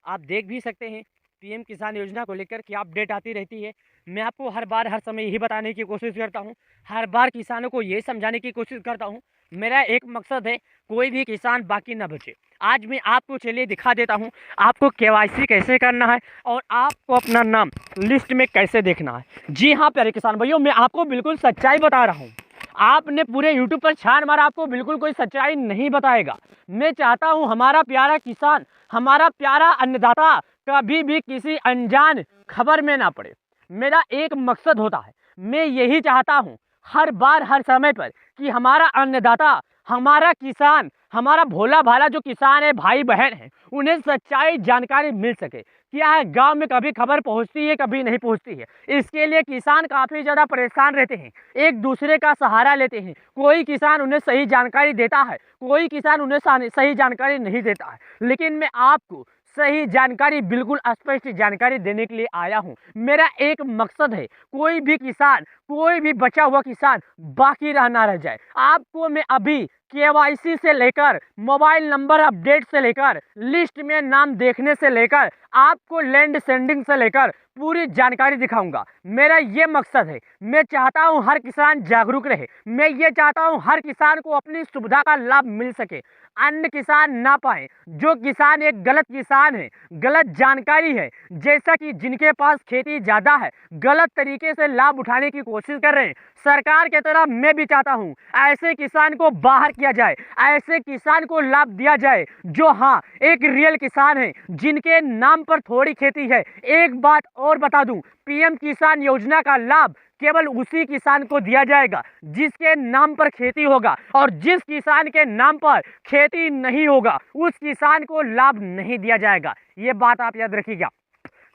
आप देख भी सकते हैं। पीएम किसान योजना को लेकर क्या अपडेट आती रहती है। मैं आपको हर बार हर समय यही बताने की कोशिश करता हूँ, हर बार किसानों को ये समझाने की कोशिश करता हूँ। मेरा एक मकसद है, कोई भी किसान बाकी ना बचे। आज मैं आपको चलिए दिखा देता हूँ आपको केवाईसी कैसे करना है और आपको अपना नाम लिस्ट में कैसे देखना है। जी हाँ प्यारे किसान भाइयों, मैं आपको बिल्कुल सच्चाई बता रहा हूँ। आपने पूरे यूट्यूब पर छान मारा, आपको बिल्कुल कोई सच्चाई नहीं बताएगा। मैं चाहता हूँ हमारा प्यारा किसान, हमारा प्यारा अन्नदाता कभी भी किसी अनजान खबर में ना पड़े। मेरा एक मकसद होता है, मैं यही चाहता हूँ हर बार हर समय पर कि हमारा अन्नदाता, हमारा किसान, हमारा भोला भाला जो किसान है, भाई बहन है, उन्हें सच्चाई जानकारी मिल सके। क्या है, गांव में कभी खबर पहुंचती है, कभी नहीं पहुंचती है। इसके लिए किसान काफ़ी ज़्यादा परेशान रहते हैं, एक दूसरे का सहारा लेते हैं। कोई किसान उन्हें सही जानकारी देता है, कोई किसान उन्हें सही जानकारी नहीं देता है। लेकिन मैं आपको सही जानकारी, बिल्कुल स्पष्ट जानकारी देने के लिए आया हूं। मेरा एक मकसद है, कोई भी किसान, कोई भी बचा हुआ किसान बाकी ना रह जाए। आपको मैं अभी केवाईसी से लेकर, मोबाइल नंबर अपडेट से लेकर, लिस्ट में नाम देखने से लेकर, आपको लैंड सेंडिंग से लेकर पूरी जानकारी दिखाऊंगा। मेरा ये मकसद है, मैं चाहता हूं हर किसान जागरूक रहे। मैं ये चाहता हूं हर किसान को अपनी सुविधा का लाभ मिल सके, अन्य किसान ना पाए। जो किसान एक गलत किसान है, गलत जानकारी है, जैसा कि जिनके पास खेती ज़्यादा है, गलत तरीके से लाभ उठाने की कोशिश कर रहे हैं, सरकार की तरह मैं भी चाहता हूं ऐसे किसान को बाहर किया जाए, ऐसे किसान को लाभ दिया जाए जो हाँ एक रियल किसान है, जिनके नाम पर थोड़ी खेती है। एक बात और बता दूं, पीएम किसान योजना का लाभ केवल उसी किसान को दिया जाएगा जिसके नाम पर खेती होगा, और जिस किसान के नाम पर खेती नहीं होगा उस किसान को लाभ नहीं दिया जाएगा। ये बात आप याद रखिएगा,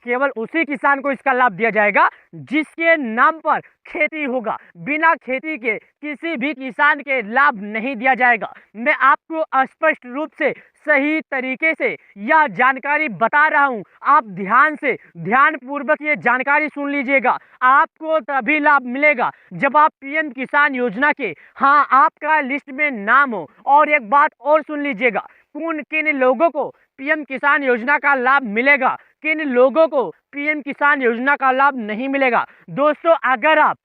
केवल उसी किसान को इसका लाभ दिया जाएगा जिसके नाम पर खेती होगा। बिना खेती के किसी भी किसान के लाभ नहीं दिया जाएगा। मैं आपको स्पष्ट रूप से सही तरीके से यह जानकारी बता रहा हूं, आप ध्यान से, ध्यानपूर्वक ये जानकारी सुन लीजिएगा। आपको तभी लाभ मिलेगा जब आप पीएम किसान योजना के, हाँ, आपका लिस्ट में नाम हो। और एक बात और सुन लीजिएगा, किन लोगों को पीएम किसान योजना का लाभ मिलेगा, किन लोगों को पीएम किसान योजना का लाभ नहीं मिलेगा। दोस्तों, अगर आप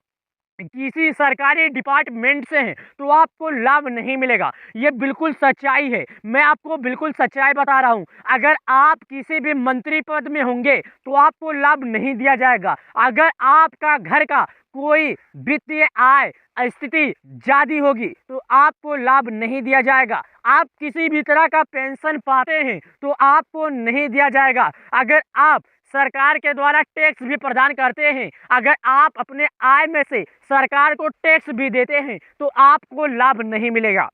किसी सरकारी डिपार्टमेंट से हैं तो आपको लाभ नहीं मिलेगा, ये बिल्कुल सच्चाई है। मैं आपको बिल्कुल सच्चाई बता रहा हूं। अगर आप किसी भी मंत्री पद में होंगे तो आपको लाभ नहीं दिया जाएगा। अगर आपका घर का कोई वित्तीय आय स्थिति ज़्यादा होगी तो आपको लाभ नहीं दिया जाएगा। आप किसी भी तरह का पेंशन पाते हैं तो आपको नहीं दिया जाएगा। अगर आप सरकार के द्वारा टैक्स भी प्रदान करते हैं, अगर आप अपने आय में से सरकार को टैक्स भी देते हैं तो आपको लाभ नहीं मिलेगा।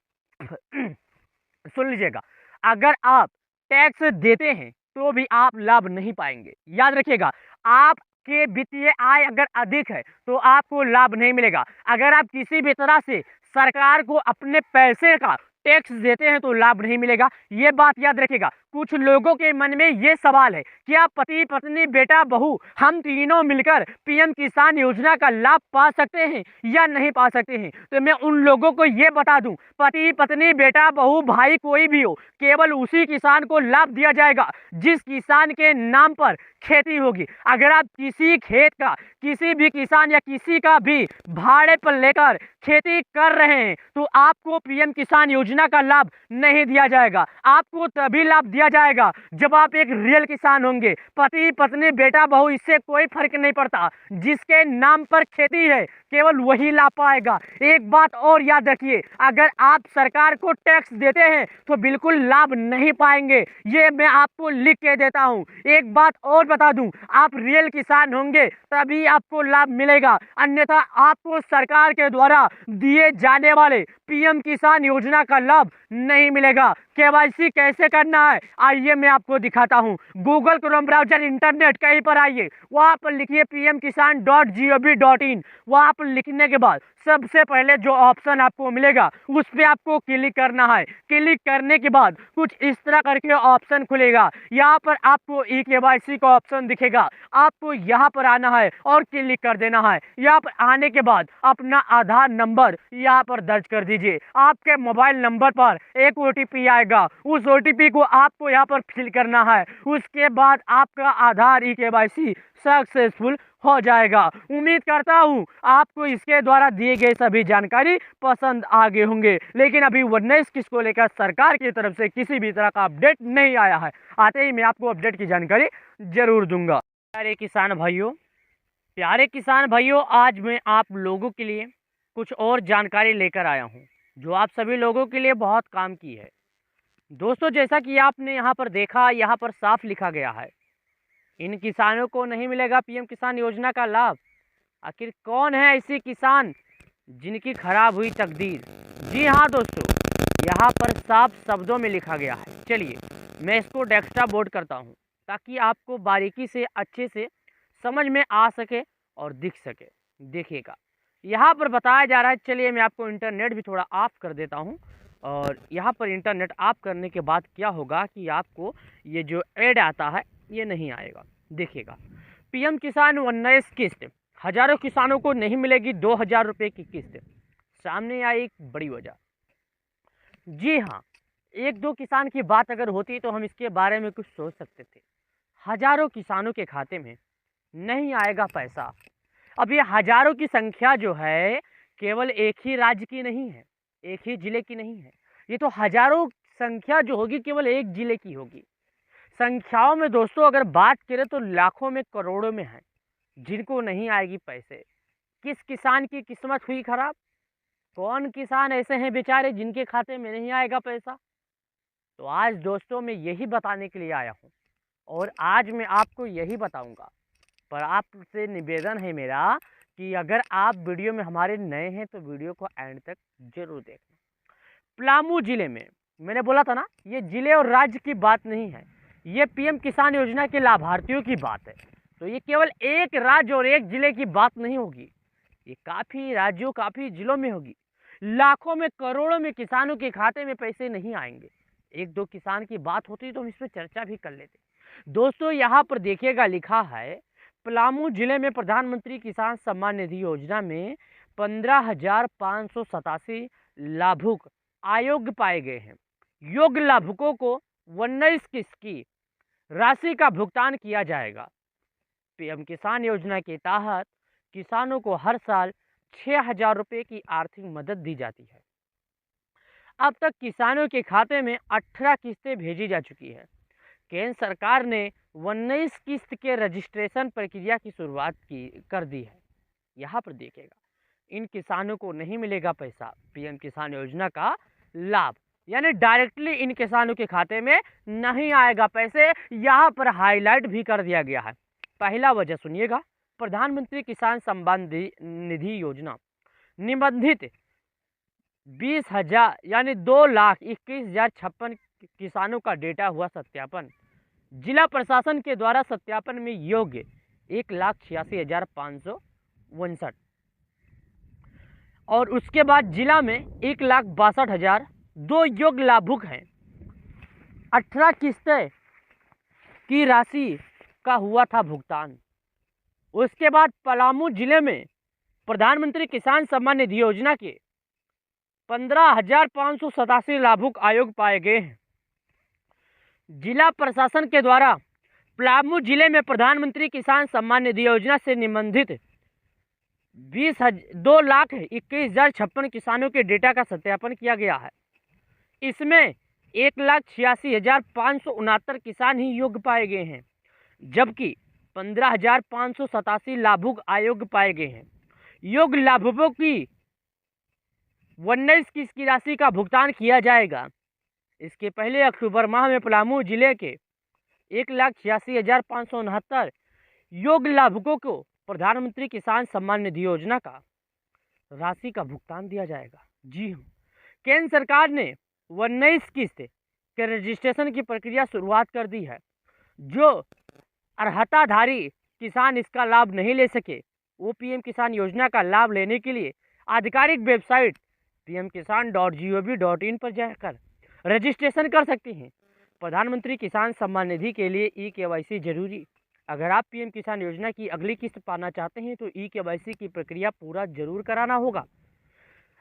सुन लीजिएगा, अगर आप टैक्स देते हैं तो भी आप लाभ नहीं पाएंगे। याद रखिएगा, आपके वित्तीय आय अगर अधिक है तो आपको लाभ नहीं मिलेगा। अगर आप किसी भी तरह से सरकार को अपने पैसे का टैक्स देते हैं तो लाभ नहीं मिलेगा। ये बात याद रखिएगा। कुछ लोगों के मन में ये सवाल है कि आप पति पत्नी बेटा बहू हम तीनों मिलकर पीएम किसान योजना का लाभ पा सकते हैं या नहीं पा सकते हैं। तो मैं उन लोगों को ये बता दूं, पति पत्नी बेटा बहू भाई कोई भी हो, केवल उसी किसान को लाभ दिया जाएगा जिस किसान के नाम पर खेती होगी। अगर आप किसी खेत का किसी भी किसान या किसी का भी भाड़े पर लेकर खेती कर रहे हैं तो आपको पीएम किसान योजना का लाभ नहीं दिया जाएगा। आपको तभी लाभ दिया जाएगा जब आप एक रियल किसान होंगे। पति पत्नी बेटा बहू इससे कोई फर्क नहीं पड़ता, जिसके नाम पर खेती है केवल वही लाभ पाएगा। एक बात और याद रखिए, अगर आप सरकार को टैक्स देते हैं तो बिल्कुल लाभ नहीं पाएंगे। ये मैं आपको लिख के देता हूं। एक बात और बता दूं, आप रियल किसान होंगे तभी आपको लाभ मिलेगा, अन्यथा आपको सरकार के द्वारा दिए जाने वाले पीएम किसान योजना का लाभ नहीं मिलेगा। केवाईसी कैसे करना है आइए मैं आपको दिखाता हूं। गूगल क्रोम ब्राउजर इंटरनेट कहीं पर आइए, वहां पर लिखिए pmkisan.gov.in। वहां पर लिखने के बाद सबसे पहले जो ऑप्शन आपको मिलेगा उस पर आपको क्लिक करना है। क्लिक करने के बाद कुछ इस तरह करके ऑप्शन खुलेगा। यहाँ पर आपको ई-केवाईसी का ऑप्शन दिखेगा, आपको यहाँ पर आना है और क्लिक कर देना है। यहाँ पर आने के बाद अपना आधार नंबर यहाँ पर दर्ज कर दीजिए। आपके मोबाइल नंबर पर एक OTP आएगा, उस OTP को आपको यहाँ पर फिल करना है। उसके बाद आपका आधार ई-केवाईसी सक्सेसफुल हो जाएगा। उम्मीद करता हूँ आपको इसके द्वारा दिए गए सभी जानकारी पसंद आ गए होंगे। लेकिन अभी 19 किस्त को लेकर सरकार की तरफ से किसी भी तरह का अपडेट नहीं आया है। आते ही मैं आपको अपडेट की जानकारी जरूर दूंगा। प्यारे किसान भाइयों, आज मैं आप लोगों के लिए कुछ और जानकारी लेकर आया हूँ जो आप सभी लोगों के लिए बहुत काम की है। दोस्तों, जैसा कि आपने यहाँ पर देखा, यहाँ पर साफ लिखा गया है इन किसानों को नहीं मिलेगा पीएम किसान योजना का लाभ। आखिर कौन है ऐसे किसान जिनकी खराब हुई तकदीर? जी हाँ दोस्तों, यहाँ पर साफ शब्दों में लिखा गया है। चलिए मैं इसको डेस्कटॉप बोर्ड करता हूँ ताकि आपको बारीकी से अच्छे से समझ में आ सके और दिख सके। देखिएगा, यहाँ पर बताया जा रहा है। चलिए मैं आपको इंटरनेट भी थोड़ा ऑफ कर देता हूँ। और यहाँ पर इंटरनेट ऑफ करने के बाद क्या होगा कि आपको ये जो ऐड आता है ये नहीं आएगा। देखिएगा, पीएम किसान 19 किस्त हजारों किसानों को नहीं मिलेगी 2000 रुपये की किस्त। सामने आई एक बड़ी वजह। जी हाँ, एक दो किसान की बात अगर होती तो हम इसके बारे में कुछ सोच सकते थे। हजारों किसानों के खाते में नहीं आएगा पैसा। अब ये हजारों की संख्या जो है केवल एक ही राज्य की नहीं है, एक ही जिले की नहीं है। ये तो हजारों संख्या जो होगी केवल एक जिले की होगी। संख्याओं में दोस्तों अगर बात करें तो लाखों में करोड़ों में है जिनको नहीं आएगी पैसे। किस किसान की किस्मत हुई खराब? कौन किसान ऐसे हैं बेचारे जिनके खाते में नहीं आएगा पैसा? तो आज दोस्तों मैं यही बताने के लिए आया हूँ और आज मैं आपको यही बताऊंगा। पर आपसे निवेदन है मेरा कि अगर आप वीडियो में हमारे नए हैं तो वीडियो को एंड तक जरूर देखना। पलामू जिले में, मैंने बोला था ना, ये जिले और राज्य की बात नहीं है, ये पीएम किसान योजना के लाभार्थियों की बात है। तो ये केवल एक राज्य और एक जिले की बात नहीं होगी, ये काफ़ी राज्यों काफ़ी जिलों में होगी। लाखों में करोड़ों में किसानों के खाते में पैसे नहीं आएंगे। एक दो किसान की बात होती तो हम इस पर चर्चा भी कर लेते। दोस्तों यहाँ पर देखिएगा, लिखा है पलामू जिले में प्रधानमंत्री किसान सम्मान निधि योजना में 15,587 लाभुक अयोग्य पाए गए हैं। योग्य लाभुकों को 19 किस्त की राशि का भुगतान किया जाएगा। पीएम किसान योजना के तहत किसानों को हर साल 6,000 रुपये की आर्थिक मदद दी जाती है। अब तक किसानों के खाते में 18 किस्तें भेजी जा चुकी है। केंद्र सरकार ने 19 किस्त के रजिस्ट्रेशन प्रक्रिया की शुरुआत कर दी है। यहाँ पर देखिएगा, इन किसानों को नहीं मिलेगा पैसा पीएम किसान योजना का लाभ, यानी डायरेक्टली इन किसानों के खाते में नहीं आएगा पैसे। यहाँ पर हाईलाइट भी कर दिया गया है। पहला वजह सुनिएगा, प्रधानमंत्री किसान सम्मान निधि योजना निबंधित 20,000 यानी 2,21,056 किसानों का डेटा हुआ सत्यापन। जिला प्रशासन के द्वारा सत्यापन में योग्य 1,86,559 और उसके बाद जिला में 1,62,000 दो योग्य लाभुक हैं। 18 किस्तें की राशि का हुआ था भुगतान। उसके बाद पलामू जिले में प्रधानमंत्री किसान सम्मान निधि योजना के 15,587 लाभुक आयोग पाए गए हैं। जिला प्रशासन के द्वारा पलामू जिले में प्रधानमंत्री किसान सम्मान निधि योजना से निबंधित 2,21,056 किसानों के डेटा का सत्यापन किया गया है। इसमें 1,86,569 किसान ही योग्य पाए गए हैं, जबकि 15,587 लाभुक अयोग्य पाए गए हैं। योग्य लाभुकों की 19 किस्त की राशि का भुगतान किया जाएगा। इसके पहले अक्टूबर माह में पलामू जिले के 1,86,569 योग्य लाभुकों को प्रधानमंत्री किसान सम्मान निधि योजना का राशि का भुगतान दिया जाएगा। जी हाँ, केंद्र सरकार ने 19 किस्त के रजिस्ट्रेशन की प्रक्रिया शुरुआत कर दी है। जो अर्हताधारी किसान इसका लाभ नहीं ले सके, वो पीएम किसान योजना का लाभ लेने के लिए आधिकारिक वेबसाइट pmkisan.gov.in पर जाकर रजिस्ट्रेशन कर सकते हैं। प्रधानमंत्री किसान सम्मान निधि के लिए ई-केवाईसी जरूरी। अगर आप पीएम किसान योजना की अगली किस्त पाना चाहते हैं तो ई-केवाईसी की प्रक्रिया पूरा जरूर कराना होगा।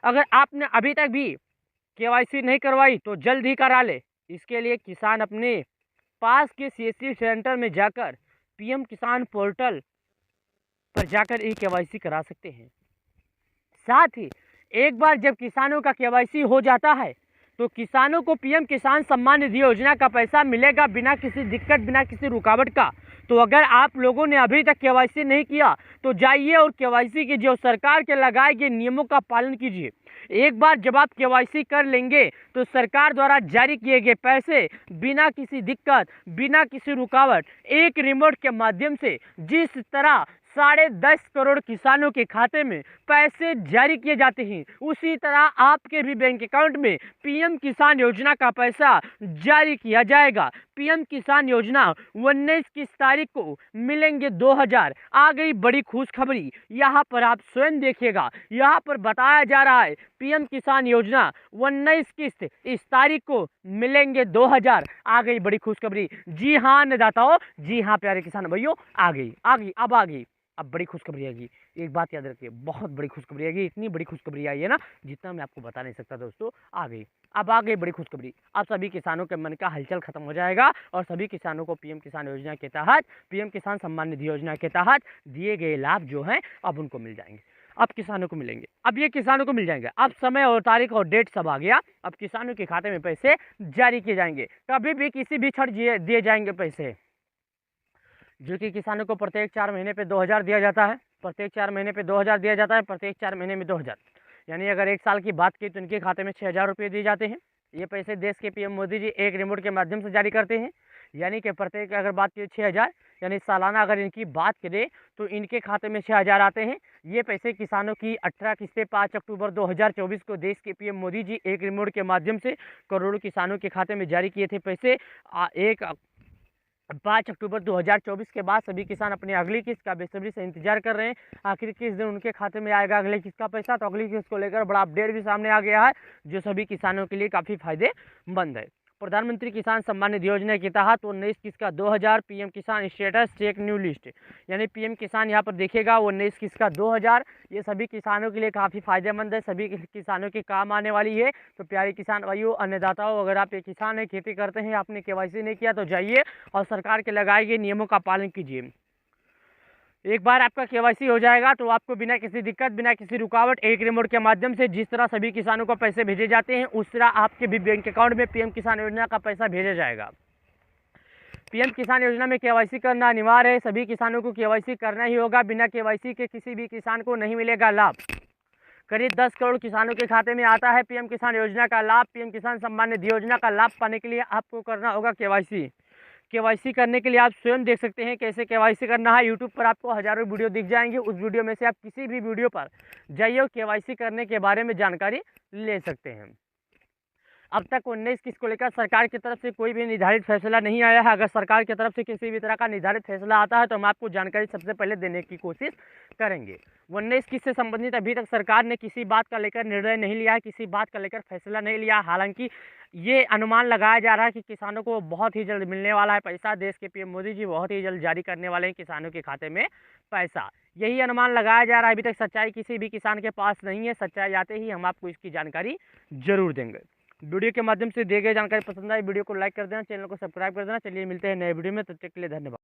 अगर आपने अभी तक भी केवाईसी नहीं करवाई तो जल्द ही करा ले। इसके लिए किसान अपने पास के सीएससी सेंटर में जाकर पीएम किसान पोर्टल पर जाकर ई-केवाईसी करा सकते हैं। साथ ही एक बार जब किसानों का केवाईसी हो जाता है तो किसानों को पीएम किसान सम्मान निधि योजना का पैसा मिलेगा बिना किसी दिक्कत, बिना किसी रुकावट का। तो अगर आप लोगों ने अभी तक केवाईसी नहीं किया तो जाइए और केवाईसी के जो सरकार के लगाए गए नियमों का पालन कीजिए। एक बार जब आप केवाईसी कर लेंगे तो सरकार द्वारा जारी किए गए पैसे बिना किसी दिक्कत, बिना किसी रुकावट, एक रिमोट के माध्यम से जिस तरह 10.5 करोड़ किसानों के खाते में पैसे जारी किए जाते हैं, उसी तरह आपके भी बैंक अकाउंट में पीएम किसान योजना का पैसा जारी किया जाएगा। पीएम किसान योजना 19 की तारीख को मिलेंगे 2,000। आ गई बड़ी खुशखबरी, यहाँ पर आप स्वयं देखिएगा। यहाँ पर बताया जा रहा है पीएम किसान योजना 19 किस्त इस तारीख को मिलेंगे 2,000। आ गई बड़ी खुशखबरी। जी हाँ अन्नदाताओं, जी हाँ प्यारे किसान भाइयों, आ गई। अब बड़ी खुशखबरी आएगी। एक बात याद रखिए, बहुत बड़ी खुशखबरी आएगी। इतनी बड़ी खुशखबरी आई है ना, जितना मैं आपको बता नहीं सकता दोस्तों। आ गई बड़ी खुशखबरी। अब सभी किसानों के मन का हलचल खत्म हो जाएगा और सभी किसानों को पीएम किसान योजना के तहत, पीएम किसान सम्मान निधि योजना के तहत दिए गए लाभ जो हैं अब उनको मिल जाएंगे। अब किसानों को मिलेंगे, अब ये किसानों को मिल जाएंगे। अब समय और तारीख और डेट सब आ गया। अब किसानों के खाते में पैसे जारी किए जाएंगे। कभी भी किसी भी क्षण दिए जाएंगे पैसे, जो कि किसानों को प्रत्येक 4 महीने पे 2,000 दिया जाता है। प्रत्येक 4 महीने पे 2,000 दिया जाता है। प्रत्येक 4 महीने में 2,000, यानी अगर 1 साल की बात की तो इनके खाते में 6,000 रुपये दिए जाते हैं। ये पैसे देश के पीएम मोदी जी एक रिमोट के माध्यम से जारी करते हैं, यानी कि प्रत्येक अगर बात की 6,000, यानी सालाना अगर इनकी बात करें तो इनके खाते में 6,000 आते हैं। ये पैसे किसानों की 18 किस्तें 5 अक्टूबर 2024 को देश के पीएम मोदी जी एक रिमोट के माध्यम से करोड़ों किसानों के खाते में जारी किए थे। पैसे 5 अक्टूबर 2024 के बाद सभी किसान अपनी अगली किस्त का बेसब्री से इंतजार कर रहे हैं। आखिर किस दिन उनके खाते में आएगा अगले किस्त का पैसा। तो अगली किस्त को लेकर बड़ा अपडेट भी सामने आ गया है, जो सभी किसानों के लिए काफ़ी फायदेमंद है। प्रधानमंत्री किसान सम्मान निधि योजना के तहत 19 किस्त का 2,000। पीएम किसान स्टेटस चेक न्यू लिस्ट, यानी पीएम किसान यहाँ पर देखेगा 19 किस्त का 2,000। ये सभी किसानों के लिए काफ़ी फायदेमंद है, सभी किसानों के काम आने वाली है। तो प्यारे किसान भाइयों, अन्नदाताओं, अगर आप एक किसान है, खेती करते हैं, आपने केवाईसी नहीं किया तो जाइए और सरकार के लगाए गए नियमों का पालन कीजिए। एक बार आपका केवाईसी हो जाएगा तो आपको बिना किसी दिक्कत, बिना किसी रुकावट, एक रिमोट के माध्यम से जिस तरह सभी किसानों को पैसे भेजे जाते हैं उस तरह आपके भी बैंक अकाउंट में पीएम किसान योजना का पैसा भेजा जाएगा। पीएम किसान योजना में केवाईसी करना अनिवार्य है। सभी किसानों को केवाईसी करना ही होगा। बिना केवाईसी के किसी भी किसान को नहीं मिलेगा लाभ। करीब 10 करोड़ किसानों के खाते में आता है पीएम किसान योजना का लाभ। पीएम किसान सम्मान निधि योजना का लाभ पाने के लिए आपको करना होगा केवाईसी। केवाईसी करने के लिए आप स्वयं देख सकते हैं कैसे केवाईसी करना है। यूट्यूब पर आपको हज़ारों वीडियो दिख जाएंगे। उस वीडियो में से आप किसी भी वीडियो पर जाइए और केवाईसी करने के बारे में जानकारी ले सकते हैं। अब तक 19 किस्त को लेकर सरकार की तरफ से कोई भी निर्धारित फैसला नहीं आया है। अगर सरकार की तरफ से किसी भी तरह का निर्धारित फैसला आता है तो हम आपको जानकारी सबसे पहले देने की कोशिश करेंगे। 19 किस्त से संबंधित अभी तक सरकार ने किसी बात का लेकर निर्णय नहीं लिया है, किसी बात का लेकर फैसला नहीं लिया। हालांकि ये अनुमान लगाया जा रहा है कि किसानों को बहुत ही जल्द मिलने वाला है पैसा। देश के पीएम मोदी जी बहुत ही जल्द जारी करने वाले हैं किसानों के खाते में पैसा, यही अनुमान लगाया जा रहा है। अभी तक सच्चाई किसी भी किसान के पास नहीं है, सच्चाई आते ही हम आपको इसकी जानकारी जरूर देंगे। वीडियो के माध्यम से दी गई जानकारी पसंद आई, वीडियो को लाइक कर देना, चैनल को सब्सक्राइब कर देना। चलिए मिलते हैं नए वीडियो में, तब तक के लिए धन्यवाद।